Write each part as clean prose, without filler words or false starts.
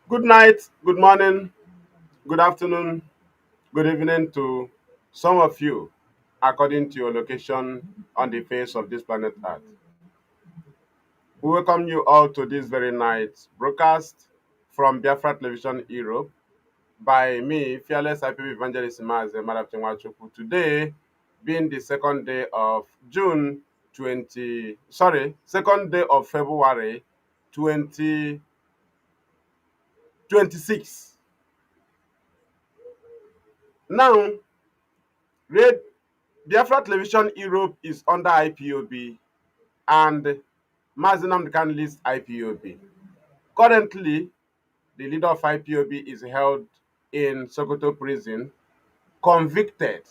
Good night, good morning, good afternoon, good evening to some of you, according to your location on the face of this planet Earth. We welcome you all to this very night broadcast from Biafra Television Europe by me, fearless Ipob Evangelist Mazi Nnamdi Nwachukwu. Today being the second day of June second day of February 2026. Now, Red Biafra Television Europe is under IPOB and Mazi Nnamdi Kanu leads IPOB. Currently, the leader of IPOB is held in Sokoto prison, convicted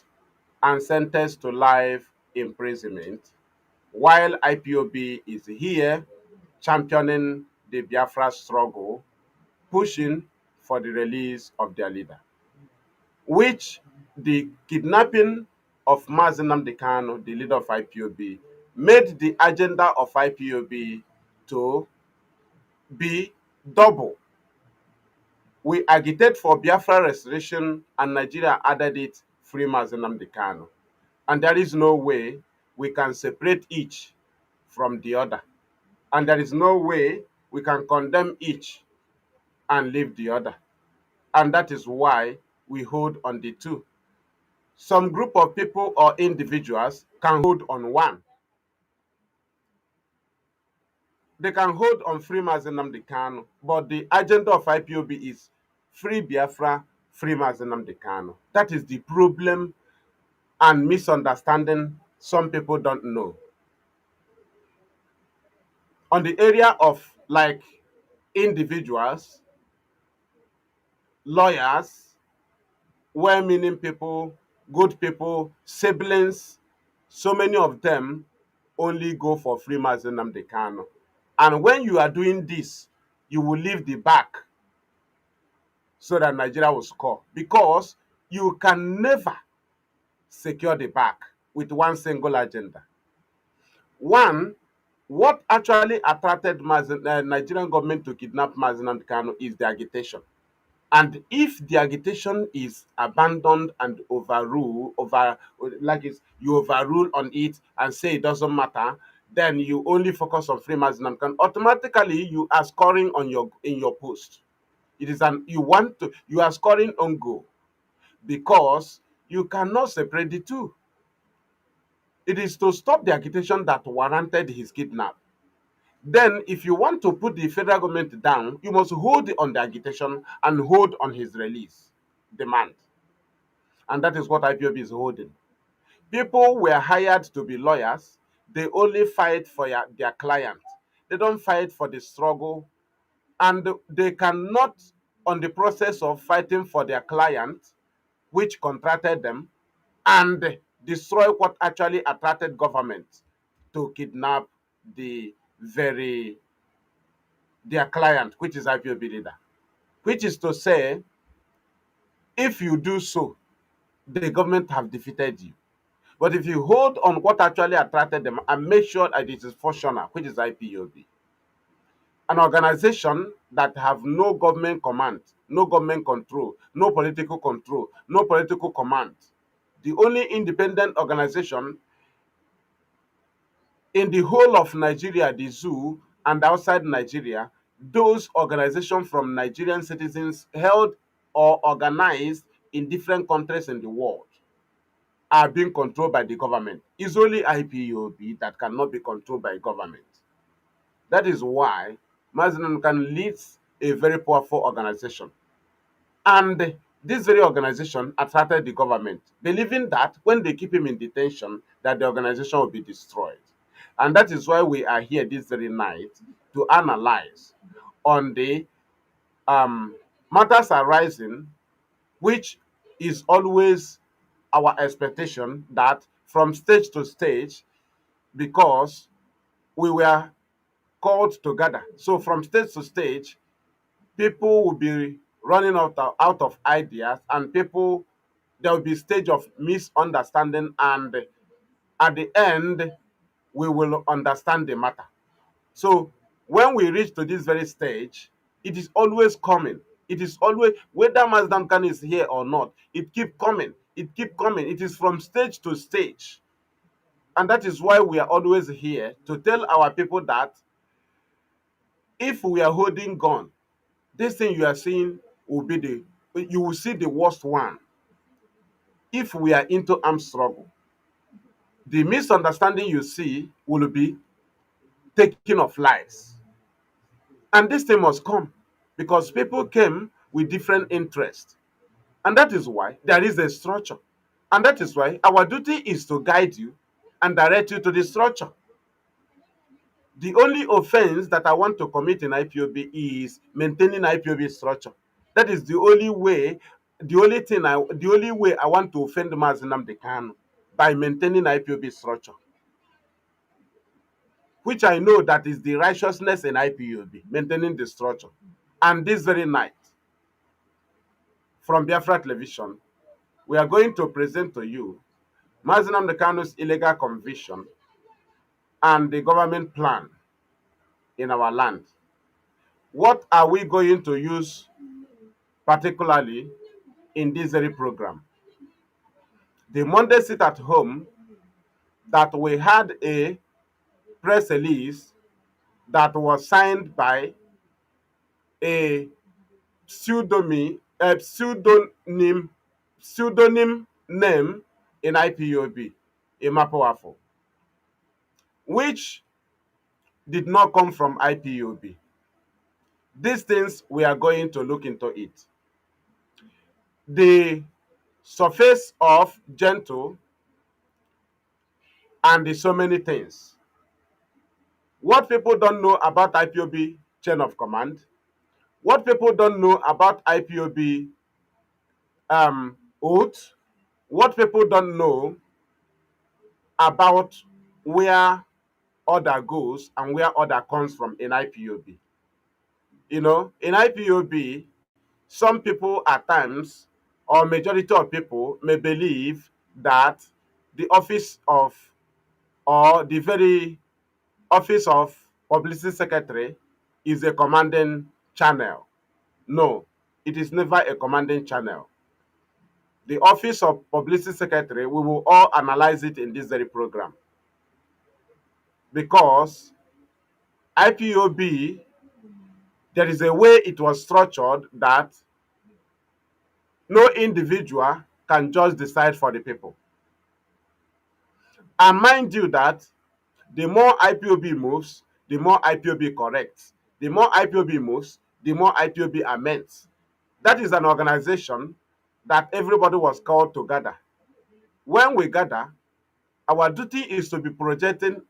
and sentenced to life imprisonment, while IPOB is here championing the Biafra struggle, pushing for the release of their leader, which the kidnapping of Mazi Nnamdi Kanu, the leader of IPOB, made the agenda of IPOB to be double. We agitate for Biafra restoration and Nigeria added it free Mazi Nnamdi Kanu. And there is no way we can separate each from the other. And there is no way we can condemn each and leave the other. And that is why we hold on the two. Some group of people or individuals can hold on one. They can hold on free Mazi Nnamdi Kanu, but the agenda of IPOB is free Biafra, free Mazi Nnamdi Kanu. That is the problem and misunderstanding some people don't know. On the area of like individuals, lawyers, well-meaning people, good people, siblings, so many of them only go for free Mazi Nnamdi Kanu. And when you are doing this, you will leave the back so that Nigeria will score. Because you can never secure the back with one single agenda. One, what actually attracted Nigerian government to kidnap Mazi Nnamdi Kanu is the agitation. And if the agitation is abandoned and you overrule on it and say it doesn't matter, then you only focus on free Mazi Nnamdi Kanu. Automatically, you are scoring on your post. It is you are scoring on goal because you cannot separate the two. It is to stop the agitation that warranted his kidnap. Then, if you want to put the federal government down, you must hold on the agitation and hold on his release demand. And that is what IPOB is holding. People were hired to be lawyers. They only fight for their client. They don't fight for the struggle. And they cannot, on the process of fighting for their client, which contracted them, and destroy what actually attracted government to kidnap the their client, which is IPOB leader. Which is to say, if you do so, the government have defeated you. But if you hold on what actually attracted them and make sure that it is functional, which is IPOB, an organization that have no government command, no government control, no political command. The only independent organization in the whole of Nigeria, the zoo, and outside Nigeria, those organizations from Nigerian citizens held or organized in different countries in the world are being controlled by the government. It's only IPOB that cannot be controlled by government. That is why Mazi Nnamdi Kanu leads a very powerful organization. And this very organization attracted the government, believing that when they keep him in detention, that the organization will be destroyed. And that is why we are here this very night to analyze on the matters arising, which is always our expectation that from stage to stage, because we were called together. So from stage to stage, people will be running out of ideas, and there will be stage of misunderstanding, and at the end we will understand the matter. So when we reach to this very stage, it is always coming It is always, whether Mazi Nnamdi Kanu is here or not, it keep coming. It keep coming. It is from stage to stage. And that is why we are always here to tell our people that if we are holding gun, this thing you are seeing will be you will see the worst one. If we are into armed struggle, the misunderstanding you see will be taking of lives. And this thing must come because people came with different interests. And that is why there is a structure. And that is why our duty is to guide you and direct you to the structure. The only offense that I want to commit in IPOB is maintaining IPOB structure. That is the only way, the only way I want to offend Mazi Nnamdi Kanu, by maintaining IPOB structure, which I know that is the righteousness in IPOB, maintaining the structure. And this very night, from Biafra Television, we are going to present to you Mazi Nnamdi Kanu's illegal conviction and the government plan in our land. What are we going to use particularly in this very program? The Monday sit at home that we had a press release that was signed by a pseudonym name in IPOB, Maduabuchi, which did not come from IPOB. These things we are going to look into it. The surface of gentle and the so many things. What people don't know about IPOB chain of command, what people don't know about IPOB oath, what people don't know about where order goes and where order comes from in IPOB. You know, in IPOB, some people at times, or majority of people, may believe that the office of, or the very office of publicity secretary is a commanding channel. No, it is never a commanding channel. The office of publicity secretary, we will all analyze it in this very program. Because IPOB, there is a way it was structured that no individual can just decide for the people. And mind you that the more IPOB moves, the more IPOB corrects. The more IPOB moves, the more IPOB amends. That is an organization that everybody was called to gather. When we gather, our duty is to be presenting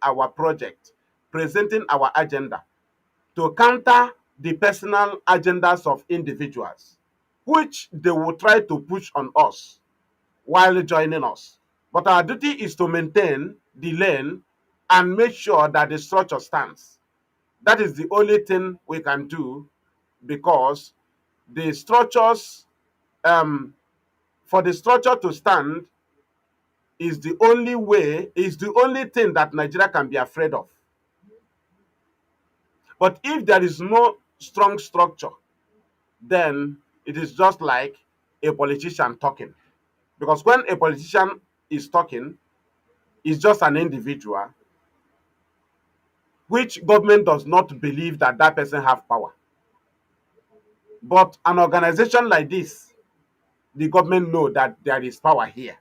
our project, presenting our agenda, to counter the personal agendas of individuals, which they will try to push on us while joining us. But our duty is to maintain the lane and make sure that the structure stands. That is the only thing we can do, because the structures, for the structure to stand, is the only way, is the only thing that Nigeria can be afraid of. But if there is no strong structure, then it is just like a politician talking. Because when a politician is talking, it's just an individual, which government does not believe that that person have power. But an organization like this, the government know that there is power here.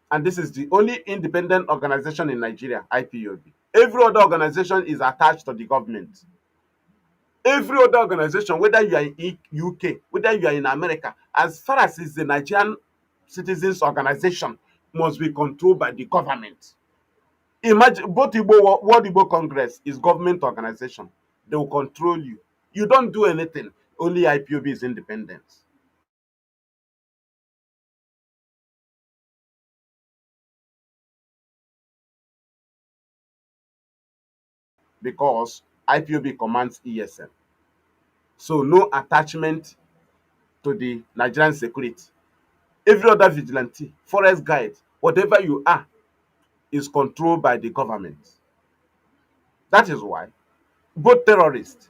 And this is the only independent organization in Nigeria, IPOB. Every other organization is attached to the government. Every other organization, whether you are in UK, whether you are in America, as far as it's the Nigerian citizens organization, must be controlled by the government. Imagine, both World Igbo Congress is government organization. They will control you. You don't do anything. Only IPOB is independent. Because IPOB commands ESM. So no attachment to the Nigerian security. Every other vigilante, forest guide, whatever you are, is controlled by the government. That is why both terrorists,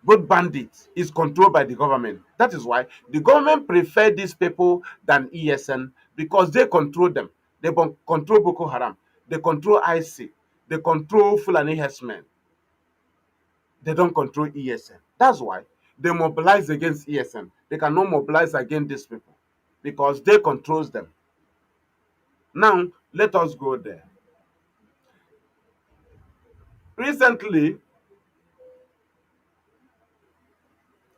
both bandits, is controlled by the government. That is why the government prefer these people than ESN, because they control them. They control Boko Haram. They control IC. They control Fulani herdsmen. They don't control ESN. That's why they mobilize against ESN. They cannot mobilize against these people because they controls them. Now, let us go there. Recently,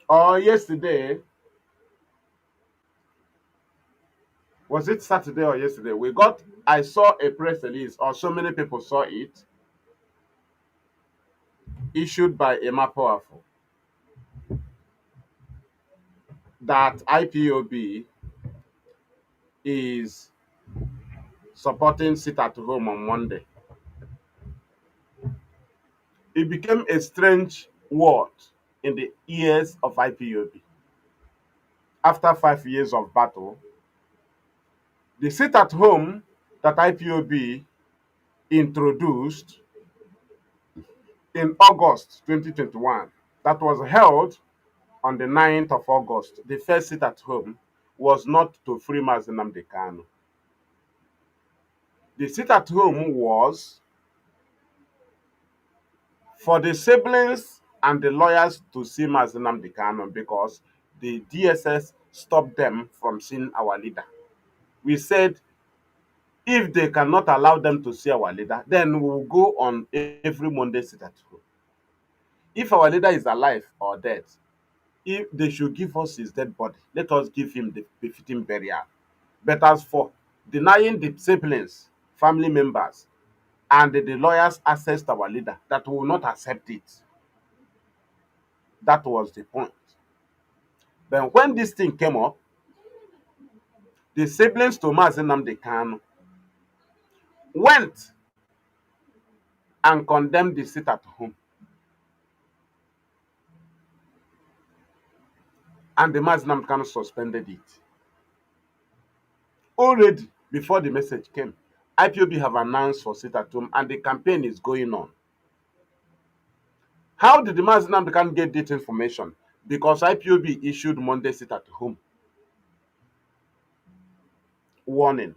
or yesterday, was it Saturday or yesterday? I saw a press release, or so many people saw it, issued by Emma Powerful, that IPOB is supporting sit at home on Monday. It became a strange word in the ears of IPOB. After 5 years of battle, the sit at home that IPOB introduced in August 2021, that was held on the 9th of August, the first sit at home was not to free Mazi Nnamdi Kanu. The sit at home was for the siblings and the lawyers to see Mazi Nnamdi Kanu because the DSS stopped them from seeing our leader. We said if they cannot allow them to see our leader, then we will go on every Monday sit at home. If our leader is alive or dead, if they should give us his dead body, let us give him the befitting burial. But as for denying the siblings, family members, and the lawyers access to our leader, that we will not accept it. That was the point. Then when this thing came up, the siblings to Mazi Nnamdi Kanu went and condemned the sit at home. And the Mazi Nnamdi Kanu suspended it. Already, before the message came, IPOB have announced for sit at home and the campaign is going on. How did the Mazi Nnamdi Kanu get this information? Because IPOB issued Monday sit at home warning,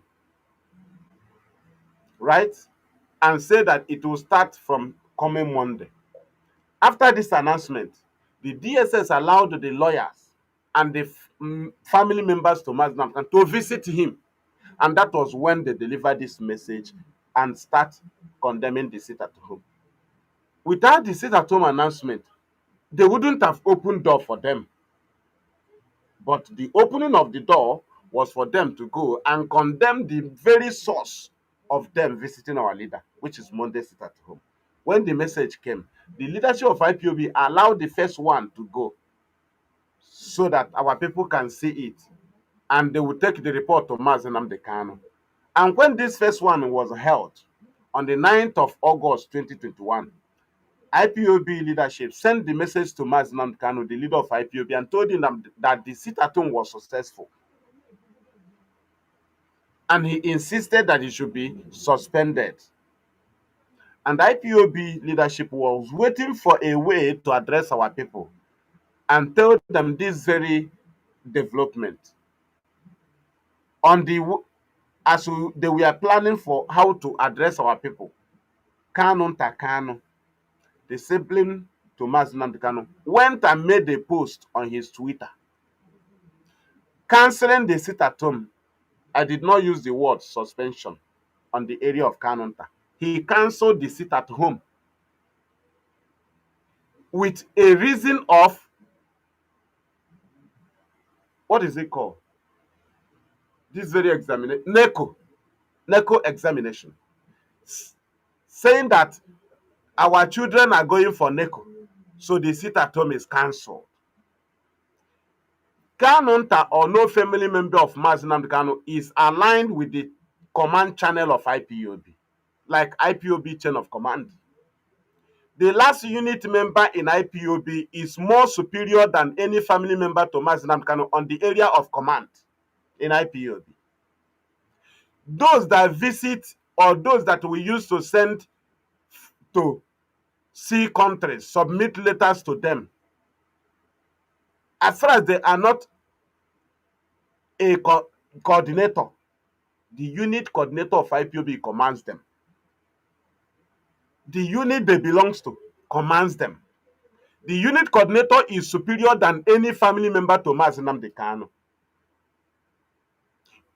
right? And said that it will start from coming Monday. After this announcement, the DSS allowed the lawyers and the family members to Mazi Nnamdi Kanu to visit him. And that was when they delivered this message and start condemning the sit at home. Without the sit at home announcement, they wouldn't have opened door for them. But the opening of the door was for them to go and condemn the very source of them visiting our leader, which is Monday sit at home. When the message came, the leadership of IPOB allowed the first one to go so that our people can see it and they will take the report to Mazi Nnamdi Kanu. And when this first one was held on the 9th of August 2021, IPOB leadership sent the message to Mazi Nnamdi Kanu, the leader of IPOB, and told him that the sit at home was successful. And he insisted that it should be suspended. And IPOB leadership was waiting for a way to address our people and tell them this very development. They were planning for how to address our people, Kanu Takanu, the sibling to Mazi Nnamdi Kanu, went and made a post on his Twitter canceling the sit at home. I did not use the word suspension on the area of Kanunta. He cancelled the sit at home with a reason of, what is it called? This very examination, NECO examination, saying that our children are going for NECO, so the sit at home is cancelled. Kanunta, or no family member of Mazi Nnamdi Kanu, is aligned with the command channel of IPOB, like IPOB chain of command. The last unit member in IPOB is more superior than any family member to Mazi Nnamdi Kanu on the area of command in IPOB. Those that visit or those that we use to send to see countries, submit letters to them, as far as they are not a coordinator, the unit coordinator of IPOB commands them. The unit they belongs to commands them. The unit coordinator is superior than any family member to Mazi Nnamdi Kanu.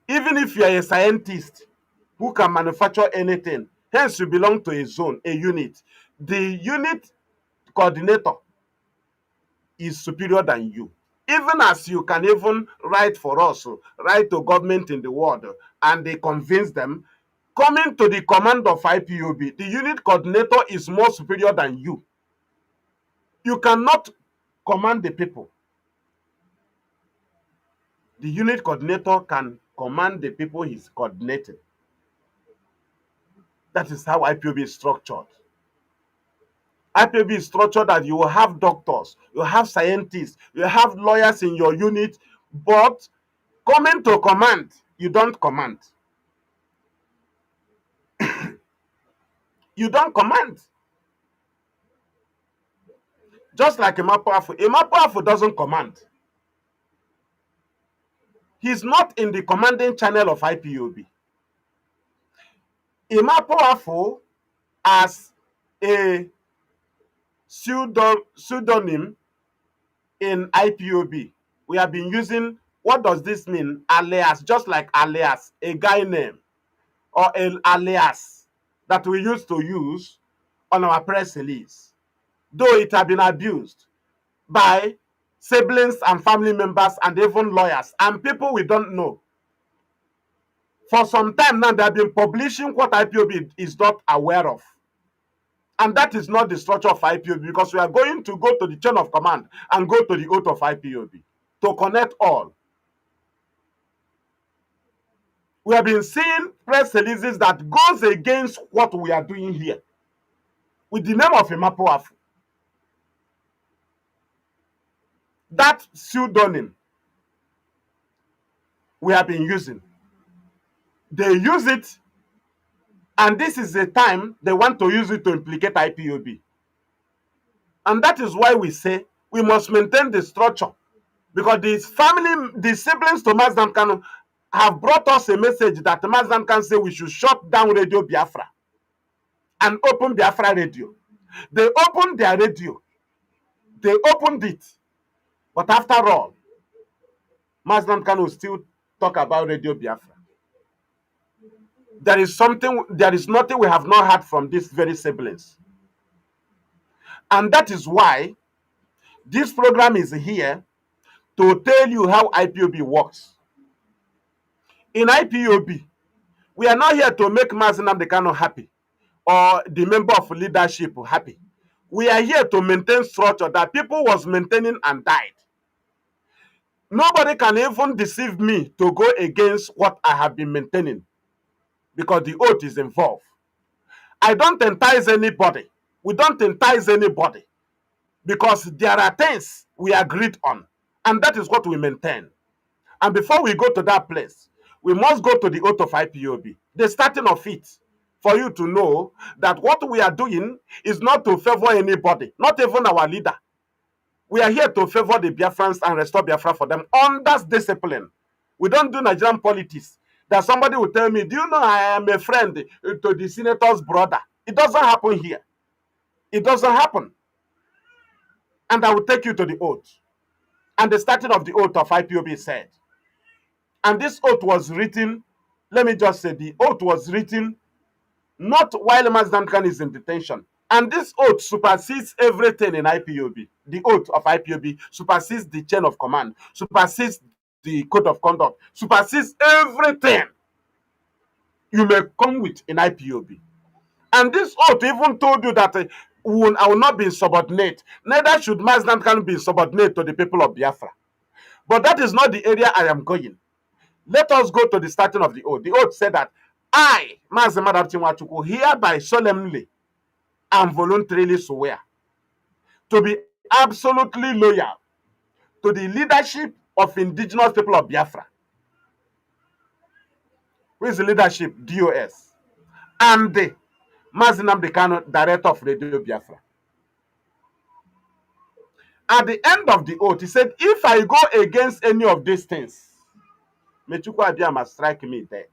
Even if you are a scientist who can manufacture anything, hence you belong to a zone, a unit, the unit coordinator is superior than you. Even as you can even write for us, write to government in the world, and they convince them, coming to the command of IPOB, the unit coordinator is more superior than you. You cannot command the people. The unit coordinator can command the people he's coordinating. That is how IPOB is structured. IPOB is structured that you will have doctors, you have scientists, you have lawyers in your unit, but coming to command, you don't command. You don't command. Just like Imapoafu doesn't command. He's not in the commanding channel of IPOB. Imapoafu, as a pseudonym in IPOB, we have been using, what does this mean? Alias, just like alias, a guy name, or an alias that we used to use on our press release, though it had been abused by siblings and family members and even lawyers and people we don't know. For some time now, they have been publishing what IPOB is not aware of. And that is not the structure of IPOB, because we are going to go to the chain of command and go to the oath of IPOB to connect all. We have been seeing press releases that goes against what we are doing here with the name of Imapoafu. That pseudonym we have been using. They use it, and this is the time they want to use it to implicate IPOB. And that is why we say we must maintain the structure, because the siblings to Mazi Nnamdi Kanu have brought us a message that Mazi Nnamdi Kanu say we should shut down Radio Biafra and open Biafra Radio. They opened their radio. They opened it. But after all, Mazi Nnamdi Kanu will still talk about Radio Biafra. There is nothing we have not heard from these very siblings. And that is why this program is here to tell you how IPOB works. In IPOB, we are not here to make Mazi Nnamdi Kanu happy or the member of leadership happy. We are here to maintain structure that people was maintaining and died. Nobody can even deceive me to go against what I have been maintaining, because the oath is involved. I don't entice anybody. We don't entice anybody, because there are things we agreed on, and that is what we maintain. And before we go to that place, we must go to the oath of IPOB, the starting of it, for you to know that what we are doing is not to favor anybody, not even our leader. We are here to favor the Biafrans and restore Biafra for them under discipline. We don't do Nigerian politics that somebody will tell me, do you know I am a friend to the senator's brother? It doesn't happen here. It doesn't happen. And I will take you to the oath. And the starting of the oath of IPOB said, and this oath was written, let me just say, the oath was written not while Mazi Nnamdi Kanu is in detention. And this oath supersedes everything in IPOB. The oath of IPOB supersedes the chain of command, supersedes the code of conduct, supersedes everything you may come with in IPOB. And this oath even told you that I will not be subordinate. Neither should Mazi Nnamdi Kanu be subordinate to the people of Biafra. But that is not the area I am going. Let us go to the starting of the oath. The oath said that I, Mazi Nwachukwu, hereby solemnly and voluntarily swear to be absolutely loyal to the leadership of indigenous people of Biafra. Who is the leadership? DOS. And the Mazi Nnamdi Kanu, director of Radio Biafra. At the end of the oath, he said, if I go against any of these things, Nwachukwu Abia must strike me dead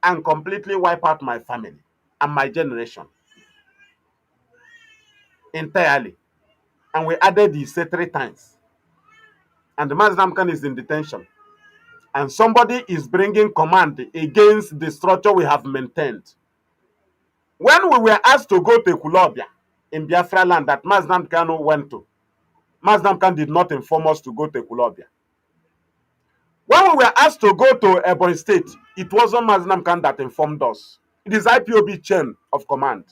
and completely wipe out my family and my generation entirely. And we added the say 3 times. And the Mazi Nnamdi Kanu is in detention. And somebody is bringing command against the structure we have maintained. When we were asked to go to Ekulobia in Biafra land that Mazi Nnamdi Kanu went to, Mazi Nnamdi Kanu did not inform us to go to Ekulobia. When we were asked to go to Ebonyi State, it wasn't Mazi Nnamdi Kanu that informed us. It is IPOB chain of command.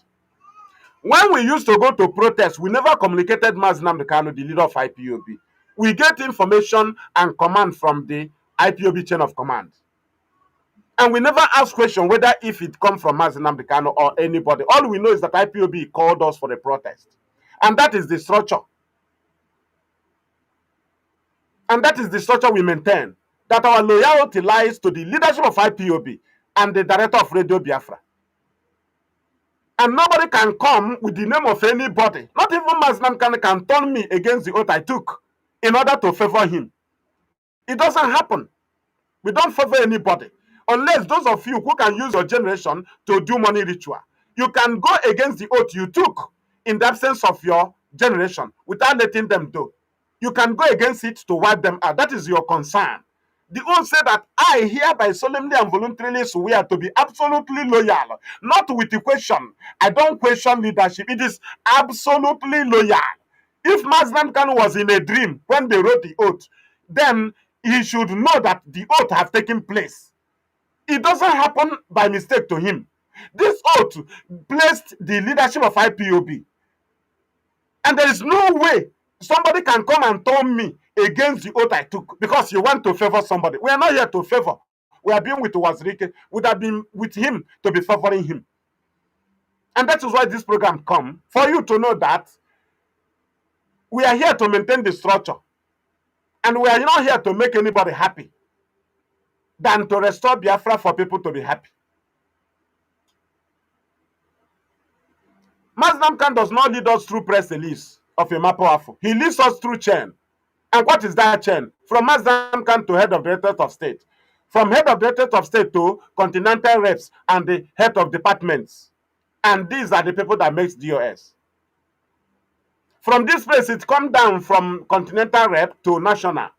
When we used to go to protest, we never communicated Mazi Nnamdi Kanu, the leader of IPOB. We get information and command from the IPOB chain of command. And we never ask question whether if it come from Mazi Nnamdi Kanu or anybody. All we know is that IPOB called us for the protest. And that is the structure. And that is the structure we maintain. That our loyalty lies to the leadership of IPOB and the director of Radio Biafra. And nobody can come with the name of anybody. Not even Mazi Nnamdi Kanu can turn me against the oath I took in order to favor him. It doesn't happen. We don't favor anybody. Unless those of you who can use your generation to do money ritual. You can go against the oath you took in the absence of your generation without letting them do. You can go against it to wipe them out. That is your concern. The oath said that I hereby solemnly and voluntarily swear to be absolutely loyal, not with the question. I don't question leadership. It is absolutely loyal. If Mazi Nnamdi Kanu was in a dream when they wrote the oath, then he should know that the oath have taken place. It doesn't happen by mistake to him. This oath placed the leadership of IPOB. And there is no way somebody can come and turn me against the oath I took because you want to favor somebody. We are not here to favor. We are being with Wazirike. We have been with him to be favoring him. And that is why this program come, for you to know that we are here to maintain the structure. And we are not here to make anybody happy than to restore Biafra for people to be happy. Mazi Nnamdi Kanu does not lead us through press release of a Maduabuchi. He leads us through chain. And what is that chain? From Mazi Nnamdi Kanu to head of directors of state. From head of directors of state to continental reps and the head of departments. And these are the people that makes DOS. From this place, it comes down from continental rep to national.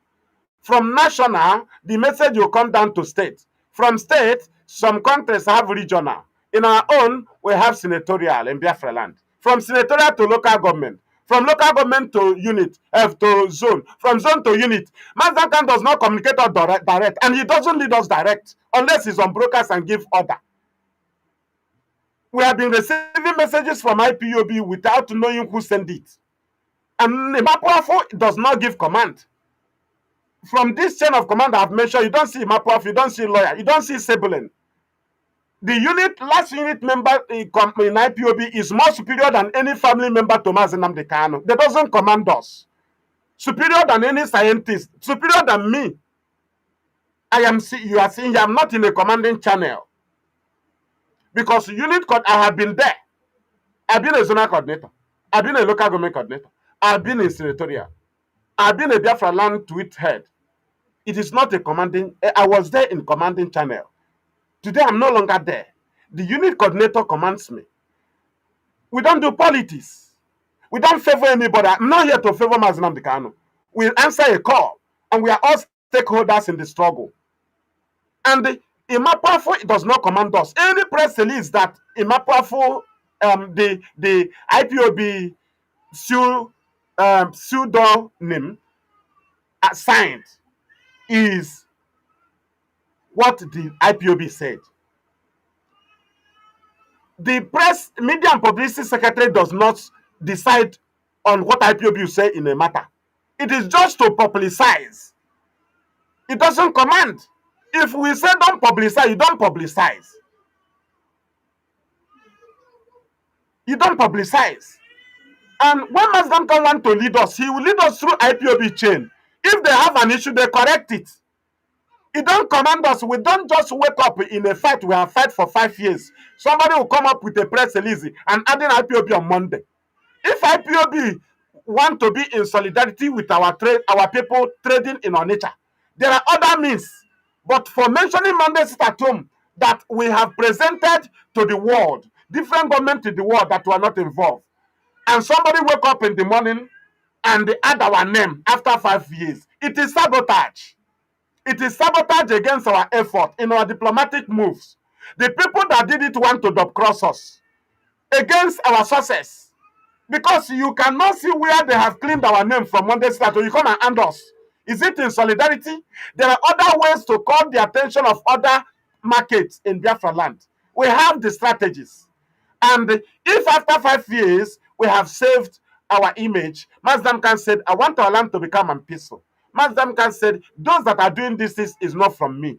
From national, the message will come down to state. From state, some countries have regional. In our own, we have senatorial in Biafra land. From senatorial to local government. From local government to unit, to zone. From zone to unit. Mazi Nnamdi Kanu does not communicate us direct. And he doesn't lead us direct. Unless he's on brokers and give order. We have been receiving messages from IPOB without knowing who sent it. And Maduabuchi does not give command. From this chain of command I have mentioned, you don't see Maduabuchi, you don't see lawyer, you don't see sibling. The last unit member in IPOB is more superior than any family member to Mazi Nnamdi Kanu. They doesn't command us. Superior than any scientist, superior than me. You are seeing here, I'm not in a commanding channel. Because I have been there. I've been a zonal coordinator. I've been a local government coordinator. I've been a senatorial. I've been a Biafra land tweet head. It is not a commanding. I was there in commanding channel. Today I'm no longer there. The unit coordinator commands me. We don't do politics. We don't favor anybody. I'm not here to favor Mazi Nnamdi Kanu. We answer a call, and we are all stakeholders in the struggle. And Maduabuchi does not command us. Any press release that Maduabuchi, the IPOB pseudonym signed is what the IPOB said. The press, media and publicity secretary does not decide on what IPOB will say in a matter. It is just to publicize. It doesn't command. If we say don't publicize, you don't publicize. You don't publicize. And when Mazi Nnamdi Kanu want to lead us, he will lead us through IPOB chain. If they have an issue, they correct it. He don't command us. We don't just wake up in a fight. We have fight for 5 years. Somebody will come up with a press release and adding IPOB on Monday. If IPOB want to be in solidarity with our people trading in Onitsha. There are other means, but for mentioning Monday sit at home that we have presented to the world, different governments in the world that were not involved, and somebody wake up in the morning and they add our name after 5 years, it is sabotage. It is sabotage against our effort in our diplomatic moves. The people that did it want to double cross us against our success, because you cannot see where they have cleaned our name from Monday start. So you come and hand us. Is it in solidarity? There are other ways to call the attention of other markets in Biafra land. We have the strategies. And if after 5 years we have saved our image, Mazi Nnamdi Kanu said, I want our land to become peaceful. Mazi Nnamdi Kanu said, those that are doing this is not from me.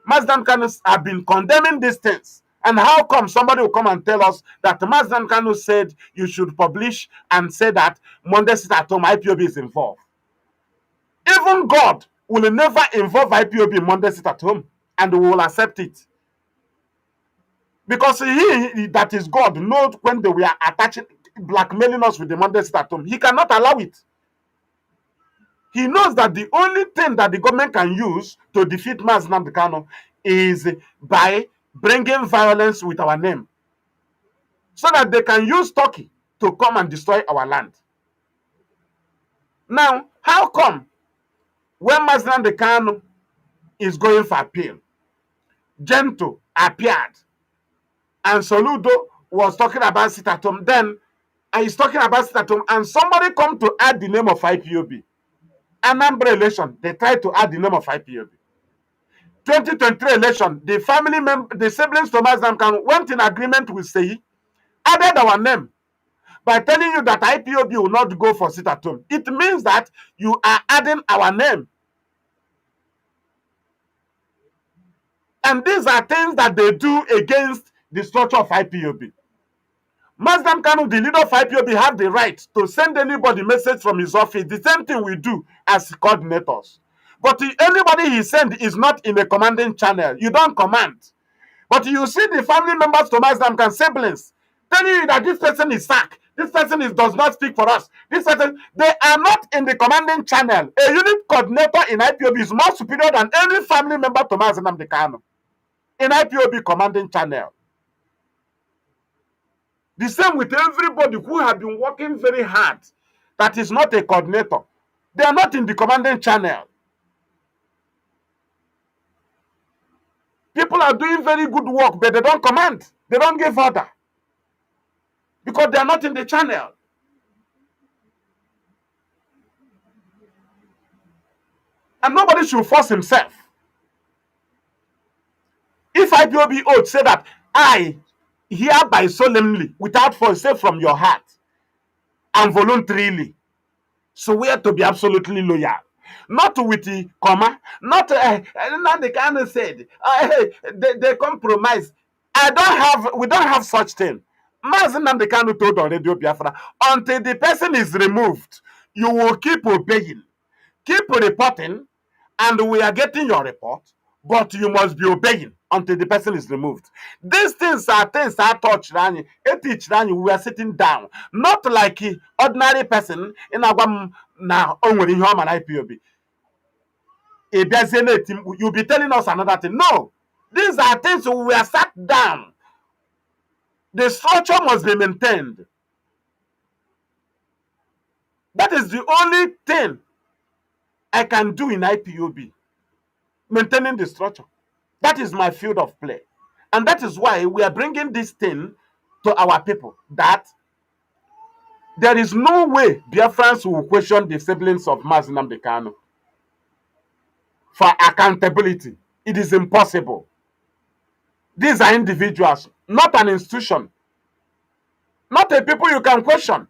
Mazi Nnamdi Kanu have been condemning these things. And how come somebody will come and tell us that Mazi Nnamdi Kanu said you should publish and say that Monday sit at home IPOB is involved? Even God will never involve IPOB in Monday sit at home, and we will accept it. Because he that is God knows when they were attaching, blackmailing us with the Monday sit at home. He cannot allow it. He knows that the only thing that the government can use to defeat Mazi Nnamdi Kanu is by bringing violence with our name, so that they can use Turkey to come and destroy our land. Now, how come when Mazi Nnamdi Kanu is going for appeal, Gento appeared and Soludo was talking about sit at home, then he's talking about sit at home, and somebody come to add the name of IPOB. Anambra election, they tried to add the name of IPOB. 2023 election, the family member, the siblings to Mazi Nnamdi Kanu went in agreement with Seyi, added our name by telling you that IPOB will not go for sit at home. It means that you are adding our name. And these are things that they do against the structure of IPOB. Mazi Nnamdi Kanu, the leader of IPOB, have the right to send anybody message from his office. The same thing we do as coordinators. But anybody he send is not in a commanding channel. You don't command. But you see the family members to Mazi Nnamdi Kanu, siblings, telling you that this person is sacked. This person does not speak for us. This person, they are not in the commanding channel. A unit coordinator in IPOB is more superior than any family member to Mazi Nnamdi Kanu in IPOB commanding channel. The same with everybody who have been working very hard that is not a coordinator. They are not in the commanding channel. People are doing very good work, but they don't command. They don't give order, because they are not in the channel. And nobody should force himself. If IPOB oath say that I hereby solemnly, without force, say from your heart and voluntarily swear to be absolutely loyal, not with the comma, not the kind of said they compromise. We don't have such thing. Mazi Nnamdi Kanu told on Radio Biafra, until the person is removed, you will keep obeying, keep reporting, and we are getting your report, but you must be obeying until the person is removed. These things are touched. We were sitting down, not like ordinary person in our now only human IPOB. You'll be telling us another thing. No, these are things we were sat down. The structure must be maintained. That is the only thing I can do in IPOB, maintaining the structure. That is my field of play. And that is why we are bringing this thing to our people, that there is no way Biafrans will question the siblings of Mazi Nnamdi Kanu for accountability. It is impossible. These are individuals, not an institution, not a people you can question.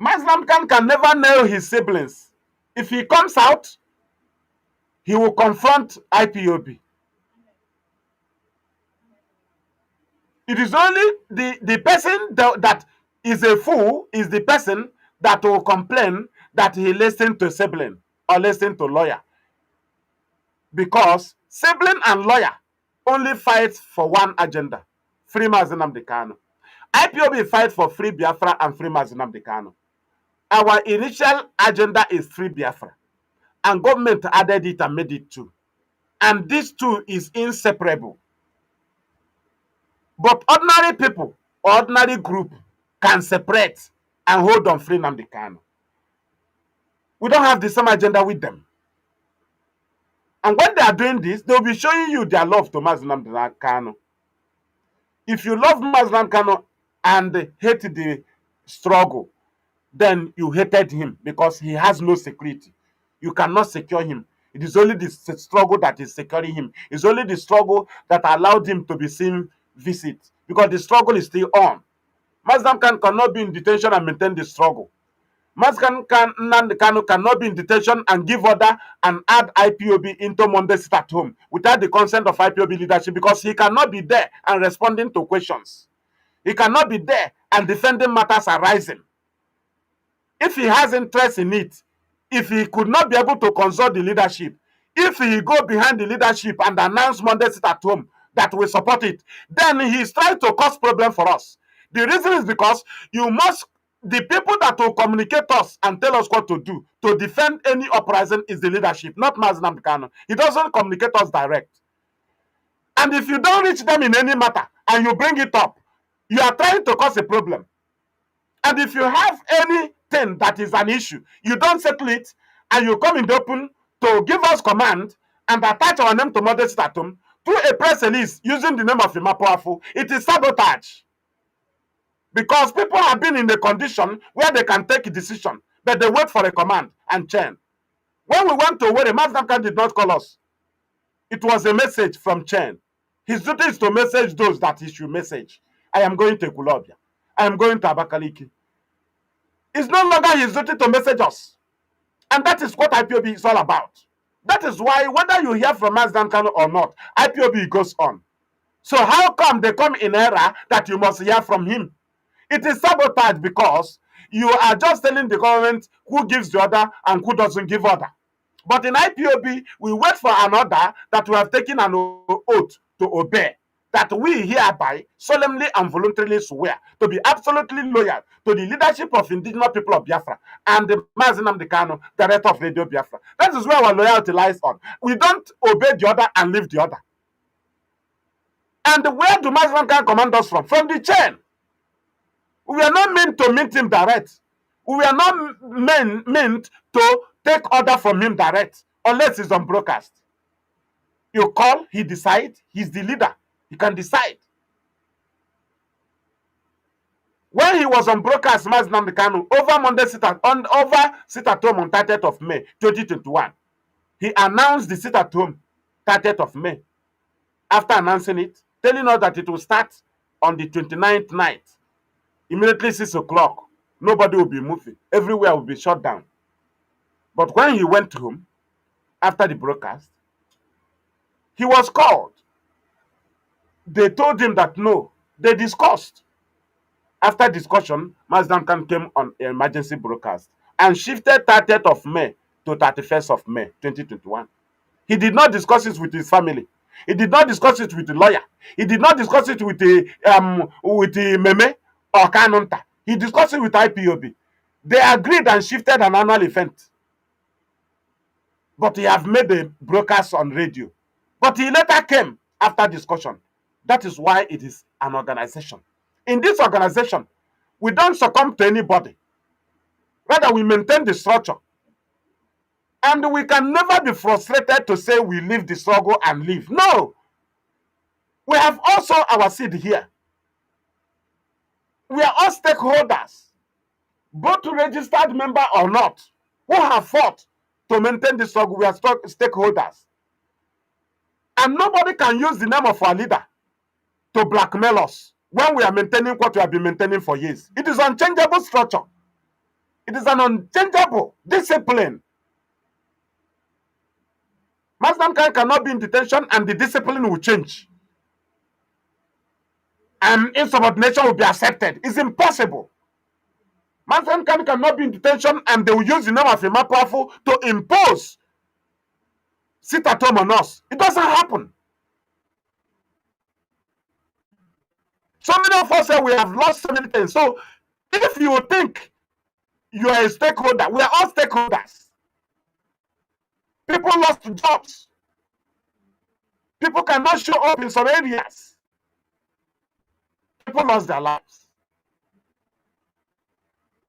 Mazi Nnamdi Kanu can never nail his siblings. If he comes out, he will confront IPOB. It is only the person that is a fool is the person that will complain that he listened to sibling or listened to lawyer. Because sibling and lawyer only fight for one agenda: free Mazi Nnamdi Kanu. IPOB fight for free Biafra and free Mazi Nnamdi Kanu. Our initial agenda is free Biafra, and government added it and made it two. And these two is inseparable. But ordinary people, ordinary group can separate and hold on free Nnamdi Kanu. We don't have the same agenda with them. And when they are doing this, they'll be showing you their love to Mazi Nnamdi Kanu. If you love Mazi Nnamdi Kanu and hate the struggle, then you hated him because he has no security. You cannot secure him. It is only the struggle that is securing him. It's only the struggle that allowed him to be seen visit, because the struggle is still on. Mazi Nnamdi Kanu cannot be in detention and maintain the struggle. Mazi Nnamdi Kanu cannot be in detention and give order and add IPOB into Monday sit at home without the consent of IPOB leadership, because he cannot be there and responding to questions. He cannot be there and defending matters arising. If he has interest in it, if he could not be able to consult the leadership, if he go behind the leadership and announce Monday sit at home that we support it, then he is trying to cause problem for us. The reason is because the people that will communicate us and tell us what to do to defend any uprising is the leadership, not Mazi Nnamdi Kanu. He doesn't communicate us direct. And if you don't reach them in any matter and you bring it up, you are trying to cause a problem. And if you have anything that is an issue, you don't settle it, and you come in the open to give us command and attach our name to Monday sit at home through a press release using the name of Ipob, it is sabotage. Because people have been in a condition where they can take a decision, but they wait for a command and chain. When we went to Owerri, Mazi Nnamdi Kanu did not call us. It was a message from chain. His duty is to message those that he should message. I am going to Ekulobia. I am going to Abakaliki. It's no longer his duty to message us. And that is what IPOB is all about. That is why whether you hear from Mazi Nnamdi Kanu or not, IPOB goes on. So how come they come in era that you must hear from him? It is sabotage, because you are just telling the government who gives the order and who doesn't give order. But in IPOB, we wait for an order that we have taken an oath to obey, that we hereby solemnly and voluntarily swear to be absolutely loyal to the leadership of indigenous people of Biafra and the Mazi Nnamdi Kanu, director of Radio Biafra. That is where our loyalty lies on. We don't obey the order and leave the order. And where do Mazi Nnamdi Kanu command us from? From the chain. We are not meant to meet him direct. We are not meant to take order from him direct, unless it's on broadcast. You call, he decides. He's the leader. He can decide. When he was on broadcast, Mazi Nnamdi Kanu, over Monday sit at home on 30th of May 2021, he announced the sit at home 30th of May. After announcing it, telling us that it will start on the 29th night. Immediately 6 o'clock, nobody will be moving. Everywhere will be shut down. But when he went home, after the broadcast, he was called. They told him that no, they discussed. After discussion, Mazi Nnamdi Kanu came on an emergency broadcast and shifted 30th of May to 31st of May 2021. He did not discuss it with his family. He did not discuss it with the lawyer. He did not discuss it with the Meme or Kanunta. He discussed it with IPOB. They agreed and shifted an annual event. But he have made a broadcast on radio. But he later came after discussion. That is why it is an organization. In this organization, we don't succumb to anybody. Rather, we maintain the structure. And we can never be frustrated to say we leave the struggle and leave. No. We have also our seed here. We are all stakeholders, both registered member or not, who have fought to maintain the struggle. We are stakeholders. And nobody can use the name of our leader to blackmail us when we are maintaining what we have been maintaining for years. It is an unchangeable structure. It is an unchangeable discipline. Mazi Nnamdi Kanu cannot be in detention and the discipline will change. And insubordination will be accepted. It's impossible. Mazi Nnamdi Kanu cannot be in detention and they will use the name of Ipob to impose sit at home on us. It doesn't happen. So many of us say we have lost so many things. So if you think you are a stakeholder, we are all stakeholders. People lost jobs. People cannot show up in some areas. People lost their lives.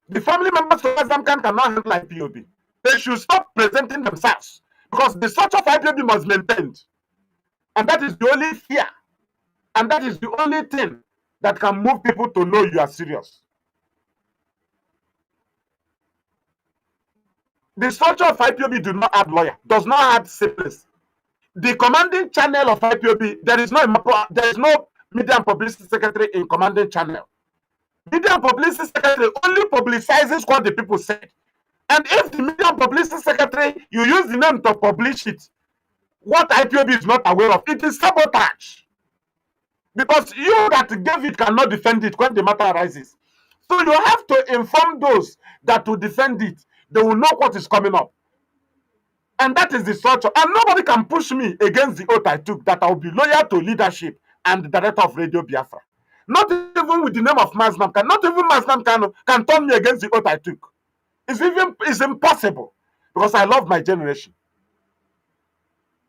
The family members of Azamkan cannot handle IPOB. They should stop presenting themselves because the structure of IPOB must be maintained. And that is the only fear. And that is the only thing that can move people to know you are serious. The structure of IPOB do not add lawyer, does not add siblings. The commanding channel of IPOB, there is no media and publicity secretary in commanding channel. Media and publicity secretary only publicizes what the people said. And if the media and publicity secretary, you use the name to publish it, what IPOB is not aware of, it is sabotage. Because you that gave it cannot defend it when the matter arises. So you have to inform those that will defend it. They will know what is coming up. And that is the structure. And nobody can push me against the oath I took that I will be loyal to leadership and the director of Radio Biafra. Not even with the name of Mazi Nnamdi Kanu. Not even Mazi Nnamdi Kanu can turn me against the oath I took. It's impossible because I love my generation.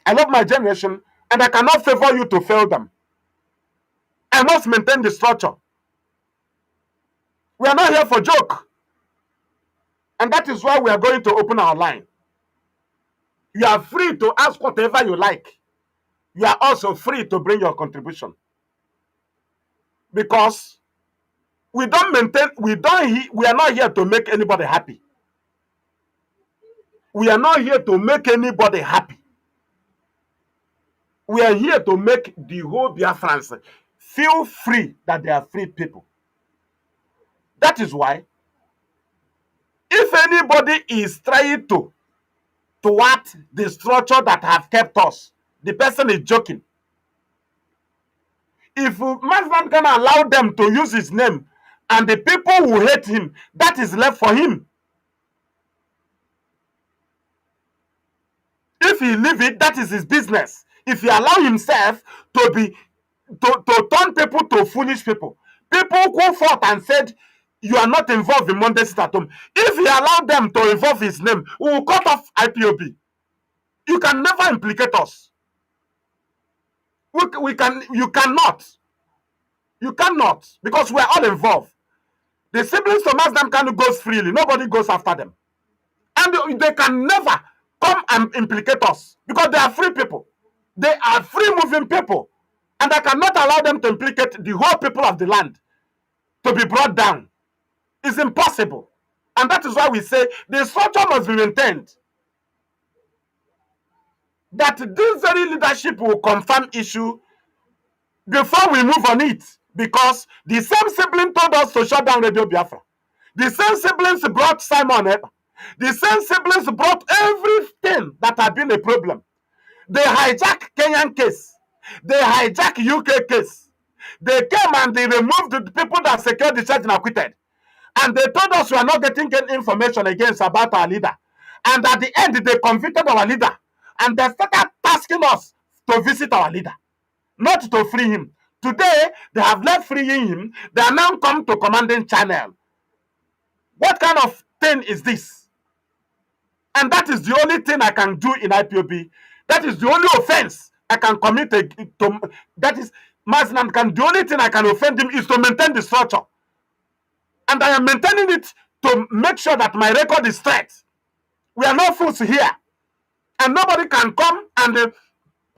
I love my generation and I cannot favor you to fail them. I must maintain the structure. We are not here for joke. And that is why we are going to open our line. You are free to ask whatever you like. You are also free to bring your contribution. Because we are not here to make anybody happy. We are not here to make anybody happy. We are here to make the whole Biafrans feel free that they are free people. That is why, if anybody is trying to thwart the structure that have kept us, the person is joking. If Mazi Nnamdi can allow them to use his name and the people who hate him, that is left for him. If he leave it, that is his business. If he allow himself to turn people to foolish people, people who fought and said, you are not involved in Monday sit at home. If he allowed them to involve his name, we will cut off IPOB. You can never implicate us. You cannot. You cannot, because we are all involved. The siblings of Mazi Nnamdi Kanu goes freely. Nobody goes after them. And they can never come and implicate us because they are free people. They are free moving people. And I cannot allow them to implicate the whole people of the land to be brought down. It's impossible. And that is why we say the structure must be maintained. That this very leadership will confirm issue before we move on it. Because the same sibling told us to shut down Radio Biafra. The same siblings brought Simon Eba. The same siblings brought everything that had been a problem. They hijacked Kenyan case. They hijacked UK case. They came and they removed the people that secured the church and acquitted. And they told us we are not getting any information against about our leader. And at the end, they convicted our leader. And they started tasking us to visit our leader, not to free him. Today, they have left freeing him. They are now come to commanding channel. What kind of thing is this? And that is the only thing I can do in IPOB. That is the only offense I can commit. That is, Mazi Nnamdi Kanu, the only thing I can offend him is to maintain the structure. And I am maintaining it to make sure that my record is straight. We are not fools here. And nobody can come and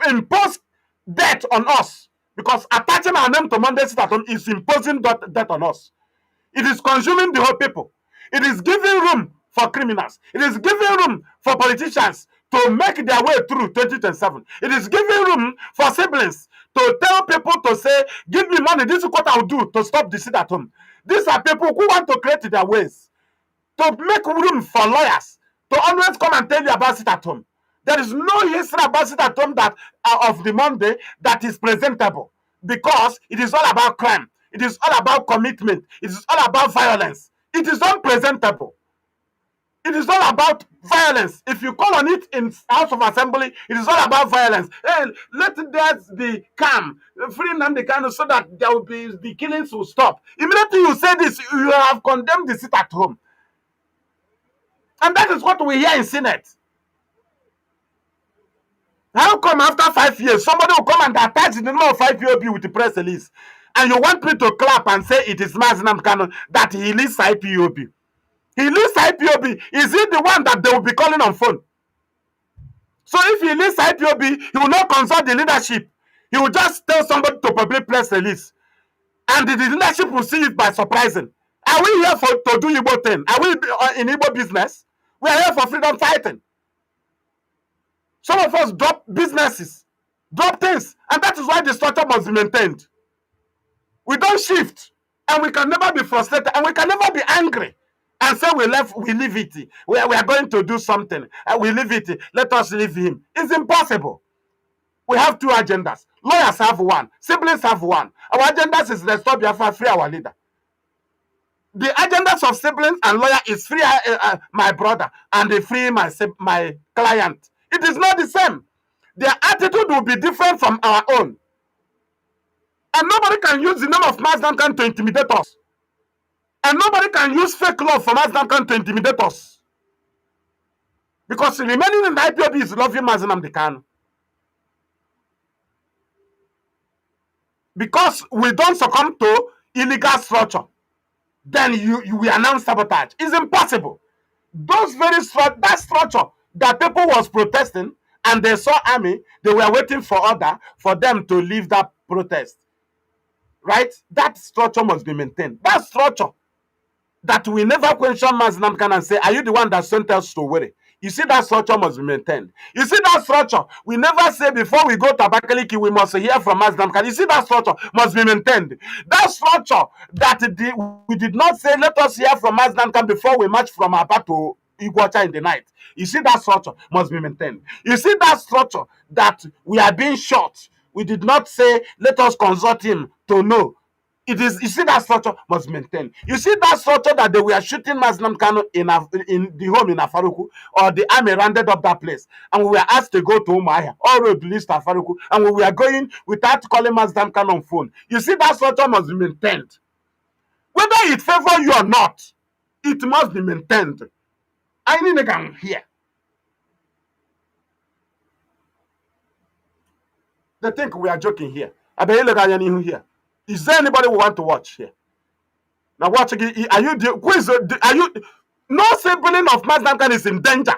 impose death on us. Because attaching our name to Monday sit at home is imposing death on us. It is consuming the whole people. It is giving room for criminals. It is giving room for politicians to make their way through 2027. It is giving room for siblings to tell people to say, give me money, this is what I'll do to stop the sit at home. These are people who want to create their ways, to make room for lawyers, to always come and tell you about sit at home. There is no history about sit at home that of the Monday that is presentable, because it is all about crime. It is all about commitment. It is all about violence. It is unpresentable. It is all about violence. If you call on it in House of Assembly, it is all about violence. Hey, let there be calm, free Nnamdi Kanu, so that there will be the killings will stop. Immediately you say this, you have condemned the sit at home. And that is what we hear in Senate. How come after 5 years, somebody will come and attach the number of IPOB with the press release, and you want me to clap and say it is Mazi Nnamdi Kanu that he leads IPOB? He leads IPOB. Is he the one that they will be calling on phone? So if he leads IPOB, he will not consult the leadership. He will just tell somebody to public press release, and the leadership will see it by surprising. Are we here to do Igbo thing? Are we in Igbo business? We are here for freedom fighting. Some of us drop businesses, drop things, and that is why the structure must be maintained. We don't shift, and we can never be frustrated, and we can never be angry and say we leave it. We are going to do something, and we leave it. Let us leave him. It's impossible. We have two agendas. Lawyers have one. Siblings have one. Our agendas is restore Biafra, free our leader. The agendas of siblings and lawyer is free my brother and they free my client. It is not the same. Their attitude will be different from our own. And nobody can use the name of Mazi Nnamdi Kanu to intimidate us. And nobody can use fake love for Mazi Nnamdi Kanu to intimidate us. Because remaining in the IPOB is loving Mazi Nnamdi Kanu. Because we don't succumb to illegal structure, then we announce sabotage. It's impossible. Those very that structure that people was protesting and they saw army, they were waiting for order for them to leave that protest. Right? That structure must be maintained. That structure that we never question Mazi Nnamdi Kanu and say, are you the one that sent us to worry? You see, that structure must be maintained. You see, that structure, we never say before we go to Abakaliki, we must hear from Mazi Nnamdi Kanu. You see, that structure must be maintained. That structure that we did not say, let us hear from Mazi Nnamdi Kanu before we march from Aba to Iguacha in the night. You see, that structure must be maintained. You see, that structure that we are being shot, we did not say, let us consult him to know. It is, you see, that structure must be maintained. You see that structure that they were shooting Mazi Nnamdi Kanu in the home in Afaruku, or the army rounded up that place, and we were asked to go to Umuahia, all road leads to Afaruku, and we were going without calling Mazi Nnamdi Kanu on phone. You see, that structure must be maintained. Whether it favors you or not, it must be maintained. I need to here. They think we are joking here. I bet you look at you here. Is there anybody who want to watch here? Now watch again. Are you no sibling of Mazi Nnamdi Kanu is in danger?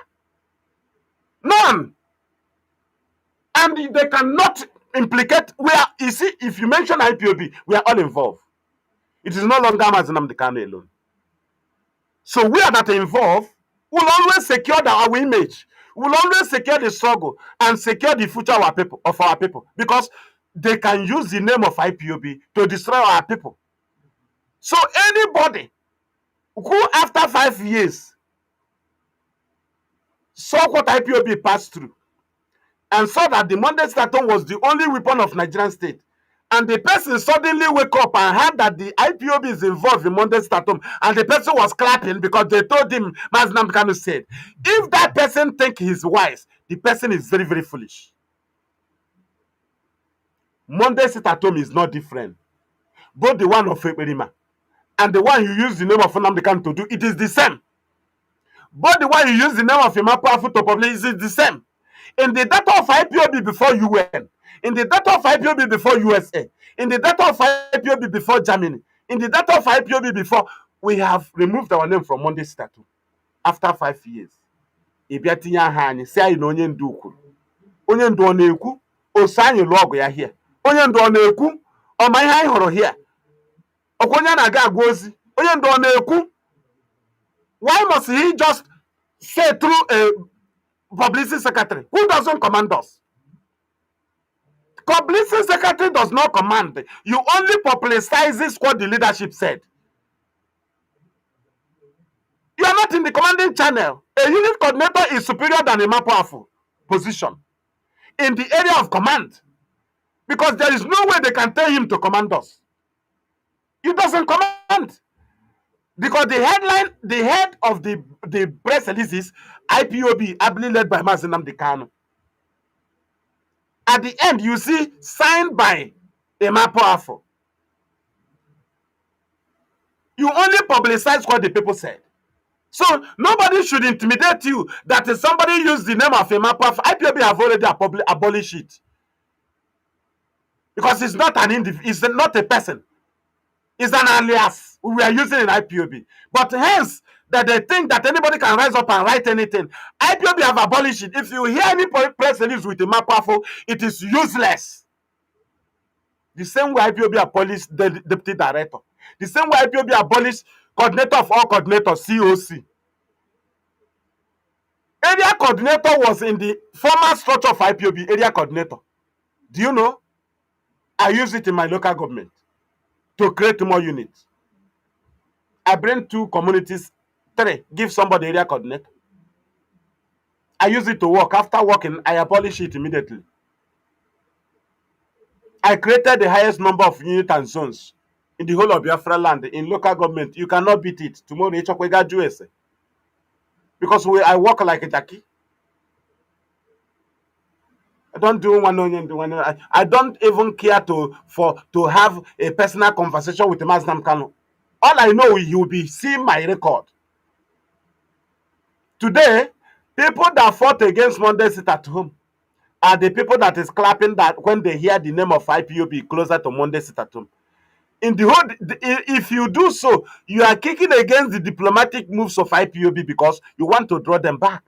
None. And they cannot implicate where you see, if you mention IPOB, we are all involved. It is no longer Mazi Nnamdi Kanu alone. So we are that involved will always secure our image, will always secure the struggle and secure the future of our people, because they can use the name of IPOB to destroy our people. So anybody who after 5 years saw what IPOB passed through and saw that the Monday Staton was the only weapon of Nigerian state, and the person suddenly wake up and heard that the IPOB is involved in Monday Staton, and the person was clapping because they told him, Mazi Nnamdi Kanu said, if that person think he's wise, the person is very, very foolish. Monday Staton is not different. Both the one of Eberima and the one you use the name of Nnamdi Kanu to do, it is the same. Both the one you use the name of Imapafu to publish is the same. In the data of IPOB before UN, in the data of IPOB before USA, in the data of IPOB before Germany, in the data of IPOB before, we have removed our name from Monday Staton after 5 years. Ibiatinya hani say no onye ndu ukwu. Onye ndu ọ na-ekwu oso anyị lụọ ọgụ ya here. Onye ndu ọ na-ekwu ọma ihe anyị hụrụ here. Ọkwa onye na-aga agwa ozi. Onye ndu ọ na-ekwu. Why must he just say through a publicity secretary who doesn't command us? Publicity secretary does not command. You only publicizes what the leadership said. You are not in the commanding channel. A unit coordinator is superior than a more powerful position in the area of command, because there is no way they can tell him to command us. He doesn't command. Because the head of the press release is IPOB, ably led by Mazi Nnamdi Kanu. At the end, you see signed by Powerful. You only publicize what the people said. So nobody should intimidate you that somebody used the name of Powerful. IPOB have already abolished it. Because it's not an individual, it's not a person. It's an alias we are using in IPOB. But hence, that they think that anybody can rise up and write anything. IPOB have abolished it. If you hear any press release with Powerful, it is useless. The same way IPOB abolished the deputy director. The same way IPOB abolished coordinator of all coordinators, COC. Area coordinator was in the former structure of IPOB, area coordinator. Do you know? I use it in my local government to create more units. I bring 2 communities, 3, give somebody area coordinator. I use it to work. After working, I abolish it immediately. I created the highest number of units and zones in the whole of Biafra land in local government. You cannot beat it. Tomorrow, because I work like a jackie. I don't do one onion. I don't even care to have a personal conversation with Mazi Nnamdi Kanu. All I know is he will be seeing my record. Today, people that fought against Monday sit at home are the people that is clapping that when they hear the name of IPOB closer to Monday sit at home. In the whole, if you do so, you are kicking against the diplomatic moves of IPOB because you want to draw them back.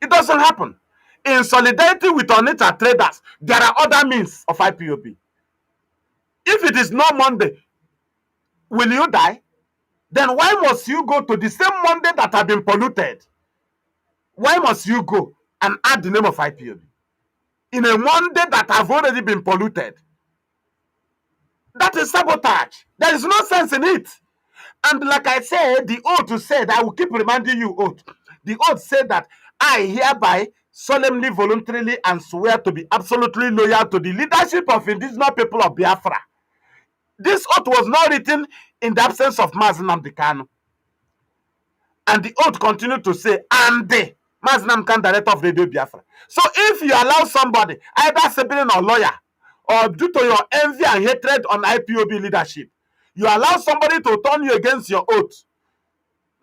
It doesn't happen. In solidarity with Onitsha traders, there are other means of IPOB. If it is not Monday, will you die? Then why must you go to the same Monday that have been polluted? Why must you go and add the name of IPOB in a Monday that have already been polluted? That is sabotage. There is no sense in it. And like I said, the oath said, I will keep reminding you oath. The oath said that I hereby solemnly, voluntarily, and swear to be absolutely loyal to the leadership of indigenous people of Biafra. This oath was not written in the absence of Mazi Nnamdi Kanu. And the oath continued to say, and the Mazi Nnamdi Kanu, director of Radio Biafra. So if you allow somebody, either sibling or lawyer, or due to your envy and hatred on IPOB leadership, you allow somebody to turn you against your oath,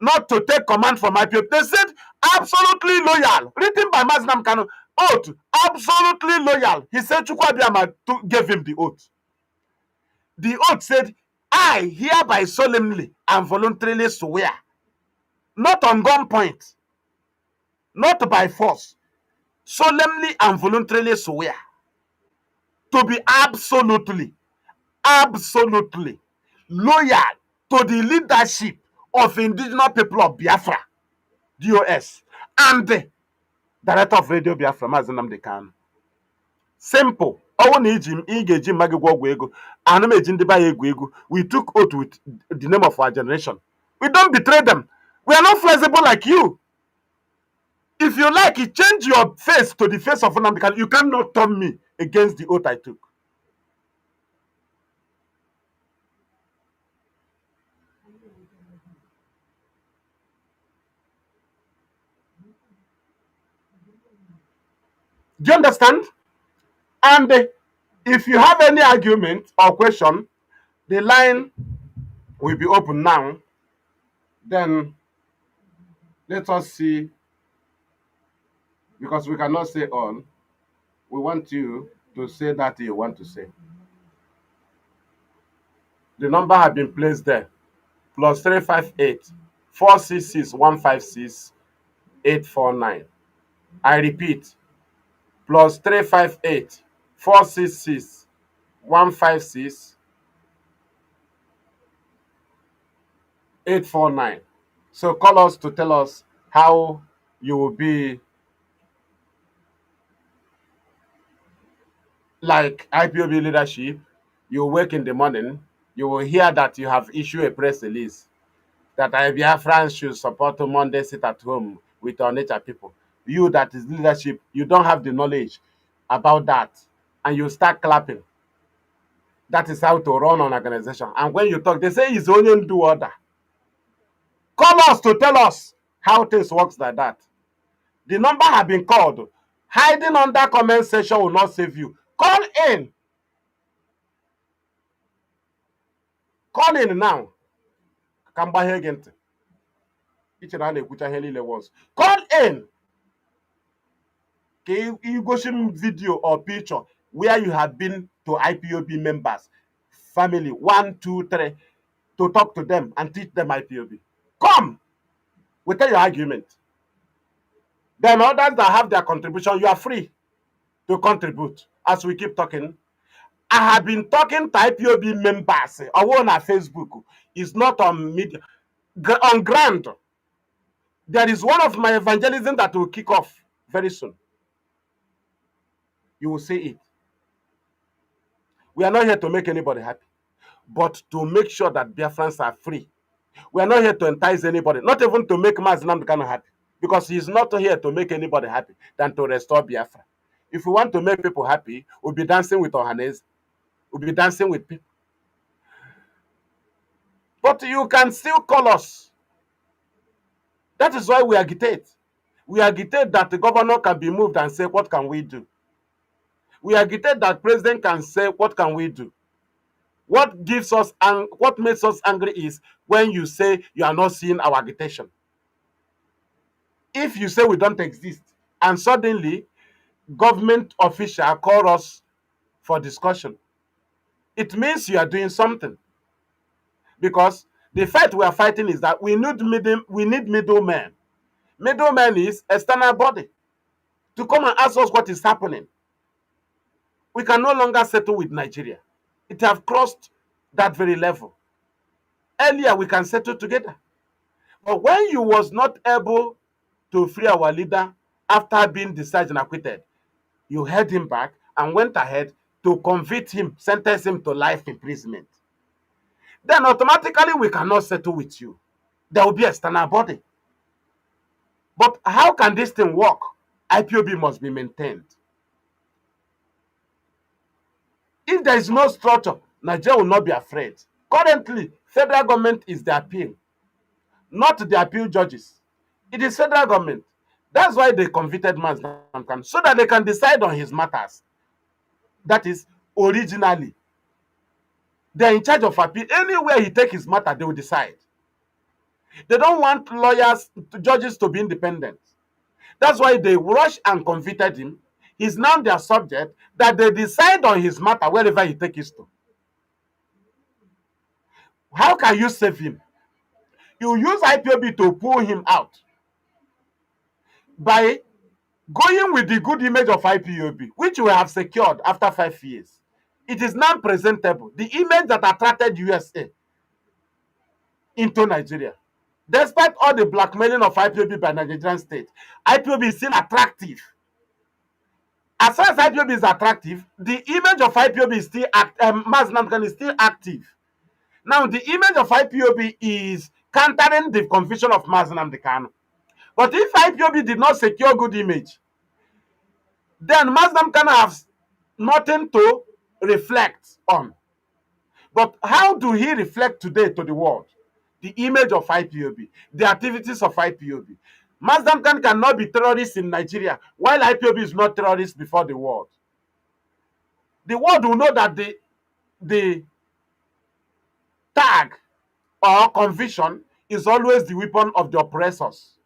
not to take command from IPOB. They said, absolutely loyal, written by Mazi Nnamdi Kanu, oath, absolutely loyal. He said, Chukwu Abiyama gave him the oath. The oath said, I hereby solemnly and voluntarily swear, not on gunpoint, not by force, solemnly and voluntarily swear to be absolutely loyal to the leadership of indigenous people of Biafra, DOS, and the director of Radio Biafra, Mazi Nnamdi Kanu. Simple. We took oath with the name of our generation. We don't betray them. We are not flexible like you. If you like, you change your face to the face of Nnamdi Kanu. You cannot turn me against the oath I took. Do you understand? And if you have any argument or question, the line will be open now. Then let us see, because we cannot say all. We want you to say that you want to say. The number has been placed there. Plus 358 466 156 849. I repeat, plus 358 466 156 849. So call us to tell us how you will be like IPOB leadership. You wake in the morning, you will hear that you have issued a press release that Biafrans should support Monday sit at home with our nature people. You that is leadership, you don't have the knowledge about that, and you start clapping. That is how to run an organization. And when you talk, they say it's only do order. Call us to tell us how things works like that. The number have been called. Hiding under comment section will not save you. Call in. Call in now. Kamba Hegent. Each and every Kucha was. Call in. Okay, you go see video or picture where you have been to IPOB members, family, 1, 2, 3, to talk to them and teach them IPOB. Come, we tell your argument. Then others that have their contribution, you are free to contribute. As we keep talking, I have been talking to IPOB members on our Facebook. It's not on media, on ground. There is one of my evangelism that will kick off very soon. You will see it. We are not here to make anybody happy, but to make sure that Biafrans are free. We are not here to entice anybody, not even to make Mazi Nnamdi Kanu happy, because he is not here to make anybody happy than to restore Biafra. If we want to make people happy, we'll be dancing with Ohanes, we'll be dancing with people. But you can still call us. That is why we agitate. We agitate that the governor can be moved and say, what can we do? We agitate that president can say, what can we do? What gives us and what makes us angry is when you say you are not seeing our agitation. If you say we don't exist and suddenly government official call us for discussion, it means you are doing something. Because the fight we are fighting is that we need middlemen. Middlemen is external body to come and ask us what is happening. We can no longer settle with Nigeria. It have crossed that very level. Earlier, we can settle together. But when you was not able to free our leader after being discharged and acquitted, you held him back and went ahead to convict him, sentence him to life imprisonment. Then automatically we cannot settle with you. There will be external body. But how can this thing work? IPOB must be maintained. If there is no structure, Nigeria will not be afraid. Currently, federal government is the appeal, not the appeal judges. It is federal government. That's why they convicted Mazi Nnamdi Kanu, so that they can decide on his matters. That is, originally, they're in charge of appeal. Anywhere he take his matter, they will decide. They don't want lawyers, judges to be independent. That's why they rush and convicted him. He's now their subject, that they decide on his matter wherever he takes it to. How can you save him? You use IPOB to pull him out by going with the good image of IPOB, which we have secured after 5 years. It is now presentable. The image that attracted USA into Nigeria. Despite all the blackmailing of IPOB by Nigerian state, IPOB is still attractive. As far as IPOB is attractive, the image of IPOB is still Mazi Nnamdi Kanu is still active. Now, the image of IPOB is countering the conviction of Mazi Nnamdi Kanu. But if IPOB did not secure good image, then Mazi Nnamdi Kanu has nothing to reflect on. But how do he reflect today to the world? The image of IPOB, the activities of IPOB. Mazi Nnamdi Kanu cannot be terrorist in Nigeria, while IPOB is not terrorist before the world. The world will know that the tag or conviction is always the weapon of the oppressors.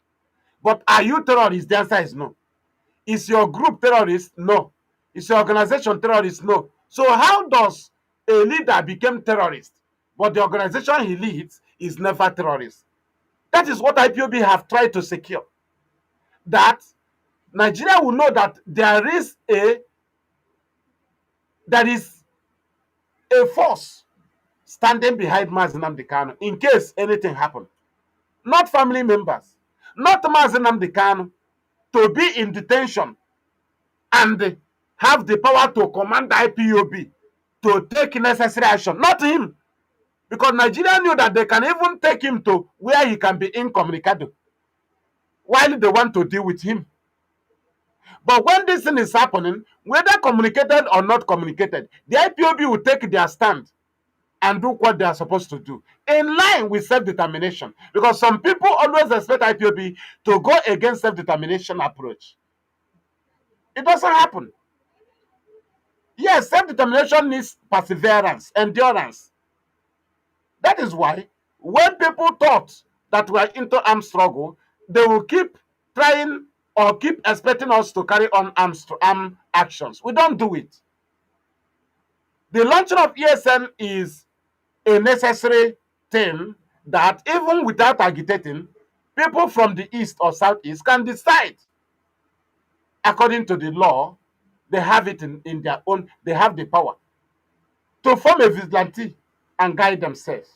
But are you terrorists? The answer is no. Is your group terrorist? No. Is your organization terrorist? No. So how does a leader become terrorist, but the organization he leads is never terrorist? That is what IPOB have tried to secure. That Nigeria will know that there is a force standing behind Mazi Nnamdi Kanu in case anything happens. Not family members, not Mazi Nnamdi Kanu to be in detention and have the power to command the IPOB to take necessary action. Not him. Because Nigeria knew that they can even take him to where he can be incommunicado while they want to deal with him. But when this thing is happening, whether communicated or not communicated, the IPOB will take their stand and do what they are supposed to do in line with self-determination. Because some people always expect IPOB to go against self-determination approach. It doesn't happen. Yes, self-determination needs perseverance, endurance. That is why when people thought that we are into armed struggle, they will keep trying or keep expecting us to carry on armed actions. We don't do it. The launching of ESN is a necessary thing that even without agitating, people from the east or southeast can decide according to the law. They have it in their own, they have the power to form a vigilante and guide themselves.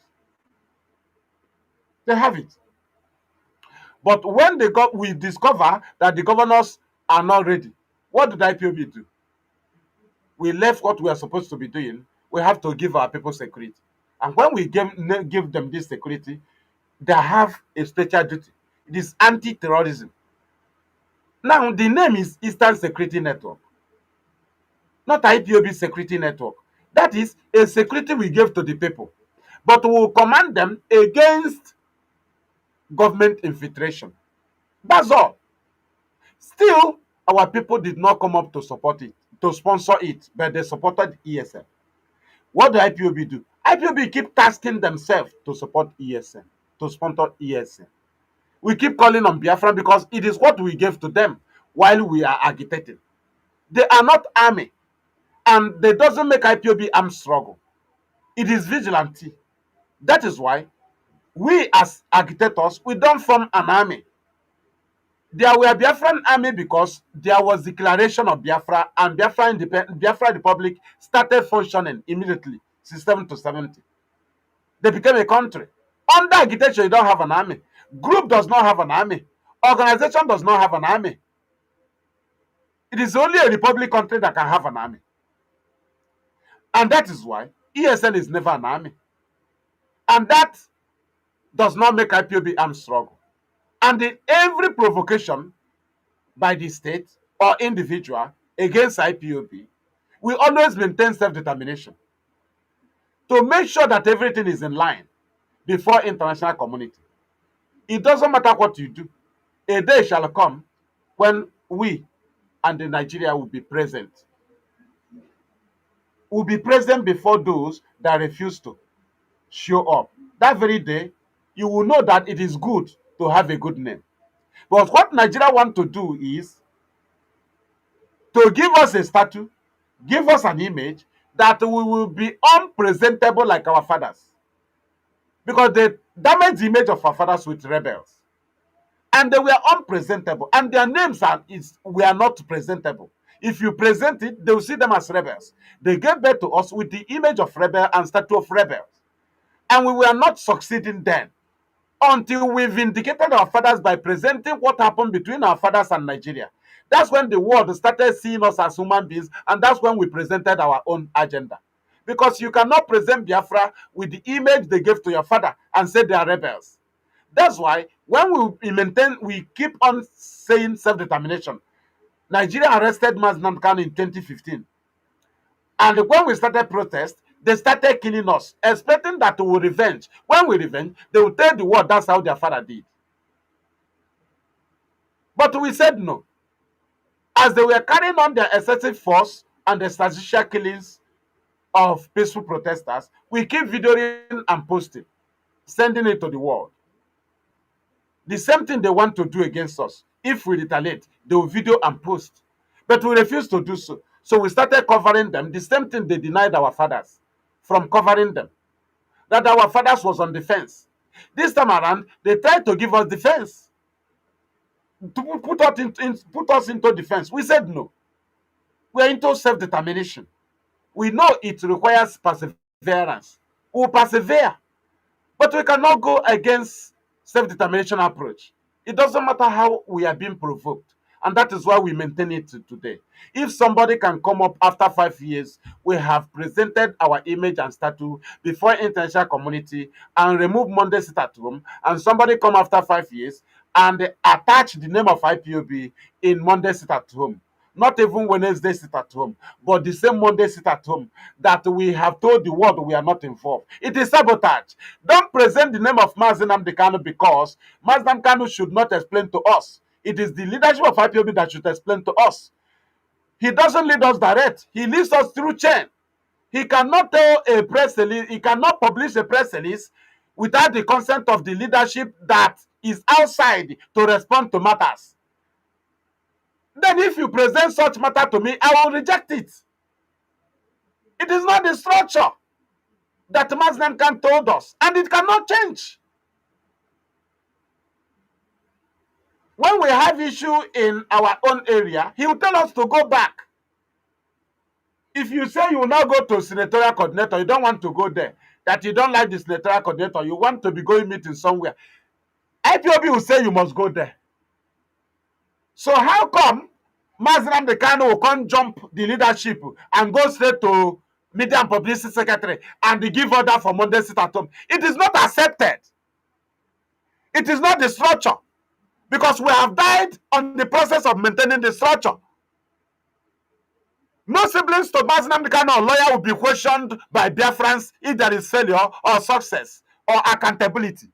They have it. But when we discover that the governors are not ready, what did IPOB do? We left what we are supposed to be doing. We have to give our people security. And when we give them this security, they have a special duty. It is anti-terrorism. Now, the name is Eastern Security Network, not IPOB Security Network. That is a security we give to the people. But we will command them against government infiltration. That's all. Still, our people did not come up to support it, to sponsor it, but they supported ESN. What do IPOB do? IPOB keep tasking themselves to support ESN, to sponsor ESN. We keep calling on Biafra because it is what we gave to them while we are agitating. They are not army, and they doesn't make IPOB armed struggle. It is vigilante. That is why we as agitators, we don't form an army. There were Biafran army because there was declaration of Biafra, and Biafra Republic started functioning immediately, 67 to 70. They became a country. Under agitation, you don't have an army. Group does not have an army. Organization does not have an army. It is only a republic country that can have an army. And that is why ESN is never an army. And that does not make IPOB armed struggle. And in every provocation by the state or individual against IPOB, we always maintain self-determination to make sure that everything is in line before international community. It doesn't matter what you do. A day shall come when we and the Nigeria will be present. Will be present before those that refuse to show up. That very day, you will know that it is good to have a good name. But what Nigeria want to do is to give us a statue, give us an image that we will be unpresentable like our fathers. Because they damaged the image of our fathers with rebels. And they were unpresentable. And their names were not presentable. If you present it, they will see them as rebels. They gave birth to us with the image of rebel and statue of rebels. And we were not succeeding then until we vindicated our fathers by presenting what happened between our fathers and Nigeria. That's when the world started seeing us as human beings, and that's when we presented our own agenda. Because you cannot present Biafra with the image they gave to your father and say they are rebels. That's why when we keep on saying self-determination. Nigeria arrested Mazi Nnamdi Kanu in 2015. And when we started protest, they started killing us, expecting that we will revenge. When we revenge, they will tell the world that's how their father did. But we said no. As they were carrying on their excessive force and the statistical killings of peaceful protesters, we keep videoing and posting, sending it to the world. The same thing they want to do against us. If we retaliate, they will video and post. But we refuse to do so. So we started covering them. The same thing they denied our fathers from covering them. That our fathers was on defense. This time around, they tried to give us defense. To put us into defense. We said no. We are into self-determination. We know it requires perseverance. We will persevere. But we cannot go against self-determination approach. It doesn't matter how we are being provoked, And that is why we maintain it today. If somebody can come up after 5 years, we have presented our image and status before international community and remove Monday sit at home, and somebody come after 5 years and attach the name of IPOB in Monday sit at home, not even Wednesday sit at home, but the same Monday sit at home, that we have told the world we are not involved. It is sabotage. Don't present the name of Mazi Nnamdi Kanu, because Mazi Nnamdi Kanu should not explain to us. It is the leadership of IPOB that should explain to us. He doesn't lead us direct. He leads us through chain. He cannot tell a press release, he cannot publish a press release without the consent of the leadership that is outside to respond to matters. Then if you present such matter to me, I will reject it. It is not the structure that Mazi Nnamdi Kanu told us, and it cannot change. When we have issue in our own area, he will tell us to go back. If you say you will not go to senatorial coordinator, you don't want to go there, that you don't like the senatorial coordinator, you want to be going meeting somewhere, IPOB will say you must go there. So how come Mazi Nnamdi Kanu will come jump the leadership and go straight to media and publicity secretary and give order for Monday sit at home? It is not accepted. It is not the structure, because we have died on the process of maintaining the structure. No siblings to Mazi Nnamdi Kanu or lawyer will be questioned by Biafrans if there is failure or success or accountability.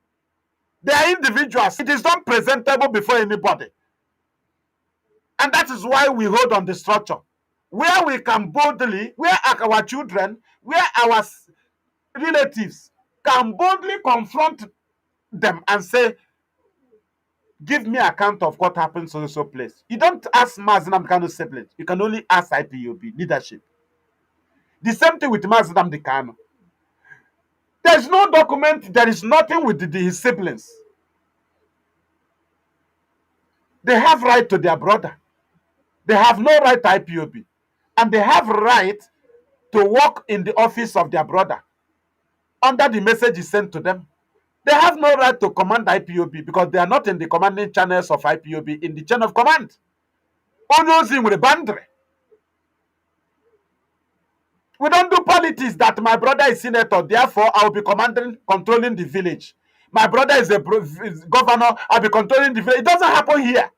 They are individuals. It is not presentable before anybody. And that is why we hold on the structure, where we can boldly, where our children, where our relatives can boldly confront them and say, give me account of what happened to this place. You don't ask Mazi Nnamdi Kanu siblings. You can only ask IPOB leadership. The same thing with Mazi Nnamdi Kanu. There's no document. There is nothing with his siblings. They have right to their brother. They have no right to IPOB. And they have right to work in the office of their brother under the message is sent to them. They have no right to command IPOB because they are not in the commanding channels of IPOB in the chain of command. Only with a boundary. We don't do politics that my brother is senator, therefore I will be controlling the village. My brother is a governor, I'll be controlling the village. It doesn't happen here.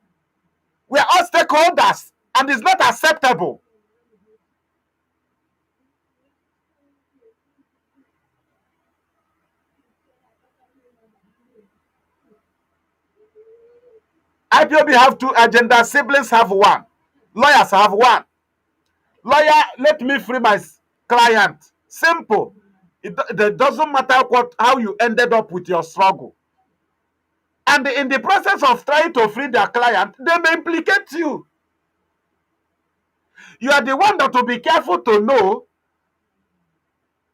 We are all stakeholders, and it's not acceptable. IPOB have two agendas, siblings have one, lawyers have one. Lawyer, let me free my client. Simple. It doesn't matter how you ended up with your struggle. And in the process of trying to free their client, they may implicate you. You are the one that will be careful to know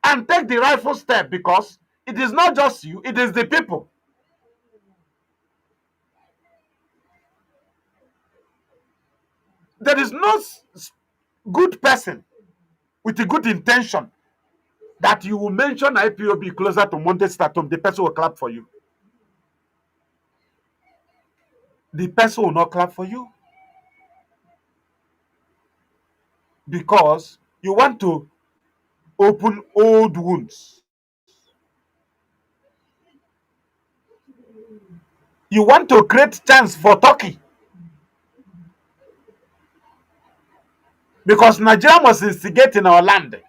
and take the rightful step, because it is not just you, it is the people. There is no good person with a good intention that you will mention IPOB closer to Monte Statum, the person will clap for you. The person will not clap for you, because you want to open old wounds. You want to create chance for Turkey, because Nigeria must instigate in our land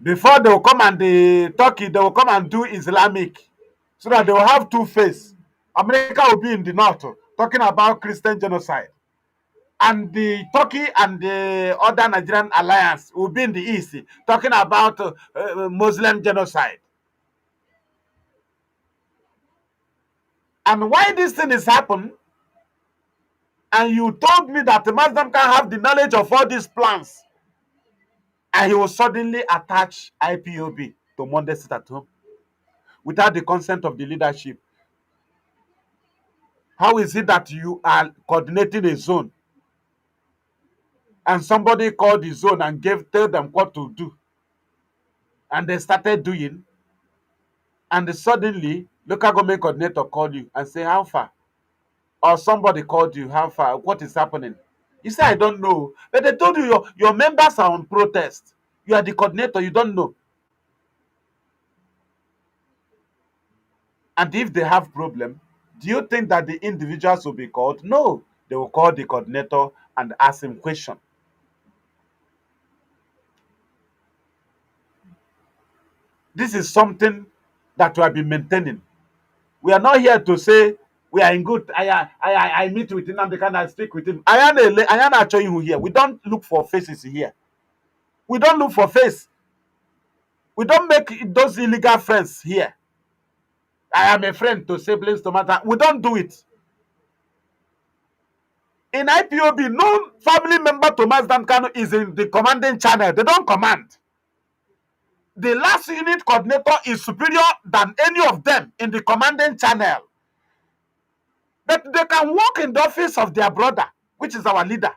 before they will come, and the Turkey, they will come and do Islamic, so that they will have two faces. America will be in the north talking about Christian genocide, and the Turkey and the other Nigerian alliance will be in the east talking about Muslim genocide. And why this thing is happening, and you told me that the Muslim can have the knowledge of all these plans, and he will suddenly attach IPOB to Monday sit at home without the consent of the leadership. How is it that you are coordinating a zone and somebody called the zone and tell them what to do, and they started doing, and suddenly local government coordinator called you and say, how far? or somebody called you, how far, what is happening? You say, I don't know. But they told you your members are on protest. You are the coordinator, you don't know. And if they have problem, do you think that the individuals will be called? No, they will call the coordinator and ask him question. This is something that we have been maintaining. We are not here to say we are in good. I meet with Nnamdi Kanu, I speak with him. I am not showing you here. We don't look for faces here. We don't look for face. We don't make those illegal friends here. I am a friend to siblings to matter. We don't do it. In IPOB, no family member to Mazi Nnamdi Kanu is in the commanding channel. They don't command. The last unit coordinator is superior than any of them in the commanding channel. But they can work in the office of their brother, which is our leader.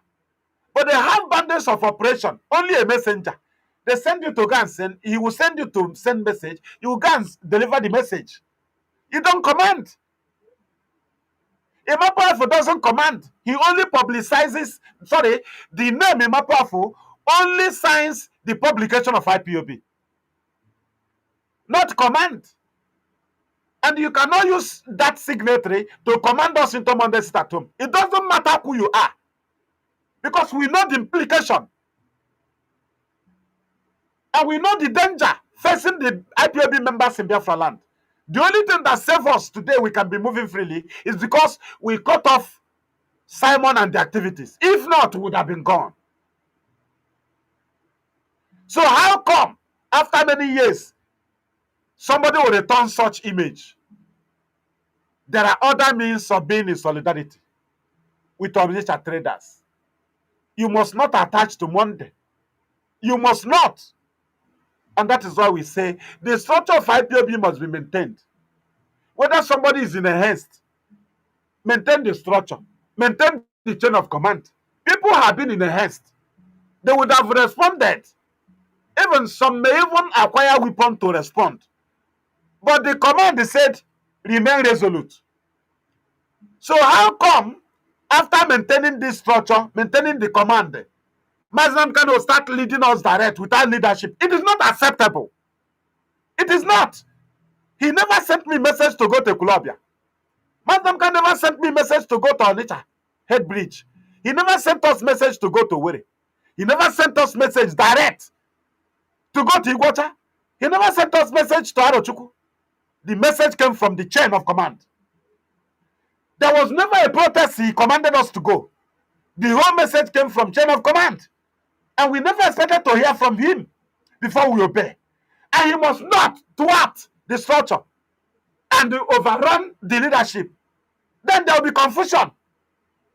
But they have boundaries of operation. Only a messenger. They send you to go and send. He will send you to send message. You will go and deliver the message. You don't command. Imapoafo doesn't command. He only publicizes. Sorry, the name Imapoafo only signs the publication of IPOB. Not command. And you cannot use that signatory to command us into Monday sit at home. It doesn't matter who you are. Because we know the implication. And we know the danger facing the IPOB members in Biafra land. The only thing that saves us today, we can be moving freely, is because we cut off Simon and the activities. If not, we would have been gone. So how come, after many years, somebody will return such image? There are other means of being in solidarity with omniscient traders. You must not attach to Monday. You must not. And that is why we say the structure of IPOB must be maintained. Whether somebody is in a haste, maintain the structure, maintain the chain of command. People have been in a haste. They would have responded. Even some may even acquire weapons to respond. But the command said, remain resolute. So how come, after maintaining this structure, maintaining the command, Mazi Nnamdi Kanu will start leading us direct without leadership? It is not acceptable. It is not. He never sent me message to go to Kulabia. Mazi Nnamdi Kanu never sent me message to go to Onitsha Head Bridge. He never sent us message to go to Were. He never sent us message direct to go to Igwacha. He never sent us message to Arochukwu. The message came from the chain of command. There was never a protest he commanded us to go. The whole message came from chain of command. And we never expected to hear from him before we obey. And he must not thwart the structure and overrun the leadership. Then there will be confusion.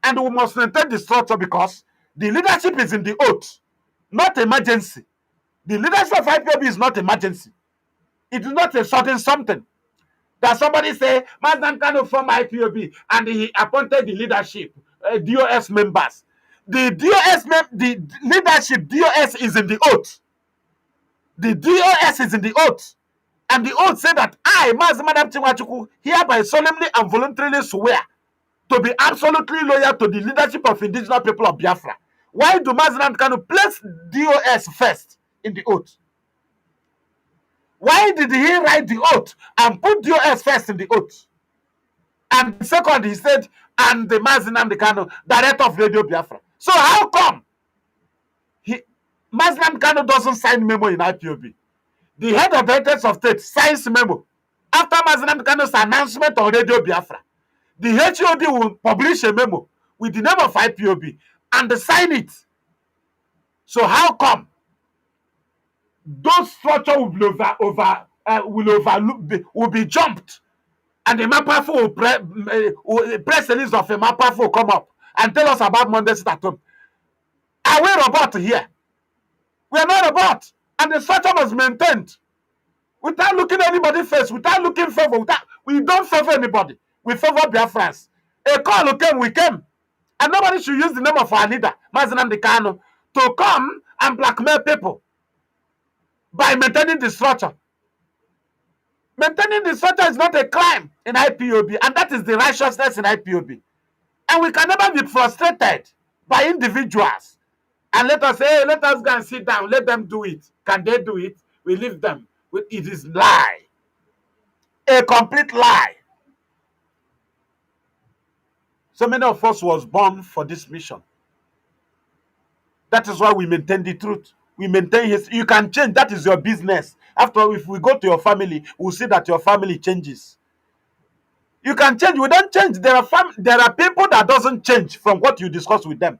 And we must maintain the structure because the leadership is in the oath, not emergency. The leadership of IPOB is not emergency. It is not a sudden something. That somebody say, Mazi Nnamdi Kanu from IPOB and he appointed the leadership, DOS members. The leadership, DOS is in the oath. The DOS is in the oath. And the oath said that I, Mazi Nwachukwu, hereby solemnly and voluntarily swear to be absolutely loyal to the leadership of indigenous people of Biafra. Why do Mazi Nnamdi Kanu place DOS first in the oath? Why did he write the oath and put DOS first in the oath? And second, he said, and the Mazi Nnamdi Kanu, director of Radio Biafra. So how come Mazi Nnamdi Kanu doesn't sign memo in IPOB? The head of the Directorate of State signs memo. After Mazi Nnamdi Kanu's announcement on Radio Biafra, the HOD will publish a memo with the name of IPOB and they sign it. So how come those structures will be jumped, and the Mapafo will press the list of a Mapafo will come up and tell us about Monday sit at home? Are we robot here? We are not robot, and the structure was maintained without looking anybody face, without looking favor. We don't favor anybody. We favor Biafrans. A call came, we came, and nobody should use the name of our leader, Mazi Nnamdi Kanu, to come and blackmail people by maintaining the structure. Maintaining the structure is not a crime in IPOB, and that is the righteousness in IPOB. And we can never be frustrated by individuals. And let us say, hey, let us go and sit down. Let them do it. Can they do it? We leave them. It is lie. A complete lie. So many of us was born for this mission. That is why we maintain the truth. We maintain his. You can change. That is your business. After all, if we go to your family, we'll see that your family changes. You can change. We don't change. There are people that doesn't change from what you discuss with them.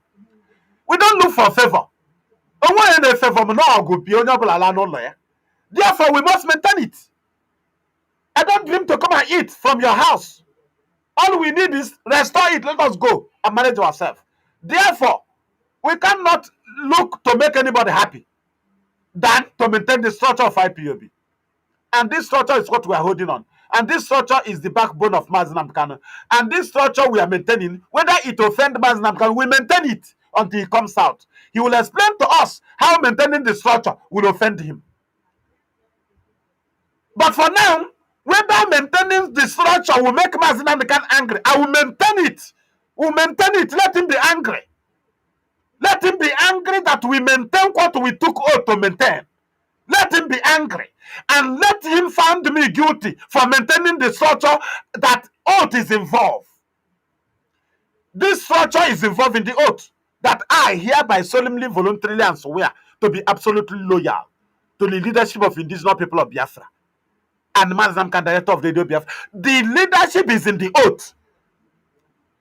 We don't look for favor. Therefore, we must maintain it. I don't dream to come and eat from your house. All we need is restore it. Let us go and manage ourselves. Therefore, we cannot look to make anybody happy than to maintain the structure of IPOB. And this structure is what we are holding on. And this structure is the backbone of Mazi Nnamdi Kanu. And this structure we are maintaining, whether it offends Mazi Nnamdi Kanu, we maintain it until he comes out. He will explain to us how maintaining the structure will offend him. But for now, whether maintaining the structure will make Mazi Nnamdi Kanu angry, I will maintain it. We'll maintain it. Let him be angry. Let him be angry that we maintain what we took oath to maintain. Let him be angry. And let him find me guilty for maintaining the structure that oath is involved. This structure is involved in the oath that I hereby solemnly, voluntarily, and swear to be absolutely loyal to the leadership of indigenous people of Biafra and Mazi Nnamdi Kanu, director of Radio Biafra. The leadership is in the oath.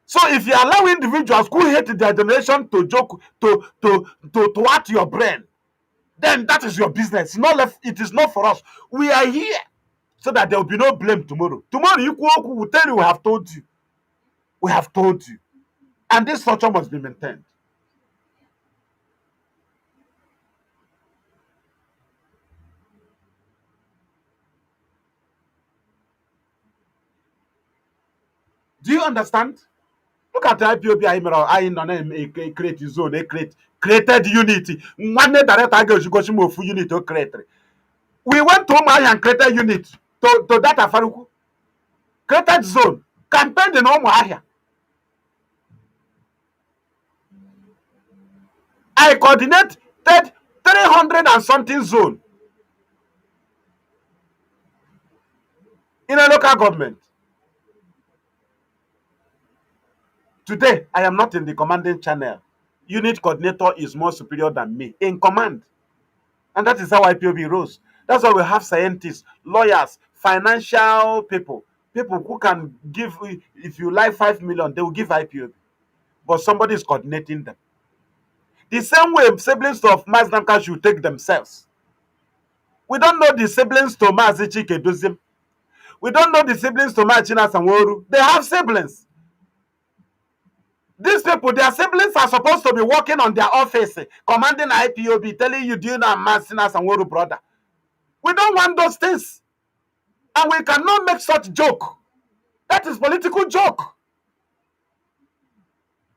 So if you allow individuals who hate their generation to joke, to at your brain, then that is your business. It is not for us. We are here so that there will be no blame tomorrow. Tomorrow, you will tell you we have told you. We have told you. And this structure must be maintained. Do you understand? Look at the IPOB I create zone, created unity. One director unit to create. We went to Omai and created unit to that Afaruku. Created zone. Campaigned in Omai. I coordinated 300 and something zone in a local government. Today, I am not in the commanding channel. Unit coordinator is more superior than me in command. And that is how IPOB rose. That's why we have scientists, lawyers, financial people who can give, if you like 5 million, they will give IPOB. But somebody is coordinating them. The same way siblings of Mazi Nnamdi Kanu should take themselves. We don't know the siblings to Mazi Chike. We don't know the siblings to Mazi Sanwo-Olu. They have siblings. These people, their siblings are supposed to be working on their office, commanding IPOB, telling you, do you know Mazi Sanwo-Olu, brother? We don't want those things. And we cannot make such joke. That is political joke.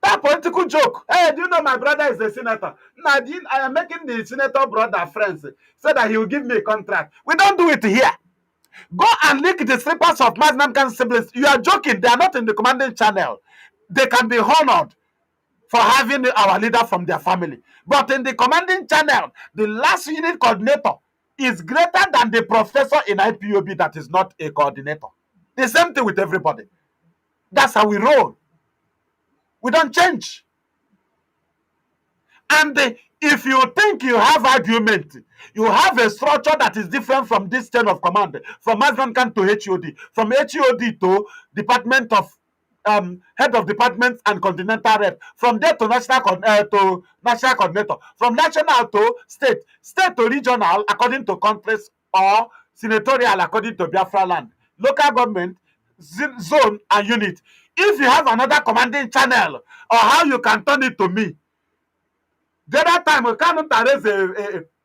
That political joke. Hey, do you know my brother is a senator? Nadine, I am making the senator brother friends so that he will give me a contract. We don't do it here. Go and lick the slippers of Mazi Nnamdi Kanu siblings. You are joking. They are not in the commanding channel. They can be honored for having our leader from their family. But in the commanding channel, the last unit coordinator is greater than the professor in IPOB that is not a coordinator. The same thing with everybody. That's how we roll. We don't change. And if you think you have argument, you have a structure that is different from this chain of command, from Mazi Nnamdi Kanu to HOD, from HOD to Department of head of department and continental rep, from there to national coordinator, from national to state to regional according to countries, or senatorial according to Biafra land, local government, zone and unit. If you have another commanding channel, or how you can turn it to me, the other time we cannot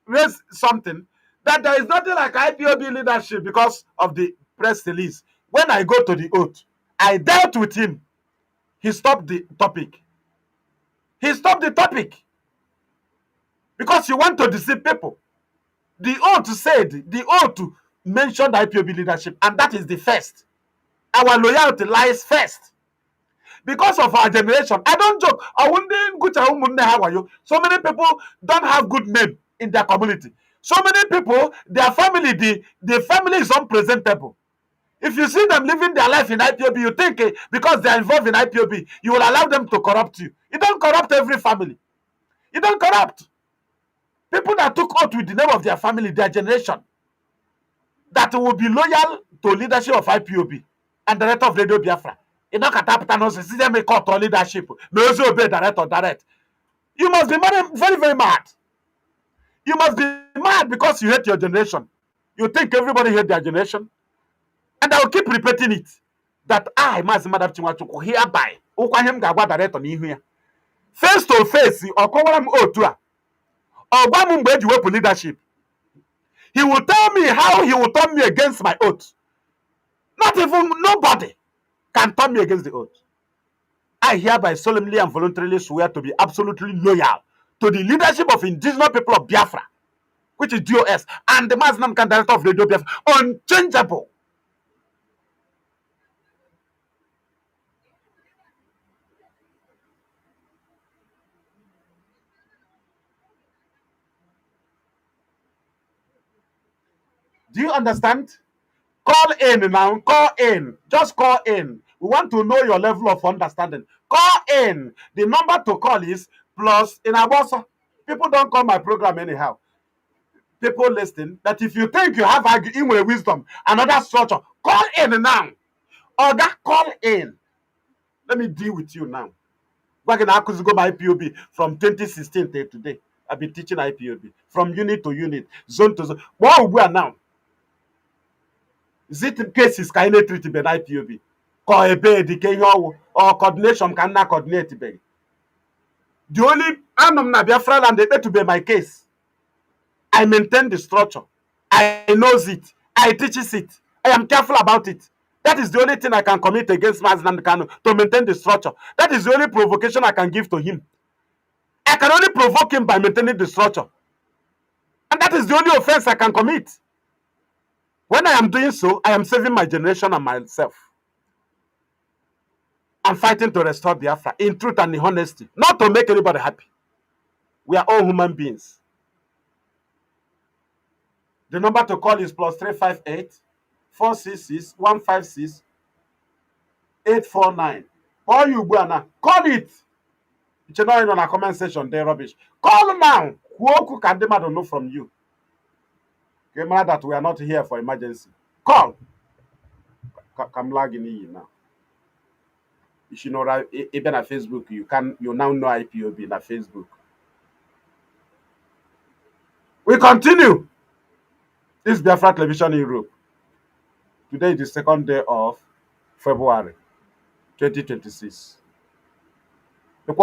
raise something that there is nothing like IPOB leadership because of the press release. When I go to the oath, I dealt with him. He stopped the topic. He stopped the topic because he want to deceive people. The oath mentioned IPOB leadership, and that is the first. Our loyalty lies first. because of our generation. I don't joke. I wouldn't go to how are you? So many people don't have good name in their community. So many people, their family, the family is unpresentable. If you see them living their life in IPOB, you think because they are involved in IPOB, you will allow them to corrupt you. You don't corrupt every family. You don't corrupt. People that took oath with the name of their family, their generation, that will be loyal to leadership of IPOB and director of Radio Biafra. You know, see them make court or leadership. May also obey direct. You must be very, very mad. You must be mad because you hate your generation. You think everybody hate their generation. And I will keep repeating it. That I, Mazi Nnamdi Kanu, hereby, Ukwanyem Gagwa director n'ihu ya. Face to face, or cover him otu a. Or gwa mgbe eji wepụ leadership. He will tell me how he will turn me against my oath. Not even nobody can turn me against the oath. I hereby solemnly and voluntarily swear to be absolutely loyal to the leadership of indigenous people of Biafra, which is DOS, and the Mazi Nnamdi Kanu director of Radio Biafra, unchangeable. Do you understand? Call in now. Call in. Just call in. We want to know your level of understanding. Call in. The number to call is plus in Abosa. People don't call my program anyhow. People listen that if you think you have wisdom, another structure, call in now. Oga, call in. Let me deal with you now. Go my IPOB from 2016 till today. I've been teaching IPOB from unit to unit, zone to zone. What we are now? Is it cases can you treat by IPOB? Call a bed, or coordination can not coordinate. The only I'm not Biafra and they to be my case. I maintain the structure. I knows it. I teaches it. I am careful about it. That is the only thing I can commit against Mazi Nnamdi Kanu, to maintain the structure. That is the only provocation I can give to him. I can only provoke him by maintaining the structure. And that is the only offense I can commit. When I am doing so, I am saving my generation and myself. I'm fighting to restore Biafra in truth and in honesty, not to make anybody happy. We are all human beings. The number to call is plus 358 466 156 849. Call you, Buana. Call it. It's not in a comment section. They're rubbish. Call now. Who can they know from you? Remember that we are not here for emergency. Call. Come lagging in now. You should know even at Facebook. You now know IPOB na Facebook. We continue. This is Biafra Television Europe. Today is the 2nd day of February 2026. We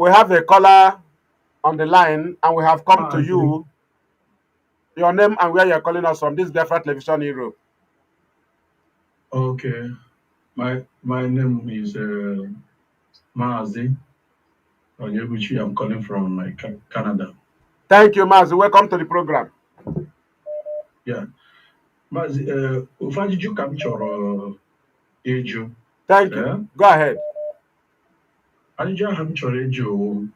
have a caller on the line and we have come to you. Your name and where you're calling us from. This is Biafra Television Europe. Okay. My name is Mazi Nnamdi. I'm calling from Canada. Thank you, Mazi. Welcome to the program. Yeah. Mazi, Ufajiju kam chọrọ ịjụ. Thank you. Go ahead. Ajụjụ ahụ m chọrọ ịjụ,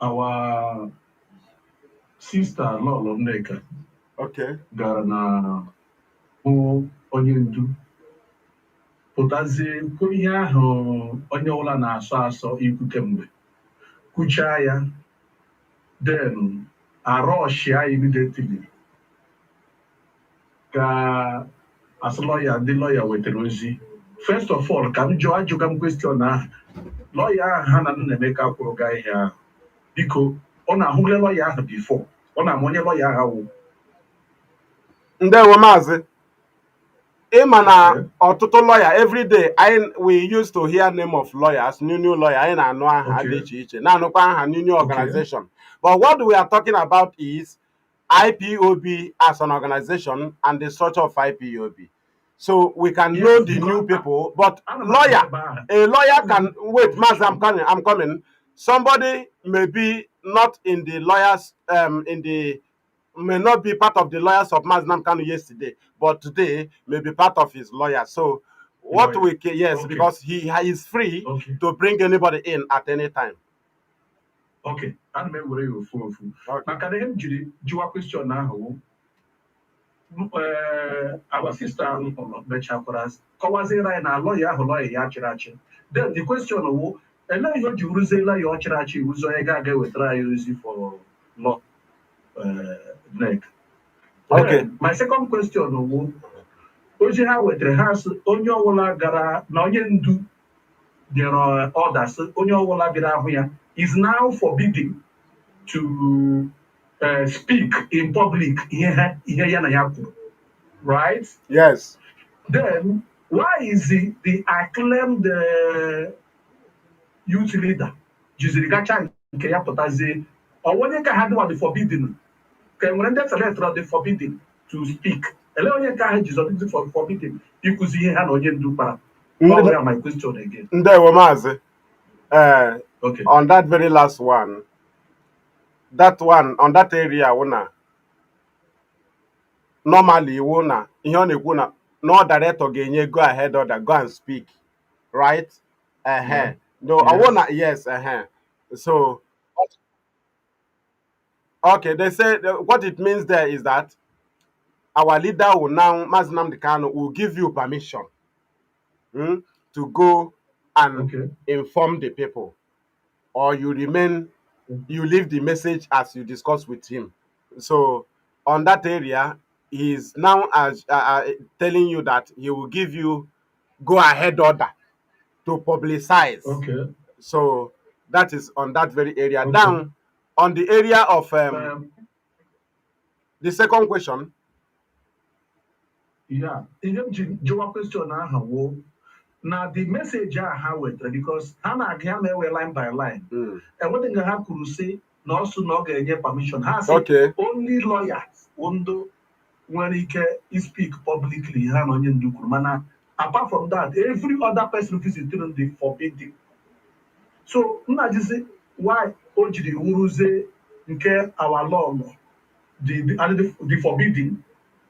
our sister Lolo Nneka. Okay. Gara na onye ndu. Pụtazie kwuo ihe ahụ onye ọbụla na-asọ asọ ikwu kemgbe. Kwuchaa ya. Then arọshia immediately. Ka as lawyer, the lawyer wetara ozi. First of all, ka m jụọ ajụga m question ahụ. Lawyer ahụ ha na Nnaemeka kwụrụ ga ihe ahụ. Biko, ọ na-ahụle lawyer ahụ before. Ọ na-ama onye lawyer ahụ. Ndewo Mazi. Ịma na ọtụtụ lawyer every day we used to hear name of lawyers, new lawyer, anyị na-anụ aha dị iche iche, na-anụkwa aha new organization. But what we are talking about is IPOB as an organization and the structure of IPOB. So we can know the new people, but a lawyer can wait, Mazi, I'm coming. Somebody may be not in the lawyers, may not be part of the lawyers of Mazi Nnamdi Kanu yesterday, but today may be part of his lawyers. So what we can, yes, Okay. because he is free Okay. to bring anybody in at any time. Okay, ana m ewere ya ofu ofu. Okay. Maka na ihe m jiri jụwa question ahụ our sister mechakwara kọwaziere anyị na lọya ahụ lọya ya chịrị achị. Then the question wụ ele ihe o ji wuruziela ya ọ chịrị achị wuzo onye ga-aga ewetara anyị ozi for law NEC. Okay. Then, my second question wụ ozi ha wetara ha sị onye ọbụla gara na onye ndu nyere order sị onye ọbụla bịara ahụ ya is now forbidden to speak in public ihe ya na ya kwuru, right? Yes. Then why is the acclaimed youth leader jiziri gacha nke ya pụtazie onye ka ha dịwa the forbidden ka enwere ndị selector the forbidden to speak ele onye ka ha jiziri for forbidden ịkụzi ihe ha na onye ndu kpara? My question again. Ndewo Mazi. Okay. On that very last one, on that area, normally, no director get go ahead order, go and speak, right? Yeah. No, Yes. yes, So, okay, they say what it means there is that our leader will now, Mazi Nnamdi Kanu, will give you permission to go and inform the people, or you remain, you leave the message as you discuss with him. So on that area, he is now as telling you that he will give you go ahead order to publicize. Okay. So that is on that very area. Okay. Now on the area of the second question. Yeah, your question now. Now the message I have with because Hannah can line by line. And what they have to say, no also not get permission. Has only lawyers when he speak publicly. Apart from that, every other person visiting the forbidden. So not just say why Ojidi Uruze nke our law the forbidden.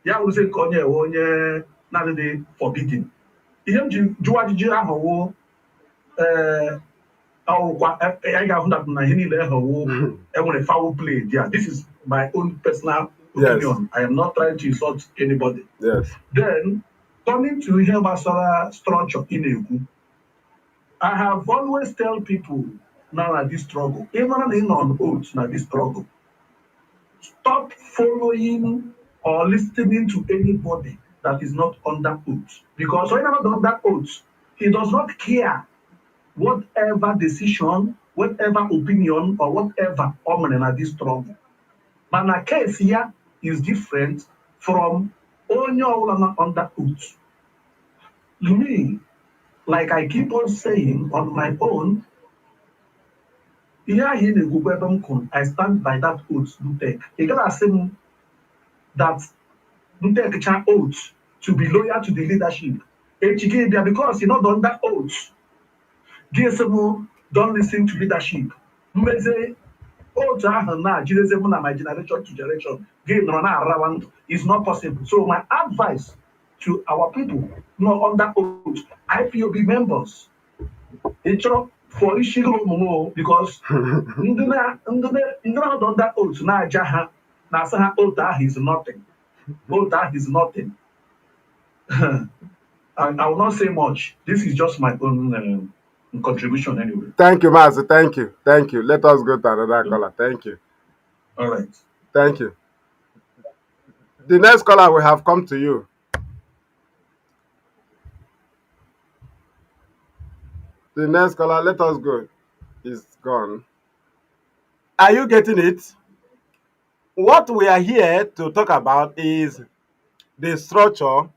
Ya Uruze konye onye not the forbidden. Ihe m ji jụọ ajụjụ ahụ wụ ọwụkwa I ga-ahụ na ihe niile ahụ enwere foul play there. This is my own personal opinion. I am not trying to insult anybody. Yes. Then coming to ihe gbasara structure ị na-ekwu, I have always tell people now na this struggle, even na ị nọ on oath na this struggle, stop following or listening to anybody that is not under oath. Because when I'm not under oath, he does not care whatever decision, whatever opinion, or whatever in this struggle. But the case here is different from only all under oath. Me, like I keep on saying on my own, I stand by that oath to take. You gotta say that take an oath to be loyal to the leadership. Because you not done that oath. Don't listen to leadership. Oath my generation to generation. It's not possible. So my advice to our people not under oath, IPOB members, for issue because not done that oath na jaha na say oath is nothing. Oath is nothing. I will not say much. This is just my own contribution anyway. Thank you, Mazi. Thank you. Thank you. Let us go to another caller. Thank you. All right. Thank you. The next caller will have come to you. The next caller, let us go. Is gone. Are you getting it? What we are here to talk about is the structure,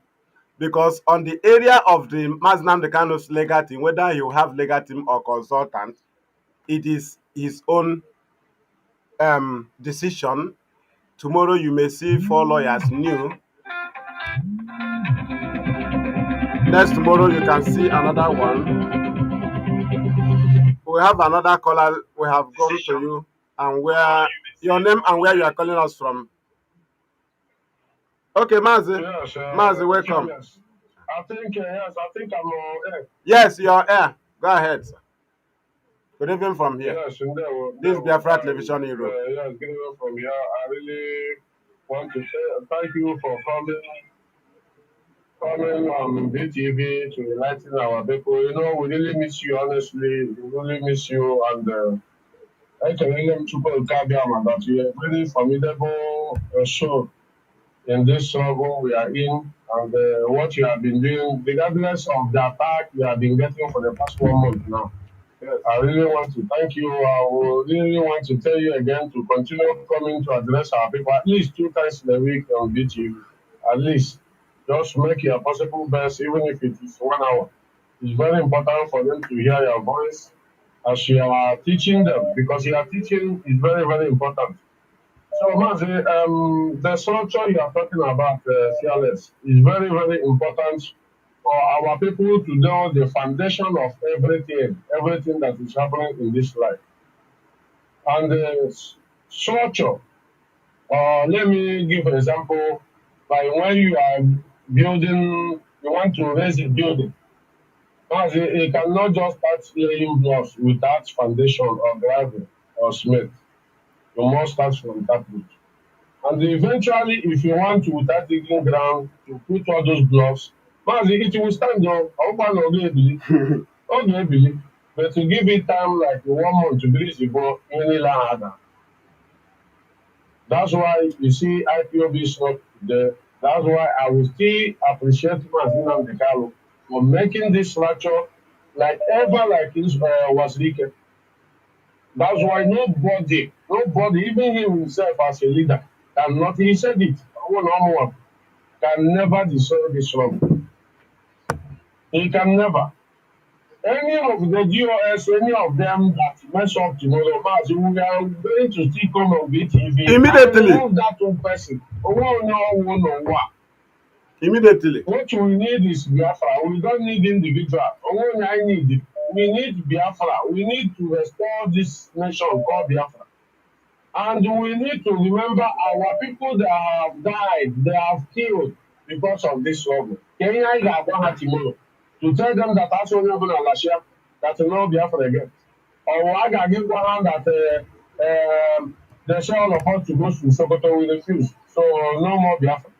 because on the area of the Mazi Nnamdi Kanu's legal team, whether you have legal team or consultant, it is his own decision. Tomorrow you may see 4 lawyers new. Next tomorrow you can see another one. We have another caller. We have gone to you. and where your name and where you are calling us from. Okay, Mazi. Yes, Mazi, welcome. yes. I think yes, I think I'm on air. Yes, you're air. Go ahead, sir. Good evening from here. Yes, and there This is Biafra Television Europe. yes, good evening from here. I really want to say thank you for coming on BTV to enlighten our people. You know, we really miss you, honestly. We really miss you, and I can really super that you are really formidable show in this struggle we are in, and what you have been doing, regardless of the attack you have been getting for the past 1 month now. Yes. I really want to thank you. I will really want to tell you again to continue coming to address our people at least 2 times in a week on BTV. At least. Just make your possible best, even if it is 1 hour. It's very important for them to hear your voice as you are teaching them, because your teaching is very, very important. So, Mazi, the structure you are talking about, fearless, is very, very important for our people to know the foundation of everything that is happening in this life. And the structure, let me give an example. Like when you are building, you want to raise a building. Mazi, you cannot just start laying blocks without foundation or gravel or cement. You must start from that root. And eventually, if you want to, without digging ground, to put all those blocks, Mazi, it will stand up. Okay, but to give it time like 1 month to bridge the ball, any harder. That's why you see IPOB is not there. That's why I will still appreciate Mazi Nnamdi Kanu for making this structure like ever like it was leaked. That's why nobody, even him himself as a leader, cannot, he said it, can never destroy this struggle. He can never. Any of the GOS, any of them that mess up tomorrow, we are going to still come on BTV Immediately. and remove that one person. Immediately. What we need is Biafra. We don't need individual. We need Biafra. We need to restore this nation called Biafra. And we need to remember our people that have died, they have killed because of this struggle. Kenya tomorrow to tell them that that's only going to Lashia, that no Biafra again. Or I got give one that they say all of us to go to Sokoto, we refuse. So no more Biafra.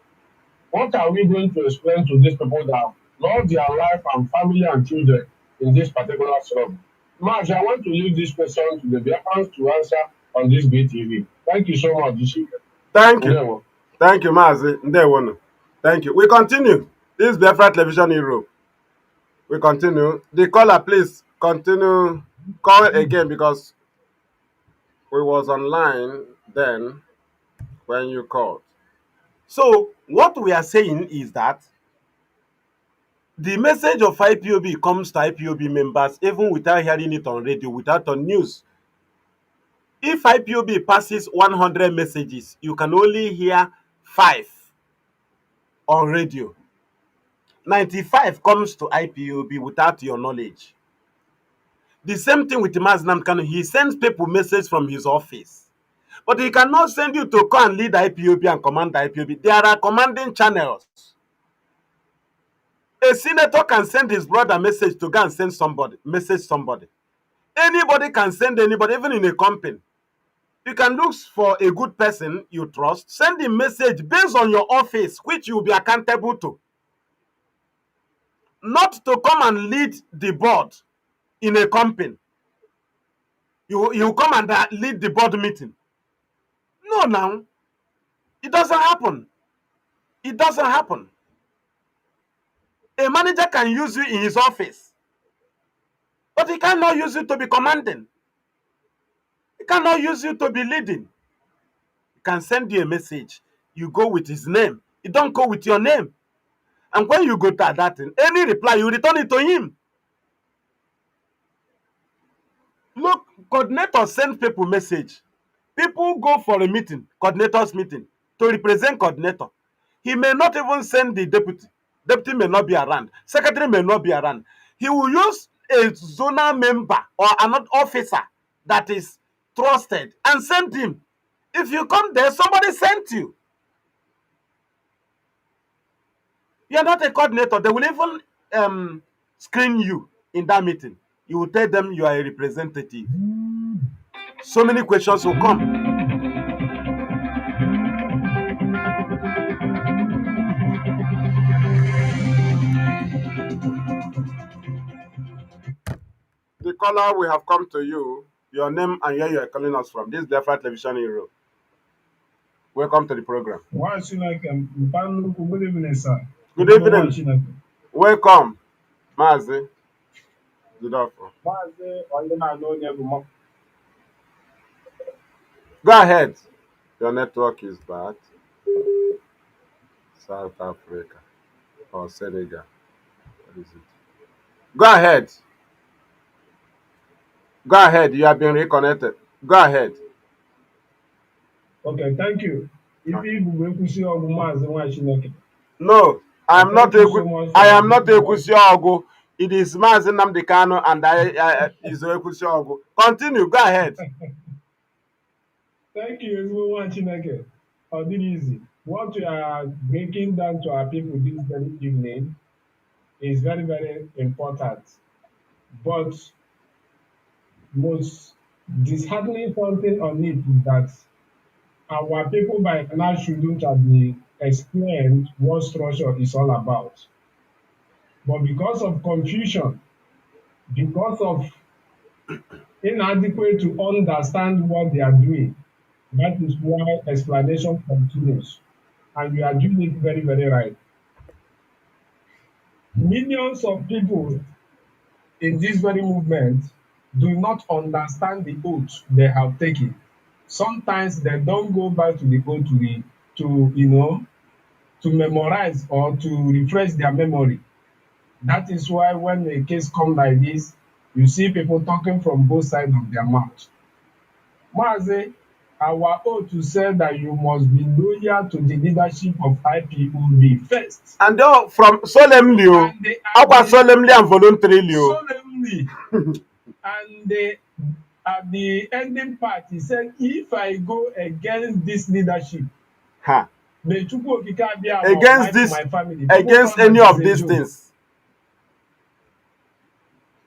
What are we going to explain to these people that lost their life and family and children in this particular struggle? Marge, I want to leave this question to the Biafrans to answer on this BTV. Thank you so much. Thank you. Thank you, Mazi. Thank you. We continue. This is Biafra Television Europe. We continue. The caller, please continue. Call again because we was online then when you called. So what we are saying is that the message of IPOB comes to IPOB members even without hearing it on radio, without on news. If IPOB passes 100 messages, you can only hear 5 on radio. 95 comes to IPOB without your knowledge. The same thing with Mazi Nnamdi Kanu. He sends people messages from his office. But he cannot send you to come and lead IPOB and command IPOB. There are commanding channels. A senator can send his brother message to go and send somebody, message somebody. Anybody can send anybody, even in a company. You can look for a good person you trust, send a message based on your office, which you will be accountable to. Not to come and lead the board in a company. You come and lead the board meeting. No, now. It doesn't happen. It doesn't happen. A manager can use you in his office, but he cannot use you to be commanding. He cannot use you to be leading. He can send you a message. You go with his name. You don't go with your name. And when you go to that thing, any reply, you return it to him. Look, coordinators send people message. People go for a meeting, coordinators meeting, to represent coordinator. He may not even send the deputy. Deputy may not be around. Secretary may not be around. He will use a zonal member or another officer that is trusted and sent him. If you come there, somebody sent you. You're not a coordinator. They will even screen you in that meeting. You will tell them you are a representative. So many questions will come. The caller, we have come to you. Your name and where you are calling us from. This is Biafra Television Europe. Welcome to the program. Good evening, sir. Good evening. Welcome, Mazi. Good afternoon. Go ahead. Your network is bad. South Africa or Senegal. What is it? Go ahead. Go ahead. You have been reconnected. Go ahead. Okay, thank you. If No, I am not. Thank you so much I am for not this Ekusi Ogu. It is Mazi Nnamdi Kanu and I is Ekusi Ogu. Continue. Go ahead. Thank you, everyone. Chineke. It easy. What we are breaking down to our people this very evening is very, very important. But most disheartening something on it is that our people by now shouldn't have been explained what structure is all about. But because of confusion, because of inadequate to understand what they are doing, that is why explanation continues. And we are doing it very, very right. Millions of people in this very movement do not understand the oath they have taken. Sometimes they don't go back to the oath to memorize or to refresh their memory. That is why when a case comes like this, you see people talking from both sides of their mouth. Mazi, our oath to say that you must be loyal to the leadership of IPOB first. And from solemnly, solemnly and voluntarily. Solemnly. And at the ending part, he said, if I go against this leadership, against this, my family, against any of these things.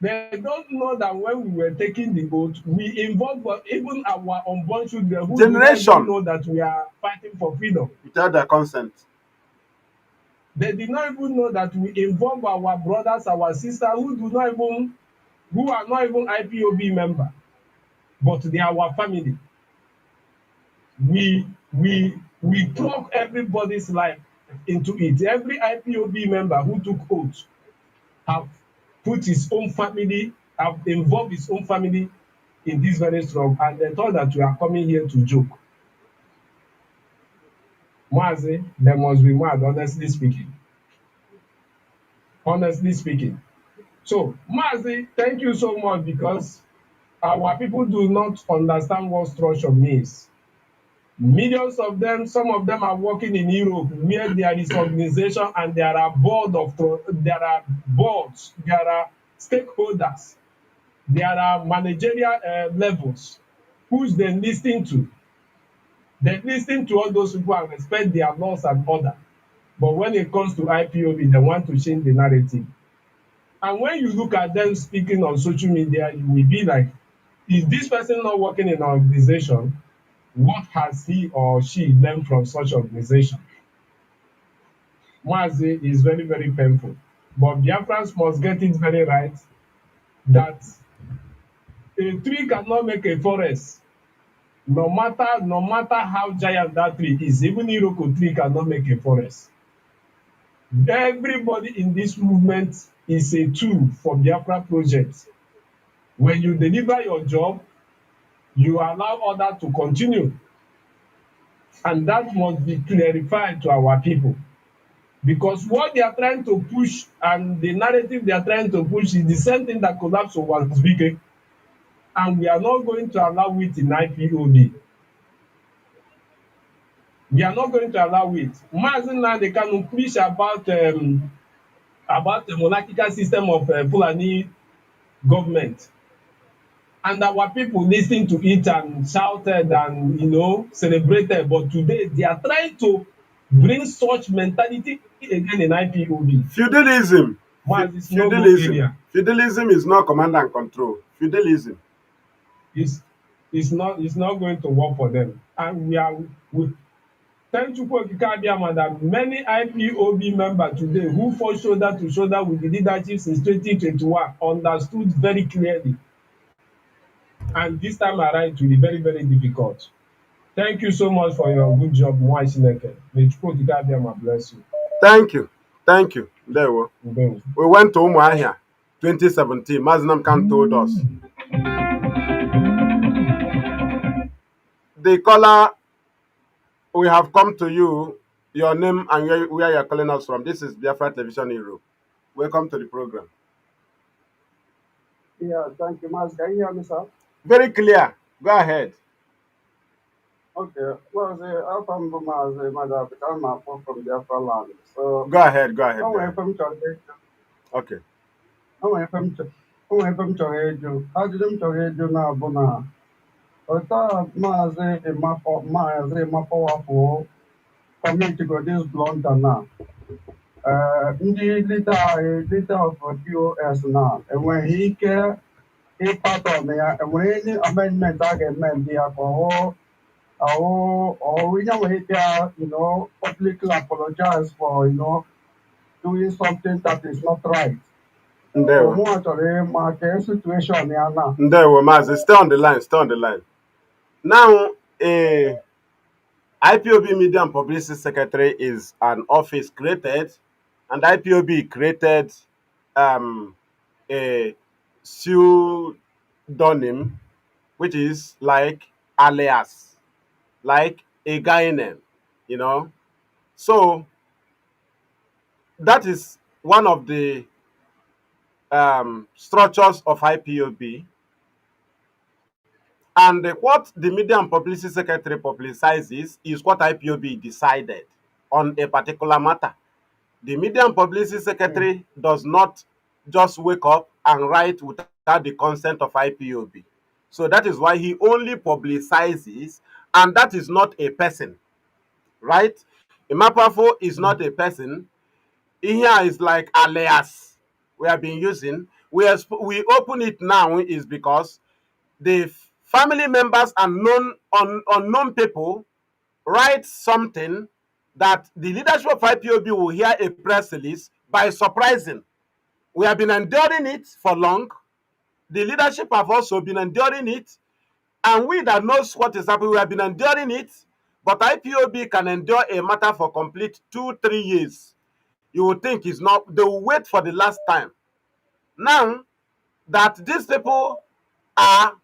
They don't know that when we were taking the oath, we involved even our unborn children who generation don't know that we are fighting for freedom. Without their consent. They did not even know that we involve our brothers, our sisters who are not even IPOB member, but they are our family. We plug everybody's life into it. Every IPOB member who took oath have put his own family, have involved his own family in this very struggle, and they thought that we are coming here to joke. Mazi, they must be mad, honestly speaking. Honestly speaking. So, Mazi, thank you so much, because our people do not understand what structure means. Millions of them, some of them are working in Europe, where there is organization and there are boards, there are stakeholders, there are managerial levels who's they listening to. They listen to all those people and respect their laws and order. But when it comes to IPOB, they want to change the narrative. And when you look at them speaking on social media, you will be like, is this person not working in an organization? What has he or she learned from such organization? Mazi is very, very painful. But Biafrans must get it very right that a tree cannot make a forest. No matter how giant that tree is, even Iroko tree cannot make a forest. Everybody in this movement is a tool for Biafra project. When you deliver your job, you allow others to continue. And that must be clarified to our people. Because what they are trying to push and the narrative they are trying to push is the same thing that collapsed Nwachukwu. And we are not going to allow it in IPOB. We are not going to allow it. Mazi Nnamdi Kanu preach about the monarchical system of Fulani government. and our people listened to it and shouted and celebrated. But today they are trying to bring such mentality again in IPOB. Feudalism. Mas, it's no go Feudalism. area. Feudalism is not command and control. Feudalism. It's it's not going to work for them. And we thank you for Kikabiama that many IPOB members today who fought shoulder to shoulder with the leadership since 2021 understood very clearly. And this time around it will be very, very difficult. Thank you so much for your good job, Mazi Nnamdi. May Chukwu Kikabiama bless you. Thank you. Thank you. There we Ndewo. We went to Umuahia 2017. Mazi Nnamdi Kanu told us. The caller, we have come to you, your name and where you're calling us from. This is Biafra TV Europe. Welcome to the program. Yeah, thank you, Mas. Can you hear me, sir? Very clear. Go ahead. Okay. Well, I'm from Maduabuchi. I'm from Biafra land. So, Go ahead. Go I'm ahead. away from Chile. Okay. I'm away from Chile. How did them Chile now, Bona? I thought Mazi Mapo community got this blunt now. Ndị leader of POS now. And when he care, he part of me. And when any amendment I get amend the alcohol. Or we never hit there, publicly apologize for, doing something that is not right. So, more actually, my situation here now. Mazi, stay on the line. Stay on the line. Now, IPOB Media and Publicity Secretary is an office created, and IPOB created a pseudonym, which is like alias, like a guy name, So that is one of the structures of IPOB. And what the Media and Publicity Secretary publicizes is what IPOB decided on a particular matter. The Media and Publicity Secretary does not just wake up and write without the consent of IPOB. So that is why he only publicizes, and that is not a person, right? Imapafo is not a person. Here is like alias we have been using. We open it now is because the family members and unknown people write something that the leadership of IPOB will hear a press release by surprising. We have been enduring it for long. The leadership have also been enduring it. And we that knows what is happening, we have been enduring it. But IPOB can endure a matter for complete 2-3 years. You would think it's not, they will wait for the last time. Now that these people are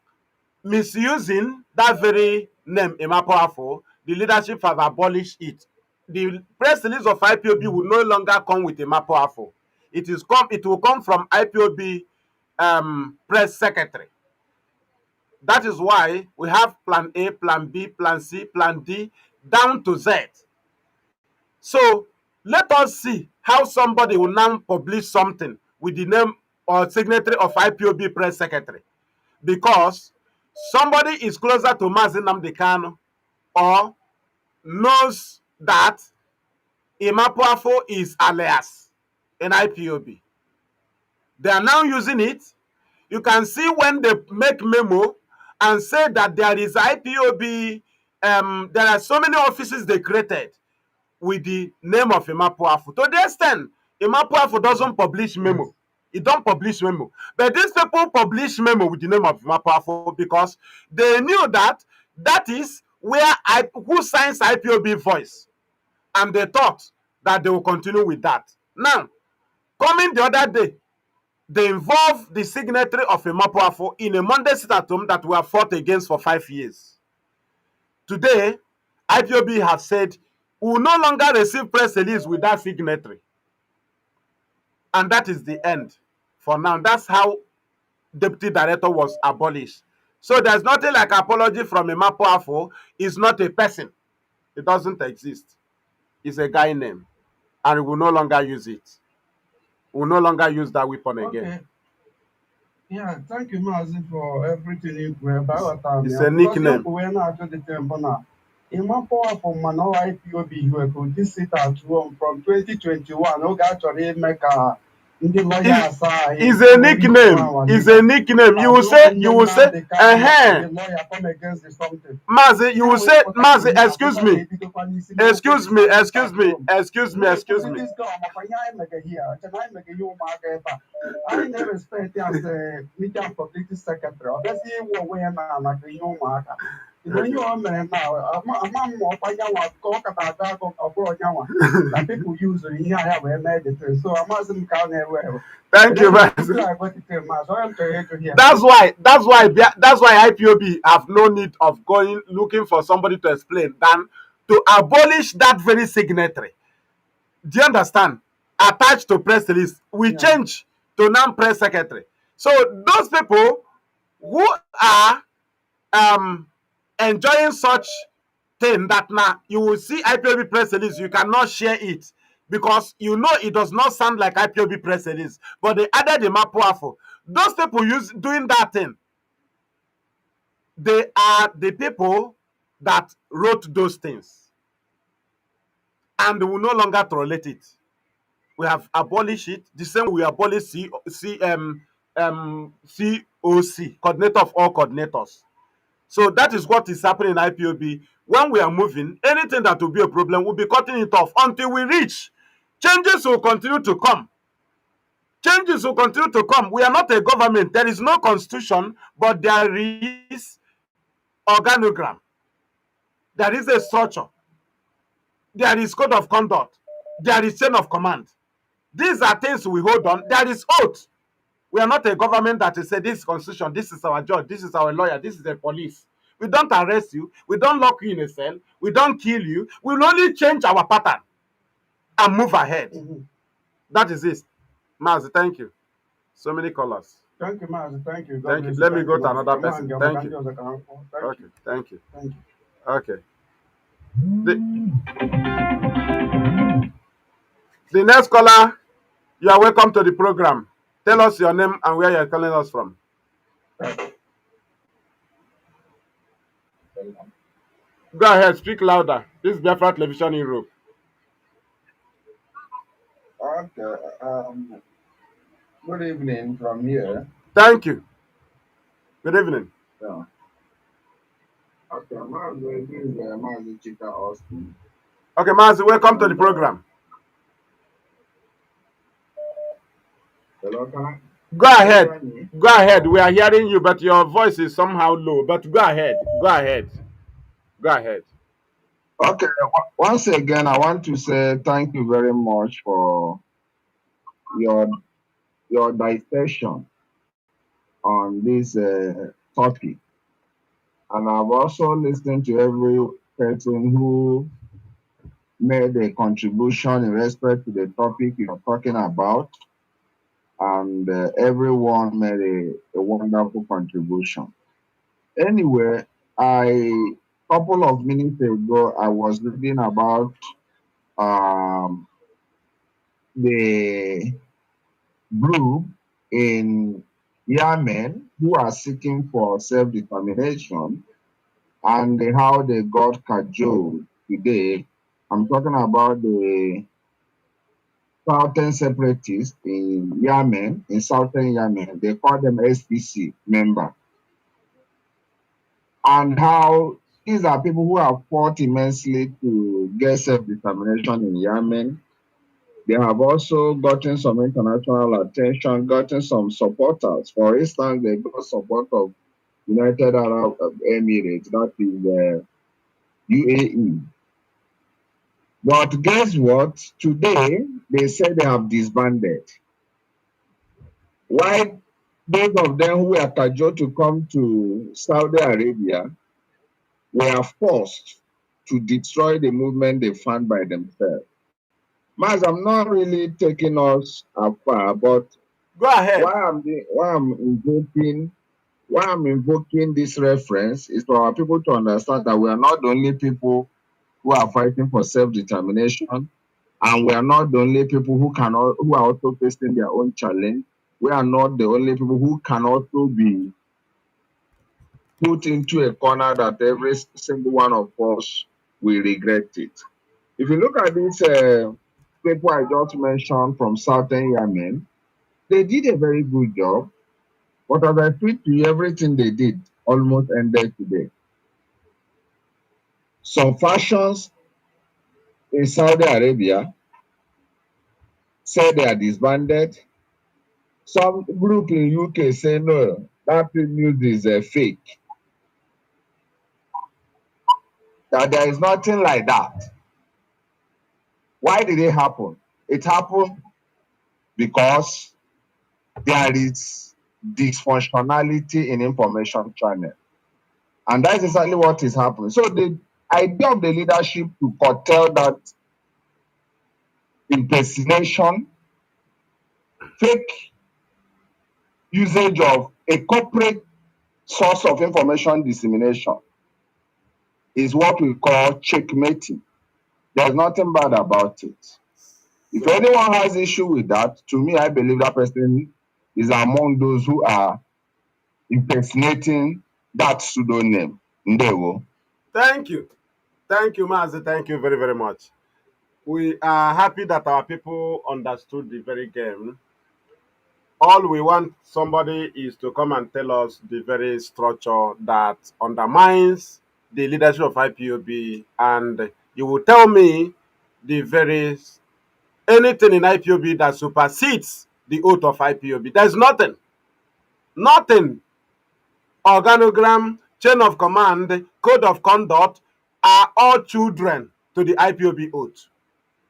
misusing that very name, Imapoafo, the leadership have abolished it. The press release of IPOB will no longer come with Imapoafo. It will come from IPOB press secretary. That is why we have plan A, plan B, plan C, plan D, down to Z. So let us see how somebody will now publish something with the name or signatory of IPOB press secretary. Because somebody is closer to Mazi Nnamdi Kanu or knows that Imapoafo is alias in IPOB. They are now using it. You can see when they make memo and say that there is IPOB, there are so many offices they created with the name of Imapoafo. To the extent, Imapoafo doesn't publish memo. It don't publish memo. But these people publish memo with the name of Imapoafo because they knew that that is where who signs IPOB voice. And they thought that they will continue with that. Now, coming the other day, they involved the signatory of Imapoafo in a Monday sit-at-home that we have fought against for 5 years. Today, IPOB have said we will no longer receive press release with that signatory. And that is the end for now. That's how deputy director was abolished. So there's nothing like apology from Imapoafo. It's not a person. It doesn't exist. It's a guy name. And we will no longer use it. We will no longer use that weapon again. Yeah, thank you, Mazi, for everything you were about. It's a Because you nickname. were not at the temple. In my powerful man, IPOB, you were going to sit at home from 2021. No, actually, make a in the lawyer side. Is a nickname. Is a nickname. You will say, the lawyer come against the something. Mazi, you will say, Mazi, excuse me. Excuse me, excuse me, excuse me, excuse me. This girl, I never respect as a media publicity secretary. Obviously, we're not like a young marker. When you are man now, a man more by your talk about that of that people use in here have a medicine. So I mustn't count everywhere. Thank you, Mazi. That's why IPOB have no need of going looking for somebody to explain than to abolish that very signatory. Do you understand? Attached to press release, we change to non-press secretary. So those people who are enjoying such thing that now you will see IPOB press release, you cannot share it because you know it does not sound like IPOB press release, but they added the Mapuafo. Those people doing that thing, they are the people that wrote those things, and they will no longer tolerate it. We have abolished it the same way we abolish COC, coordinator of all coordinators. So that is what is happening in IPOB. When we are moving, anything that will be a problem, we'll be cutting it off until we reach. Changes will continue to come. Changes will continue to come. We are not a government. There is no constitution, but there is organogram. There is a structure. There is code of conduct. There is chain of command. These are things we hold on. There is oath. We are not a government that will say this is constitution, this is our judge, this is our lawyer, this is the police. We don't arrest you. We don't lock you in a cell. We don't kill you. We will only change our pattern and move ahead. That is it. Mazi, thank you. So many callers. Thank you, Mazi. Thank you. Thank you. Let me go to another person. Thank you. Okay. Thank you. Thank you. Okay. The next caller, you are welcome to the program. Tell us your name and where you are calling us from. Go ahead, speak louder. This is Biafra Television Europe. Okay. Good evening from here. Thank you. Good evening. Yeah. Okay, Mazi, this is Mazi Chika Austin. Okay, Mazi, welcome to the program. Hello, can I? Go ahead. Go ahead. We are hearing you, but your voice is somehow low. But go ahead. Go ahead. Go ahead. Okay. Once again, I want to say thank you very much for your discussion on this topic. And I've also listened to every person who made a contribution in respect to the topic you're talking about. And everyone made a wonderful contribution. Anyway, couple of minutes ago, I was reading about the group in Yemen who are seeking for self-determination and how they got cajoled today. I'm talking about the southern separatists in Yemen, in southern Yemen. They call them SPC member. And how these are people who have fought immensely to get self-determination in Yemen. They have also gotten some international attention, gotten some supporters. For instance, they got support of United Arab Emirates, that is UAE. But guess what? Today, they say they have disbanded. Why those of them who were cajoled to come to Saudi Arabia were forced to destroy the movement they found by themselves. Maz, I'm not really taking us afar, but go ahead. Why I'm invoking this reference is for our people to understand that we are not the only people who are fighting for self-determination, and we are not the only people who are also facing their own challenge. we are not the only people who can also be put into a corner that every single one of us will regret it. If you look at these people I just mentioned from Southern Yemen, they did a very good job. But as I speak to you, everything they did almost ended today. Some factions in Saudi Arabia said they are disbanded. Some group in UK say no, that news is fake. That there is nothing like that. Why did it happen? It happened because there is dysfunctionality in information channel. And that's exactly what is happening. So the idea of the leadership to curtail that impersonation, fake usage of a corporate source of information dissemination is what we call checkmating. There's nothing bad about it. If anyone has issue with that, to me, I believe that person is among those who are impersonating that pseudonym. Ndewo. Thank you. Thank you, Mazi. Thank you very, very much. We are happy that our people understood the very game. All we want somebody is to come and tell us the very structure that undermines the leadership of IPOB, and you will tell me the very anything in IPOB that supersedes the oath of IPOB. There's nothing. Nothing. Organogram, chain of command, code of conduct are all children to the IPOB oath.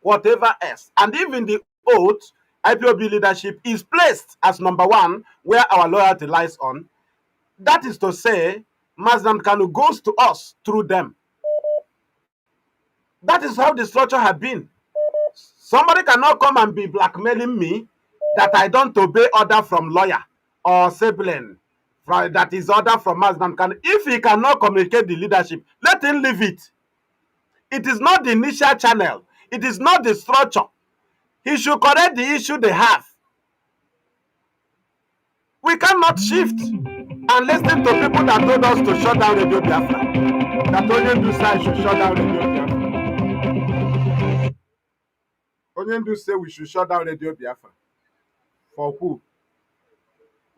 Whatever else. And even the oath, IPOB leadership is placed as number one where our loyalty lies on. That is to say, Mazi Nnamdi Kanu goes to us through them. That is how the structure had been. Somebody cannot come and be blackmailing me that I don't obey order from lawyer or sibling that is order from Mazi Nnamdi Kanu. If he cannot communicate the leadership, let him leave it. It is not the initial channel. It is not the structure. He should correct the issue they have. We cannot shift and listen to people that told us to shut down Radio Biafra. That Onyendu said should shut down Radio Biafra. Onyendu say we should shut down Radio Biafra. For who?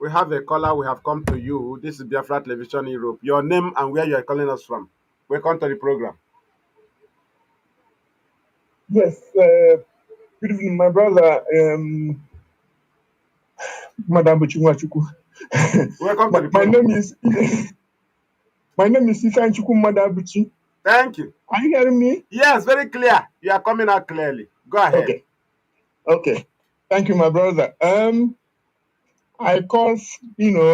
We have a caller. We have come to you. This is Biafra Television Europe. Your name and where you are calling us from. Welcome to the program. Yes, good evening, my brother, Maduabuchi Nwachukwu. Welcome to the My program. name is Maduabuchi. Thank you. Are you hearing me? Yes, very clear. You are coming out clearly. Go ahead. Okay. Thank you, my brother. I call, Yes.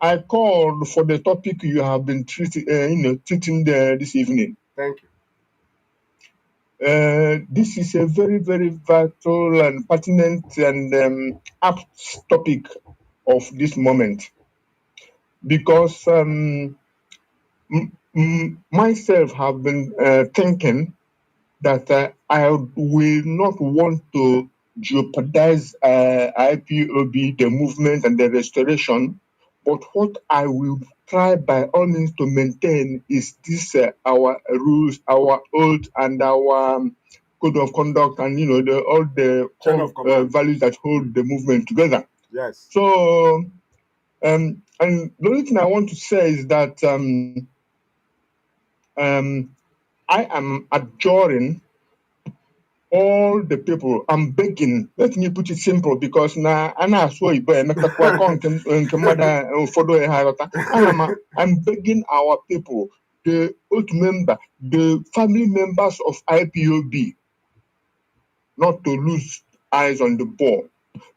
I called for the topic you have been treating this evening. Thank you. This is a very, very vital and pertinent and apt topic of this moment, because myself have been thinking that I will not want to jeopardize IPOB, the movement and the restoration, but what I will try by all means to maintain is this our rules, our oath, and our code of conduct, and all the core values that hold the movement together. Yes. So, and the only thing I want to say is that I am adjuring all the people. I'm begging. Let me put it simple, because now I'm begging our people, the oath member, the family members of IPOB, not to lose eyes on the ball,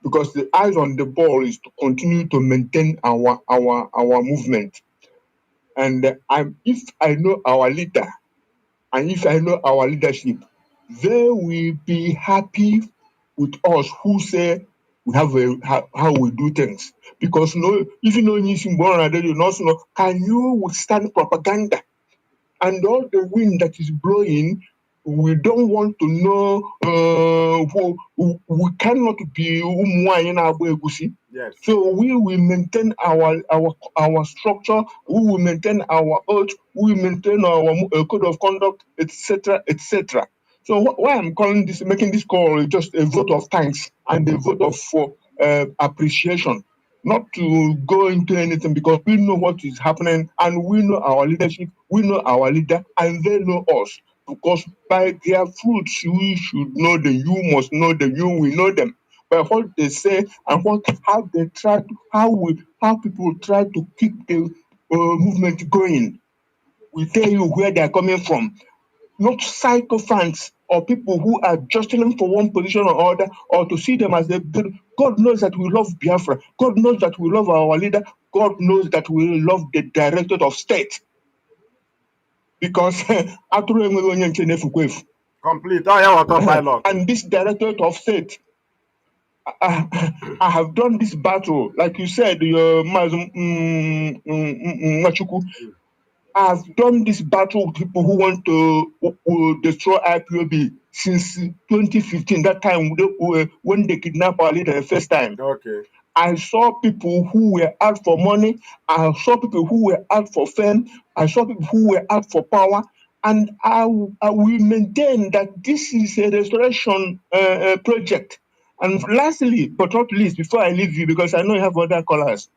because the eyes on the ball is to continue to maintain our movement. And if I know our leader, and if I know our leadership, they will be happy with us who say we have how we do things. Because even though you know, can you withstand propaganda and all the wind that is blowing we don't want to know, we cannot be Yes. so we will maintain our structure, we will maintain our oath, we will maintain our code of conduct, etc., etc. So why I'm calling this, making this call is just a vote of thanks and a vote of appreciation, not to go into anything, because we know what is happening and we know our leadership, we know our leader, and they know us. Because by their fruits we should know them. You must know them. You will know them by what they say and how they try to, how people try to keep the movement going. We tell you where they are coming from, not sycophants or people who are jostling for one position or other, or to see them as a good. God knows that we love Biafra. God knows that we love our leader. God knows that we love the Directorate of State. Because Complete. Oh, yeah, autopilot. and this Directorate of State, I have done this battle, like you said, Mazi Nwachukwu. I've done this battle with people who want to destroy IPOB since 2015. That time when they kidnapped our leader the first time. Okay. I saw people who were out for money. I saw people who were out for fame. I saw people who were out for power. And I will maintain that this is a restoration project. And lastly, but not least, before I leave you, because I know you have other callers,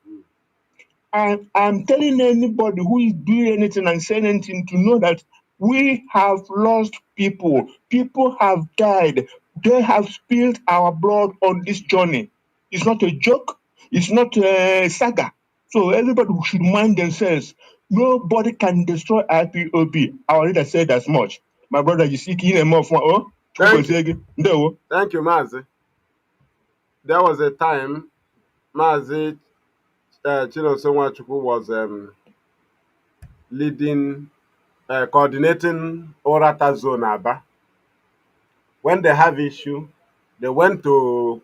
I'm telling anybody who is doing anything and saying anything to know that we have lost people. People have died. They have spilled our blood on this journey. It's not a joke. It's not a saga. So everybody should mind themselves. Nobody can destroy IPOB. Our leader said as much. My brother, you see, Thank you. Thank you, Mazi. There was a time Mazi Chinonso Nwachukwu was coordinating Orata Zone Aba. When they have issue, they went to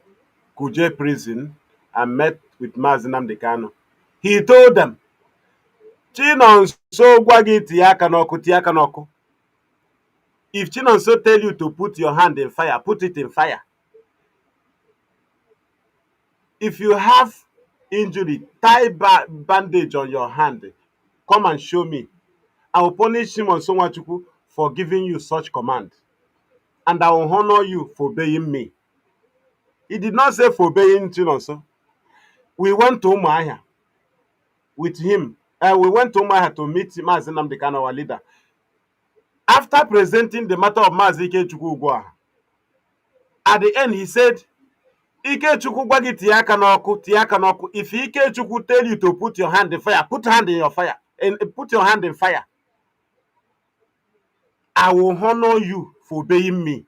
Kuje prison and met with Mazi Nnamdi Kanu. He told them, Chinonso gwa gị tie aka n'ọkụ, tie aka n'ọkụ. If Chinonso tell you to put your hand in fire, put it in fire. If you have injury, tie bandage on your hand, come and show me. I will punish Chinonso Nwachukwu for giving you such command. And I will honor you for obeying me. He did not say for obeying Chinonso. We went to Umuahia with him. We went to Umuahia to meet Mazi Nnamdi Kanu, our leader. After presenting the matter of Mazi Ikechukwu Ugwuaha, at the end he said, Ikechukwu gwa gị tie aka n'ọkụ, tie aka n'ọkụ. If Ikechukwu tell you to put your hand in fire, put hand in your fire, and put your hand in fire. I will honor you for obeying me.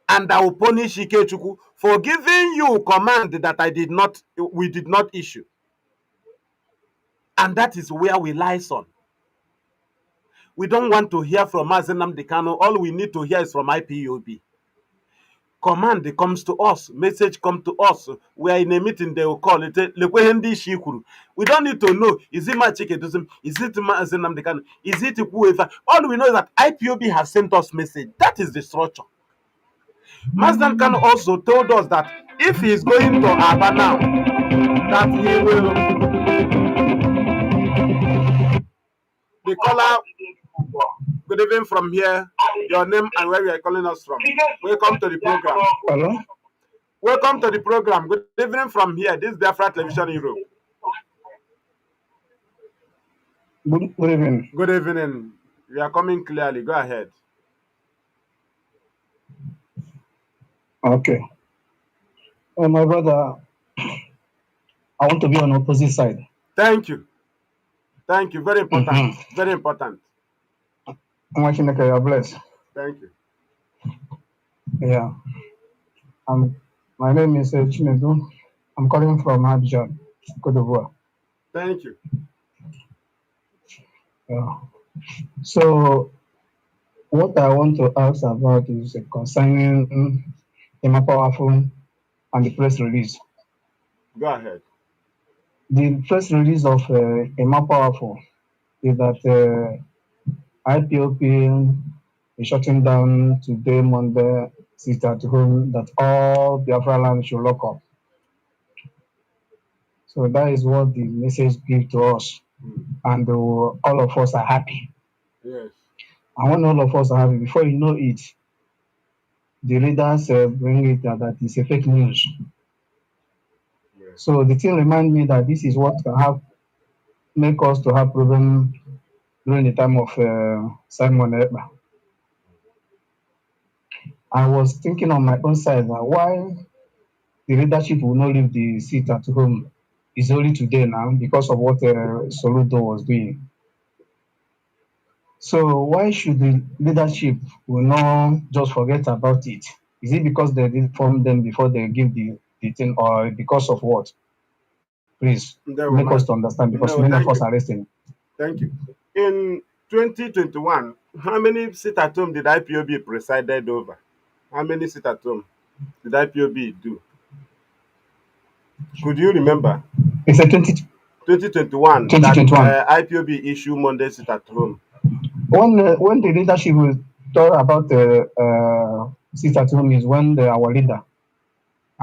And I will punish Ikechukwu for giving you command that we did not issue. And that is where we liaison. We don't want to hear from Mazi Nnamdi Kanu. All we need to hear is from IPOB. Command comes to us, message comes to us. We are in a meeting, they will call it. We don't need to know, is it Machike, is it Mazi Nnamdi Kanu, is it whoever. All we know is that IPOB has sent us message. That is the structure. Mazi Nnamdi Kanu also told us that if he is going to Aba now, that he will. The caller, good evening from here. Your name and where you are calling us from. Welcome to the program. Hello? Welcome to the program. Good evening from here. This is Biafra TV Europe. Good evening. Good evening. You are coming clearly. Go ahead. Okay. Well, my brother, I want to be on the opposite side. Thank you. Thank you. Very important. Very important. I'm watching the career bless. Thank you. Yeah. My name is Chinedu. I'm calling from Abidjan, Cote d'Ivoire. Thank you. Yeah. So, what I want to ask about is concerning Emma Powerful and the press release. Go ahead. The press release of Emma Powerful is that IPOP is shutting down today, Monday, sit at home, that all Biafra land should lock up. So that is what the message gives to us. And all of us are happy. Yes. And when all of us are happy, before you know it, the readers bring it that it's a fake news. Yes. So the thing reminds me that this is what can make us to have problem during the time of Simon Ekpa. I was thinking on my own side that why the leadership will not leave the seat at home is only today now because of what Soludo was doing. So why should the leadership will not just forget about it? Is it because they didn't inform them before they give the thing, or because of what? Please make us to understand, because No, many of thank us you. are listening. Thank you. In 2021, how many sit at home did IPOB presided over? How many sit at home did IPOB do? Could you remember? It's a 2021 that 2021. IPOB issue Monday sit at home. When the leadership will talk about sit at home is when our leader,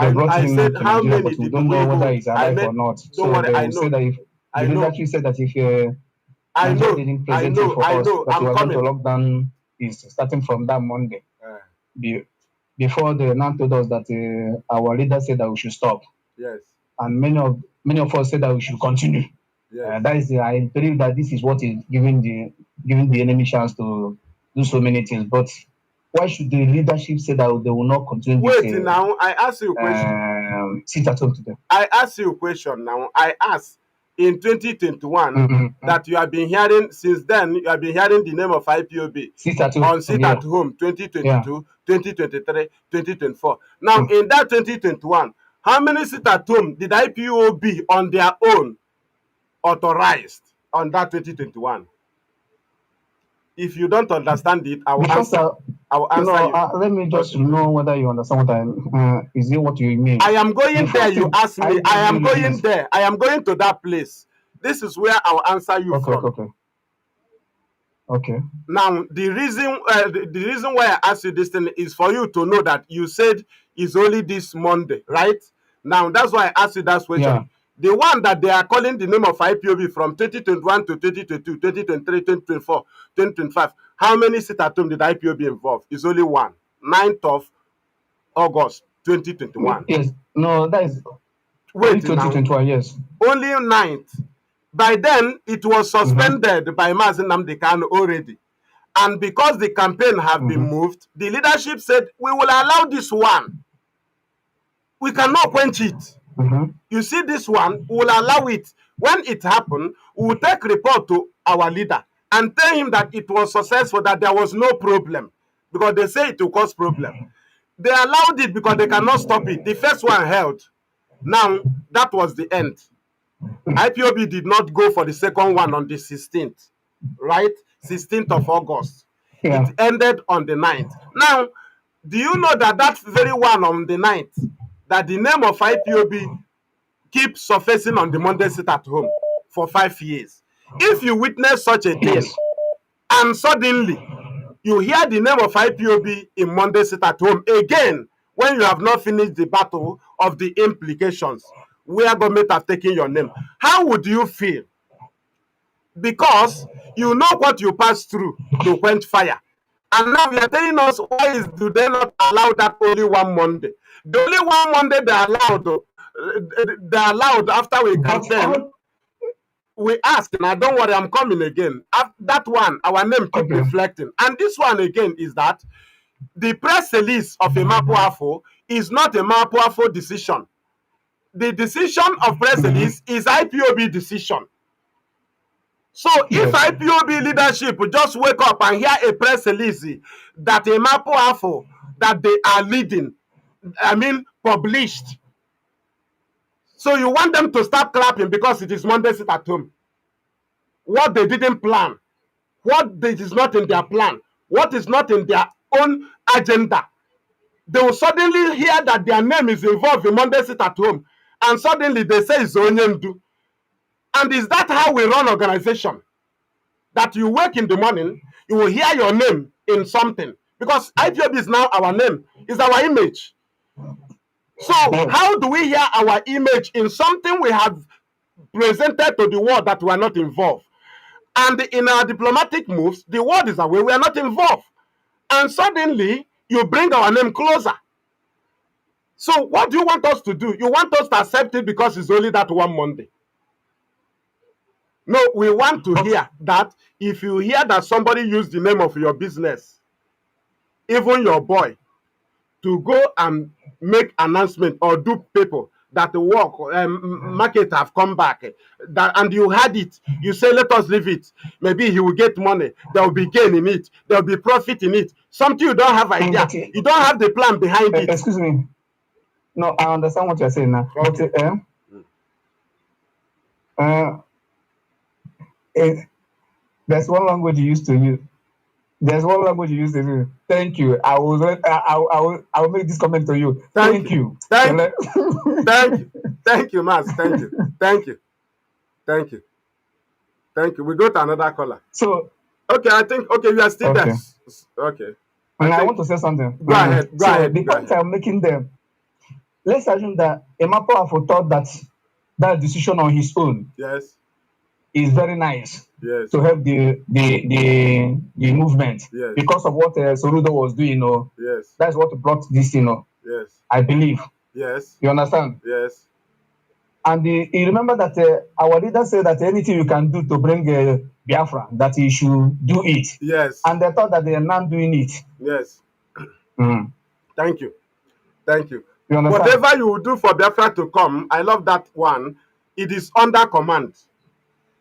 they brought I him said, to how Nigeria, many but we did don't we know whether hold? he's alive or not. Don't So worry, they I will say know. that if I the know. leadership said that if I Nigeria know. didn't I present it know. for I us, know. that we I'm are going to coming. lock down is starting from that Monday. Uh, Before they now told us that our leader said that we should stop, yes. and many of us said that we should continue. Yes. That is I believe that this is what is giving the enemy chance to do so many things. But why should the leadership say that they will not continue Wait, this now I ask you a question. sit at home today? I ask you a question now. I asked in 2021 that you have been hearing since then. You have been hearing the name of IPOB Sit at home. on sit Yeah. at home 2022, Yeah. 2023, 2024. Now in that 2021, how many sit at home did IPOB on their own authorized on that 2021? If you don't understand it, I will answer. I will answer you. Let me just know whether you understand what is it what you mean? I am going there. You ask me. I am going released. there. I am going to that place. This is where I will answer you from. Okay. Now, the reason why I asked you this thing is for you to know that you said it's only this Monday, right? Now, that's why I asked you that question. Yeah. The one that they are calling the name of IPOB from 2021 to 2022, 2023, 2024, 2025. How many sit at home did IPOB involve? It's only one. 9th of August 2021. Yes. No, that is Wait 2021, yes. Only 9th. By then, it was suspended by Mazi Nnamdi Kanu already. And because the campaign have been moved, the leadership said, we will allow this one. We cannot quench it. You see this one, we will allow it. When it happened, we will take report to our leader and tell him that it was successful, that there was no problem. Because they say it will cause problem. They allowed it because they cannot stop it. The first one held. Now, that was the end. IPOB did not go for the second one on the 16th, right? 16th of August. Yeah. It ended on the 9th. Now, do you know that that very one on the 9th, that the name of IPOB keeps surfacing on the Monday sit at home for 5 years? If you witness such a thing, and suddenly you hear the name of IPOB in Monday sit at home again, when you have not finished the battle of the implications, where government have taken your name, how would you feel? Because you know what you passed through to quench fire, and now you are telling us why do they not allow that only one Monday? The only one Monday they allowed after we campaign. We ask, now don't worry, I'm coming again. That one, our name keep reflecting, and this one again is that the press release of a Mapuafo is not a Mapuafo decision. The decision of press release is IPOB decision. So if IPOB leadership just wake up and hear a press release that a Mapuafo that they are leading, published. So you want them to start clapping because it is Monday sit at home. What they didn't plan, what is not in their plan, what is not in their own agenda. They will suddenly hear that their name is involved in Monday sit at home, and suddenly they say it's Onyendu. And is that how we run organization? That you wake in the morning, you will hear your name in something, because IPOB is now our name, is our image. So how do we hear our image in something we have presented to the world that we are not involved? And in our diplomatic moves, the world is aware we are not involved. And suddenly, you bring our name closer. So what do you want us to do? You want us to accept it because it's only that one Monday? No, we want to hear that if you hear that somebody used the name of your business, even your boy, to go and make announcement or do people that the work market have come back, that, and you had it, you say let us leave it, maybe he will get money, there will be gain in it, there will be profit in it, something you don't have idea, you don't have the plan behind it. Excuse me, no, I understand what you're saying now. Okay. But there's one language you used to use. There's one language you used to use. Thank you. I will make this comment to you. Thank you. Thank you. Thank you, Maz. Thank you. Thank you. Thank you. Thank you. We go to another caller. So okay, I think you are still there. Okay. I want to say something. Go ahead. Go ahead. The point I'm making there. Let's assume that Ipob thought that decision on his own. Yes. Is very nice. Yes. To help the movement. Yes. Because of what Soludo was doing, Yes. That's what brought this, Yes. I believe. Yes. You understand? Yes. And you remember that our leader said that anything you can do to bring Biafra, that he should do it. Yes. And they thought that they are not doing it. Yes. Mm. Thank you. Thank you. You understand? Whatever you will do for Biafra to come, I love that one. It is under command.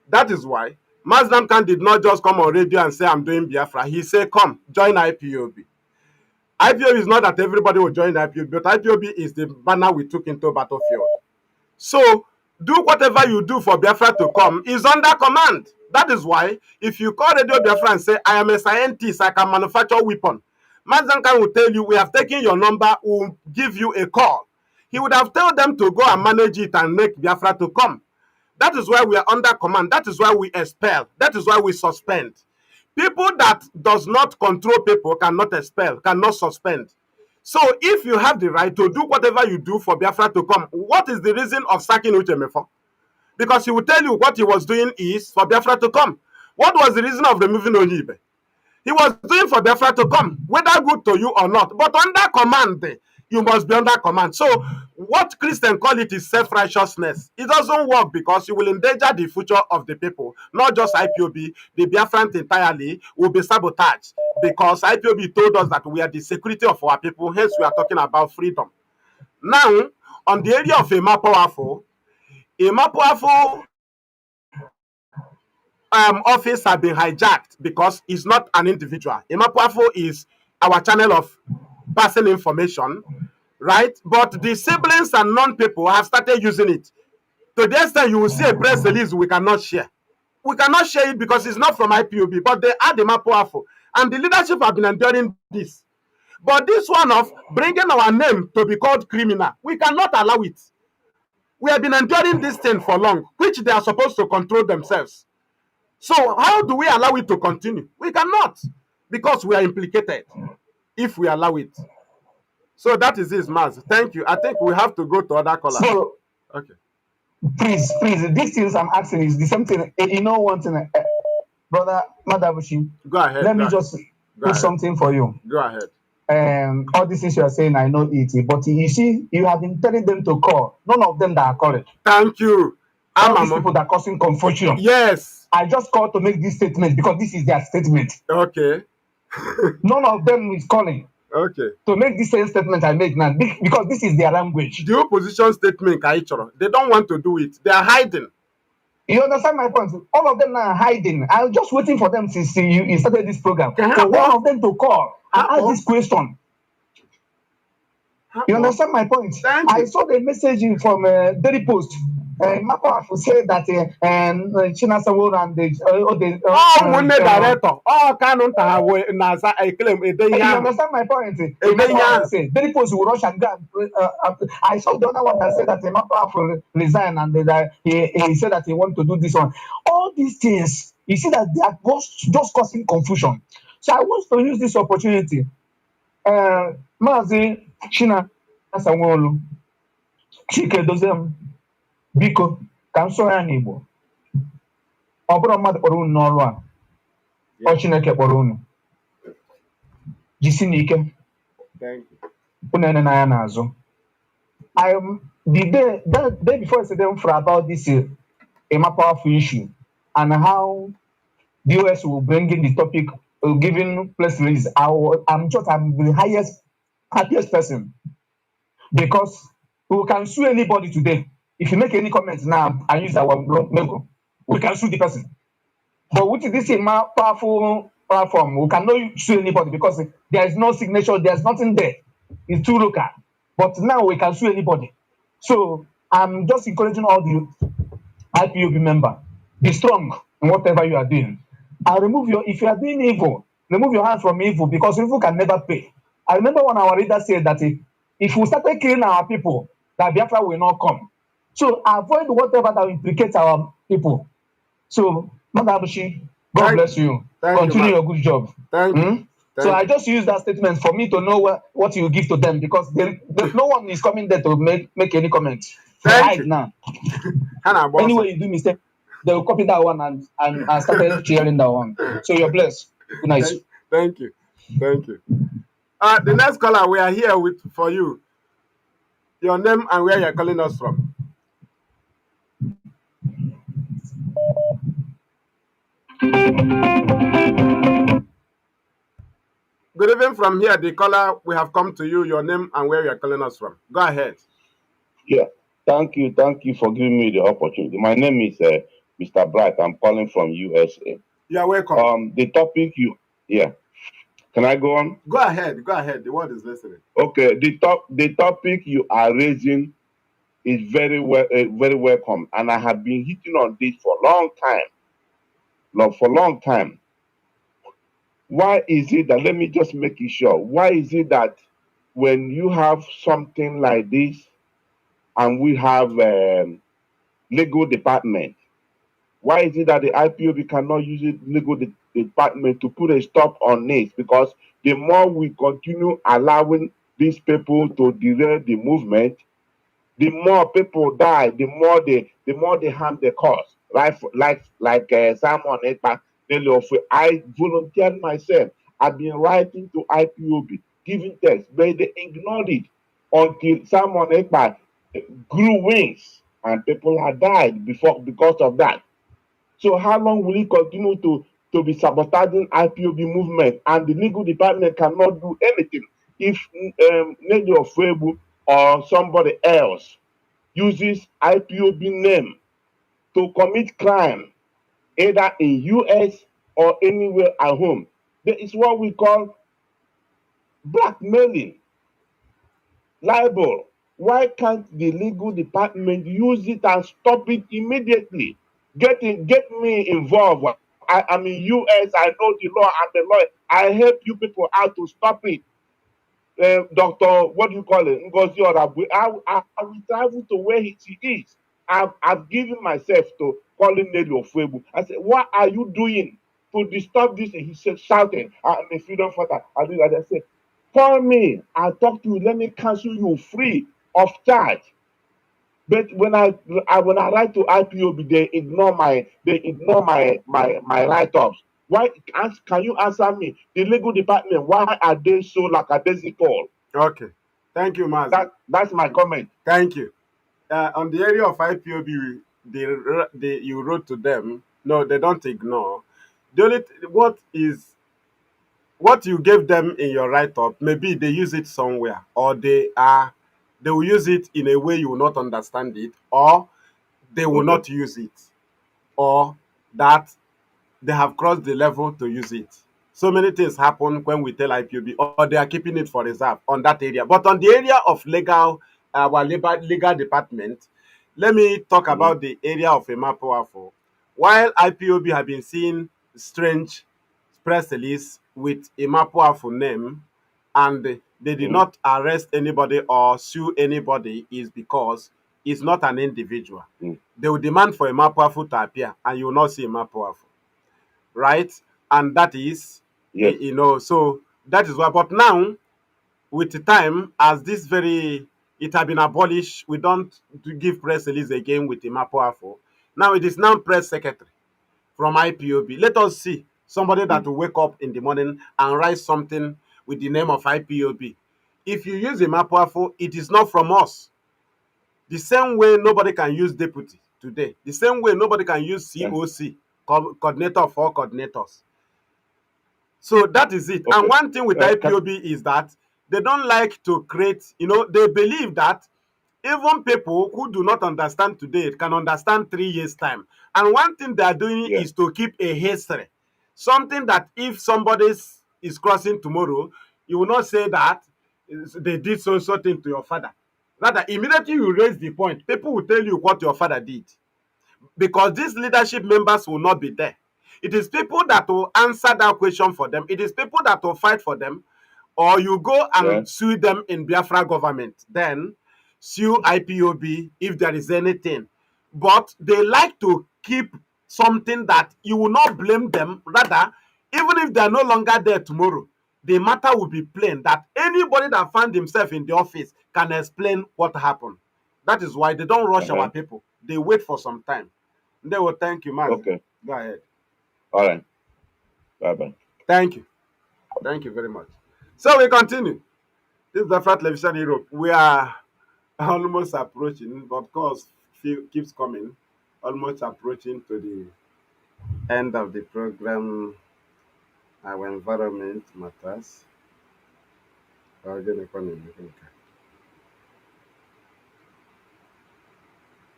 That is why Mazi Nnamdi Kanu did not just come on radio and say, I'm doing Biafra. He said, come, join IPOB. IPOB is not that everybody will join IPOB, but IPOB is the banner we took into battlefield. So, do whatever you do for Biafra to come is under command. That is why, if you call Radio Biafra and say, I am a scientist, I can manufacture weapon, Mazi Nnamdi Kanu will tell you, we have taken your number, we will give you a call. He would have told them to go and manage it and make Biafra to come. That is why we are under command. That is why we expel. That is why we suspend. People that does not control people cannot expel, cannot suspend. So if you have the right to do whatever you do for Biafra to come, what is the reason of sacking Uchemefo? Because he will tell you what he was doing is for Biafra to come. What was the reason of removing Onyibe? He was doing for Biafra to come, whether good to you or not. But under command, you must be under command. So what Christians call it is self-righteousness. It doesn't work because you will endanger the future of the people. Not just IPOB, the Biafran entirely will be sabotaged. Because IPOB told us that we are the security of our people. Hence, we are talking about freedom. Now, on the area of Ipob office have been hijacked because it's not an individual. Ipob is our channel of passing information, right? But the siblings and non-people have started using it. To the extent you will see a press release we cannot share. We cannot share it because it's not from IPOB, but they are the Ipob. And the leadership have been enduring this. But this one of bringing our name to be called criminal, we cannot allow it. We have been enduring this thing for long, which they are supposed to control themselves. So how do we allow it to continue? We cannot, because we are implicated if we allow it. So that is this, Maz. Thank you. I think we have to go to other callers. So, okay. Please, these things I'm asking is the same thing. You know one thing, brother Maduabuchi. Go ahead. Let me just put something for you. Go ahead. All these things you are saying, I know it, but you see, you have been telling them to call. None of them that are calling. Thank you. All these people that are causing confusion. Yes. I just called to make this statement because this is their statement. Okay. None of them is calling. Okay. To make the same statement I make now, because this is their language. The opposition statement, Kaichoro, they don't want to do it. They are hiding. You understand my point? All of them are hiding. I'm just waiting for them since you started this program. For one of them to call and ask this question. You understand my point? I saw the message from Daily Post. Mapa said that China Sawor and the director. Oh, can't you understand my point? Daily Post will rush and go. I saw the other one that said that Mapa resign and he said that he want to do this one. All these things, you see that they are just causing confusion. So I want to use this opportunity. Mazi Nnamdi Chike Dozem biko ka m sụọ ya n'Igbo. Ọ bụrụ mmadụ kpọrọ unu n'ọrụ a, ọ Chineke kpọrọ unu. Jisi n'ike. Unu ene n'anya n'azụ. The day before yesterday for about this a powerful issue and how the US will bring in the topic giving press release. I'm the happiest person because we can sue anybody today. If you make any comments now and use our logo, we can sue the person. But with this powerful platform, we cannot sue anybody because there is no signature, there's nothing there. It's too local. But now we can sue anybody. So I'm just encouraging all the IPOB member, be strong in whatever you are doing. And if you are doing evil, remove your hands from evil because evil can never pay. I remember when our leader said that if we started killing our people, that Biafra will not come. So avoid whatever that will implicate our people. So, Maduabuchi, God bless you. Continue your good job. Thank you. So I just use that statement for me to know what you give to them because no one is coming there to make any comment. Right now. Anyway, you do mistake, they will copy that one and started sharing that one. So you're blessed. Good night. Thank you. The next caller we are here with for you. Your name and where you're calling us from. Good evening from here, the caller. We have come to you. Your name and where you're calling us from. Go ahead. Yeah, thank you for giving me the opportunity. My name is Mr. Bright. I'm calling from USA. You are welcome. The topic can I go on? Go ahead. The world is listening. Okay, the topic you are raising is very welcome, and I have been hitting on this for a long time. Why is it that, let me just make it sure, why is it that when you have something like this and we have legal department, why is it that the IPOB cannot use the legal department to put a stop on this? Because the more we continue allowing these people to derail the movement, the more people die, the more they harm the cause. Right? Like Simon Ekpa, I volunteered myself. I've been writing to IPOB, giving text, but they ignored it until Simon Ekpa grew wings and people had died because of that. So how long will he continue to be sabotaging IPOB movement and the legal department cannot do anything? If Nnamdi Kanu or somebody else uses IPOB name to commit crime, either in US or anywhere at home, there is what we call blackmailing, libel. Why can't the legal department use it and stop it immediately? Get me involved. I'm in US, I know the law, I'm the lawyer. I help you people out to stop it. Dr. What do you call it? Ngozi Orabu, I will travel to where he is. I've given myself to calling Nnamdi Kanu. I said, what are you doing to disturb this? And he said, shouting, I'm a freedom fighter. I do that. I said, call me, I'll talk to you, let me cancel you free of charge. But when I write to IPOB, they ignore my write-ups. Why can you answer me? The legal department, why are they so lackadaisical? Okay. Thank you, Mazi. That's my comment. Thank you. On the area of IPOB, you wrote to them. No, they don't ignore. The only what you gave them in your write-up, maybe they use it somewhere, or they will use it in a way you will not understand it, or they will not use it, or that they have crossed the level to use it. So many things happen when we tell IPOB, or they are keeping it for reserve on that area. But on the area of our legal department, let me talk about the area of Emapoafo. While IPOB have been seeing strange press release with Emapoafo name, and they did not arrest anybody or sue anybody, is because it's not an individual. They will demand for Emapoafo to appear, and you will not see Emapoafo. Right? And that is Yes. You know, so that is why. But now, with the time, as this very it had been abolished, we don't give press release again with the Mapoafo. Now it is now press secretary from IPOB. Let us see somebody that Mm. will wake up in the morning and write something with the name of IPOB. If you use a Mapoafo, it is not from us. The same way nobody can use deputy today. The same way nobody can use Yeah. COC, coordinator of all coordinators. So that is it. And Okay. one thing with Can, IPOB is that they don't like to create, you know, they believe that even people who do not understand today can understand 3 years' time. And one thing they are doing yeah. is to keep a history. Something that if somebody is crossing tomorrow, you will not say that they did so thing to your father. Rather, immediately you raise the point, people will tell you what your father did, because these leadership members will not be there. It is people that will answer that question for them. It is people that will fight for them, or you go Yeah. and sue them in Biafra government. Then sue IPOB if there is anything. But they like to keep something that you will not blame them. Rather, even if they are no longer there tomorrow, the matter will be plain that anybody that found himself in the office can explain what happened. That is why they don't rush our Uh-huh. people. They wait for some time. They will thank you, Mazi. Okay. Go ahead. All right. Bye bye. Thank you. Thank you very much. So we continue. This is Gov't Television Europe. We are almost approaching, but course keeps coming. Almost approaching to the end of the program. Our environment matters.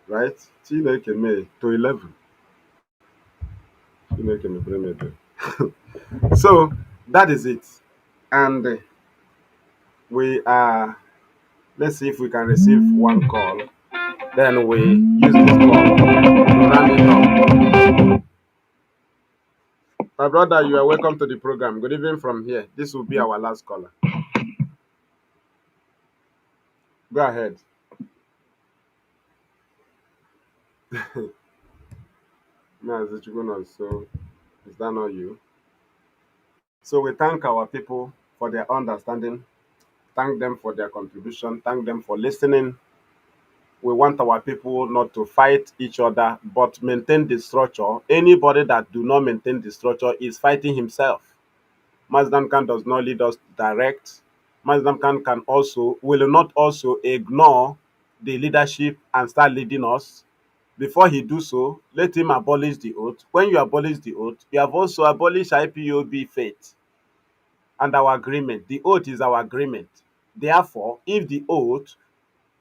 Right? Chineke May to 11. Chineke mepere m ebere. So that is it. And we are, let's see if we can receive one call. Then we use this call to round it up. My brother, you are welcome to the program. Good evening from here. This will be our last caller. Go ahead. Mazi Nnamdi, so is that not you? So we thank our people for their understanding, thank them for their contribution, thank them for listening. We want our people not to fight each other, but maintain the structure. Anybody that do not maintain the structure is fighting himself. Mazi Nnamdi Kanu does not lead us direct. Mazi Nnamdi Kanu can also will not also ignore the leadership and start leading us. Before he do so, let him abolish the oath. When you abolish the oath, you have also abolished IPOB faith and our agreement. The oath is our agreement. Therefore, if the oath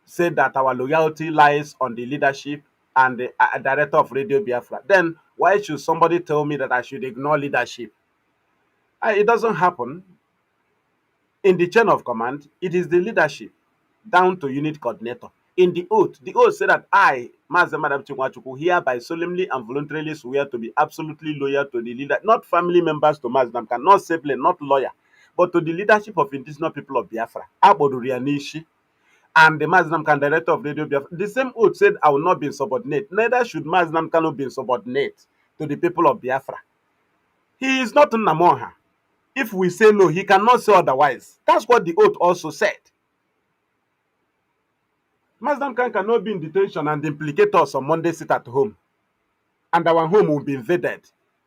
said that our loyalty lies on the leadership and the director of Radio Biafra, then why should somebody tell me that I should ignore leadership? It doesn't happen. In the chain of command, it is the leadership down to unit coordinator. In the oath said that I, Mazi Nwachukwu, hereby solemnly and voluntarily swear to be absolutely loyal to the leader, not family members to Mazi Nnamdi Kanu, not sibling, not lawyer, but to the leadership of indigenous people of Biafra. Abodurianishi and the Mazi Nnamdi Kanu, director of Radio Biafra. The same oath said I will not be insubordinate. Neither should Mazi Nnamdi Kanu be insubordinate to the people of Biafra. He is not Namoha. If we say no, he cannot say otherwise. That's what the oath also said. Mazi Nnamdi Kanu cannot be in detention and implicate us on Monday sit at home. And our home will be invaded.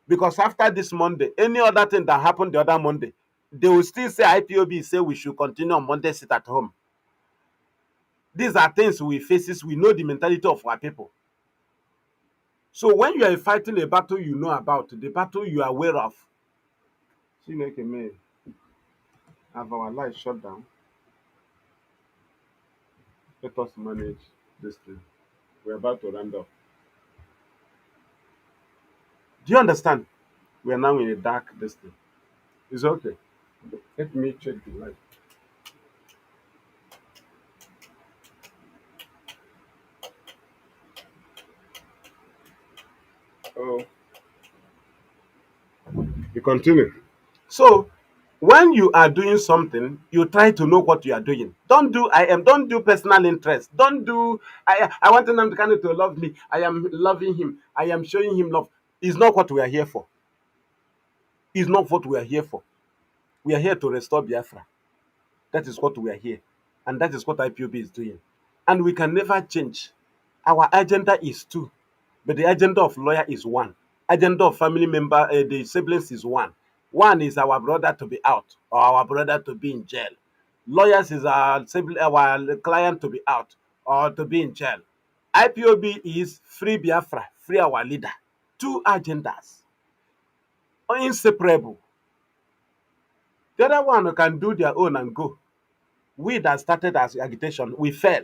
Because after this Monday, any other thing that happened the other Monday, they will still say IPOB say we should continue on Monday sit at home. These are things we face. We know the mentality of our people. So when you are fighting a battle you know about, the battle you are aware of, Chineke may have our life shut down. Let us manage this thing. We're about to round up. Do you understand? We are now in a dark distance. It's okay. Let me check the light. Oh, you continue. So when you are doing something, you try to know what you are doing. Don't do personal interest. Don't do I want Nnamdi Kanu to love me. I am loving him. I am showing him love. It's not what we are here for. It's not what we are here for. We are here to restore Biafra. That is what we are here. And that is what IPOB is doing. And we can never change. Our agenda is two. But the agenda of lawyer is one. Agenda of family member, the siblings is one. One is our brother to be out or our brother to be in jail. Lawyers is our client to be out or to be in jail. IPOB is free Biafra, free our leader. Two agendas. Inseparable. The other one can do their own and go. We that started as agitation, we fail.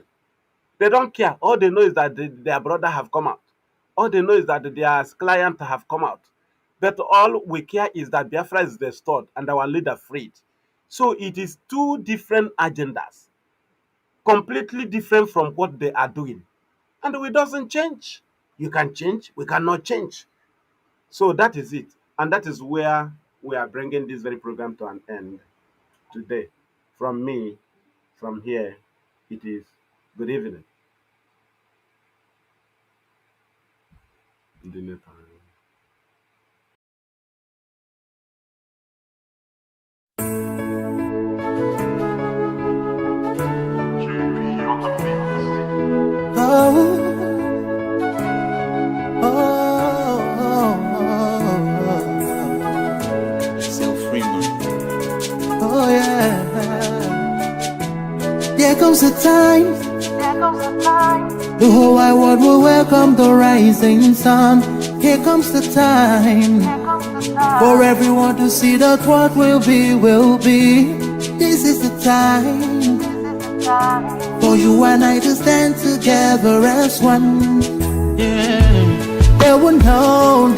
They don't care. All they know is that their brother have come out. All they know is that their client have come out. But all we care is that Biafra is restored and our leader freed. So it is two different agendas, completely different from what they are doing. And we doesn't change. You can change, we cannot change. So that is it. And that is where we are bringing this very program to an end today. From me, from here, it is good evening. Dinner time. There comes a time, the whole wide world will welcome the rising sun. Here comes the time, for everyone to see that what will be, will be. This is the time, for you and I to stand together as one. Yeah. They will know,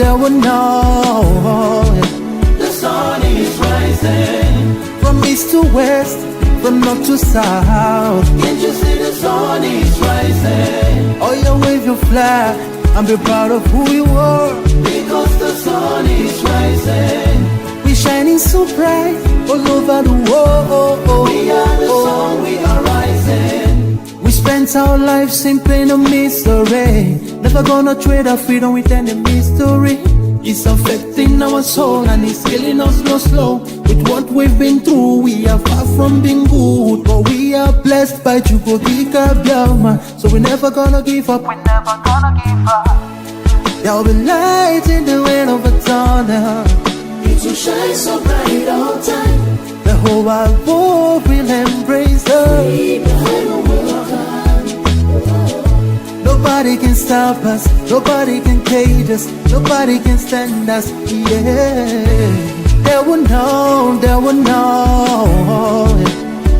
the sun is rising, from east to west, from north to south. Can't you see the sun is rising? Oh, you wave your flag and be proud of who you are, because the sun is rising. We're shining so bright all over the world. We are the sun, we are rising. We spent our lives in pain and misery, never gonna trade our freedom with any mystery. It's affecting our soul and it's killing us slow. With what we've been through, we are far from being good, but we are blessed by Chukwukika Biafra. So we're never gonna give up. We're never gonna give up. There'll be light in the end of a tunnel. It will shine so bright all time. The whole wide world will embrace us. Nobody can stop us, nobody can cage us, nobody can stand us, yeah. They will know,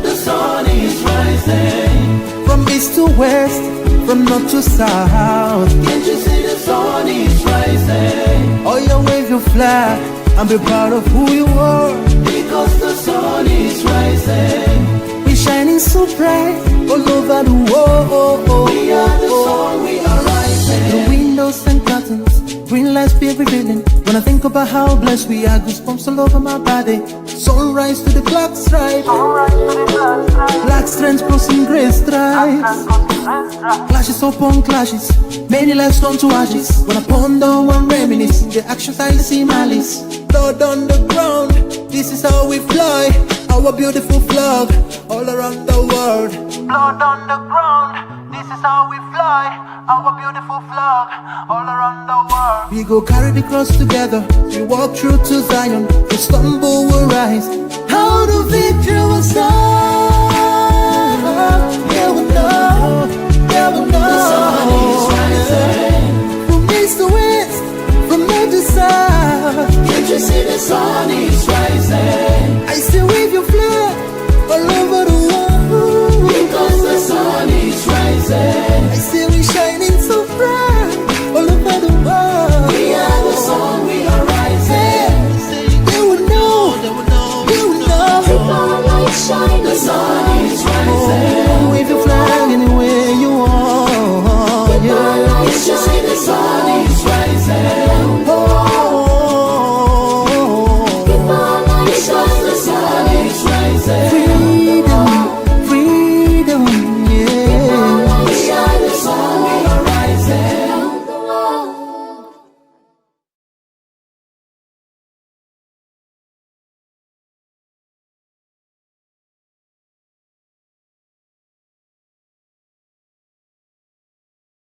the sun is rising, from east to west, from north to south. Can't you see the sun is rising? Oh, you wave your flag and be proud of who you are, because the sun is rising. We're shining so bright all over the world. We are the sun, we are rising. The windows and curtains, green lights be revealing. When I think about how blessed we are, goosebumps all over my body. Sunrise to the black stripe, black strands crossing grey stripes. Clashes upon clashes, many lives turn to ashes. When I ponder and reminisce, the actions I see malice. Blood on the ground, this is how we fly, our beautiful flag all around the world. Blood on the ground, this is how we fly, our beautiful flag all around the world. We go carry the cross together, we walk through to Zion, we stumble, we rise, how the victory will start. They will know, the sun is rising, from east to west, from north to south. Can't you see the sun is rising? I still wave your flag all over the world, because the sun is rising. I see we shining so bright all over the world.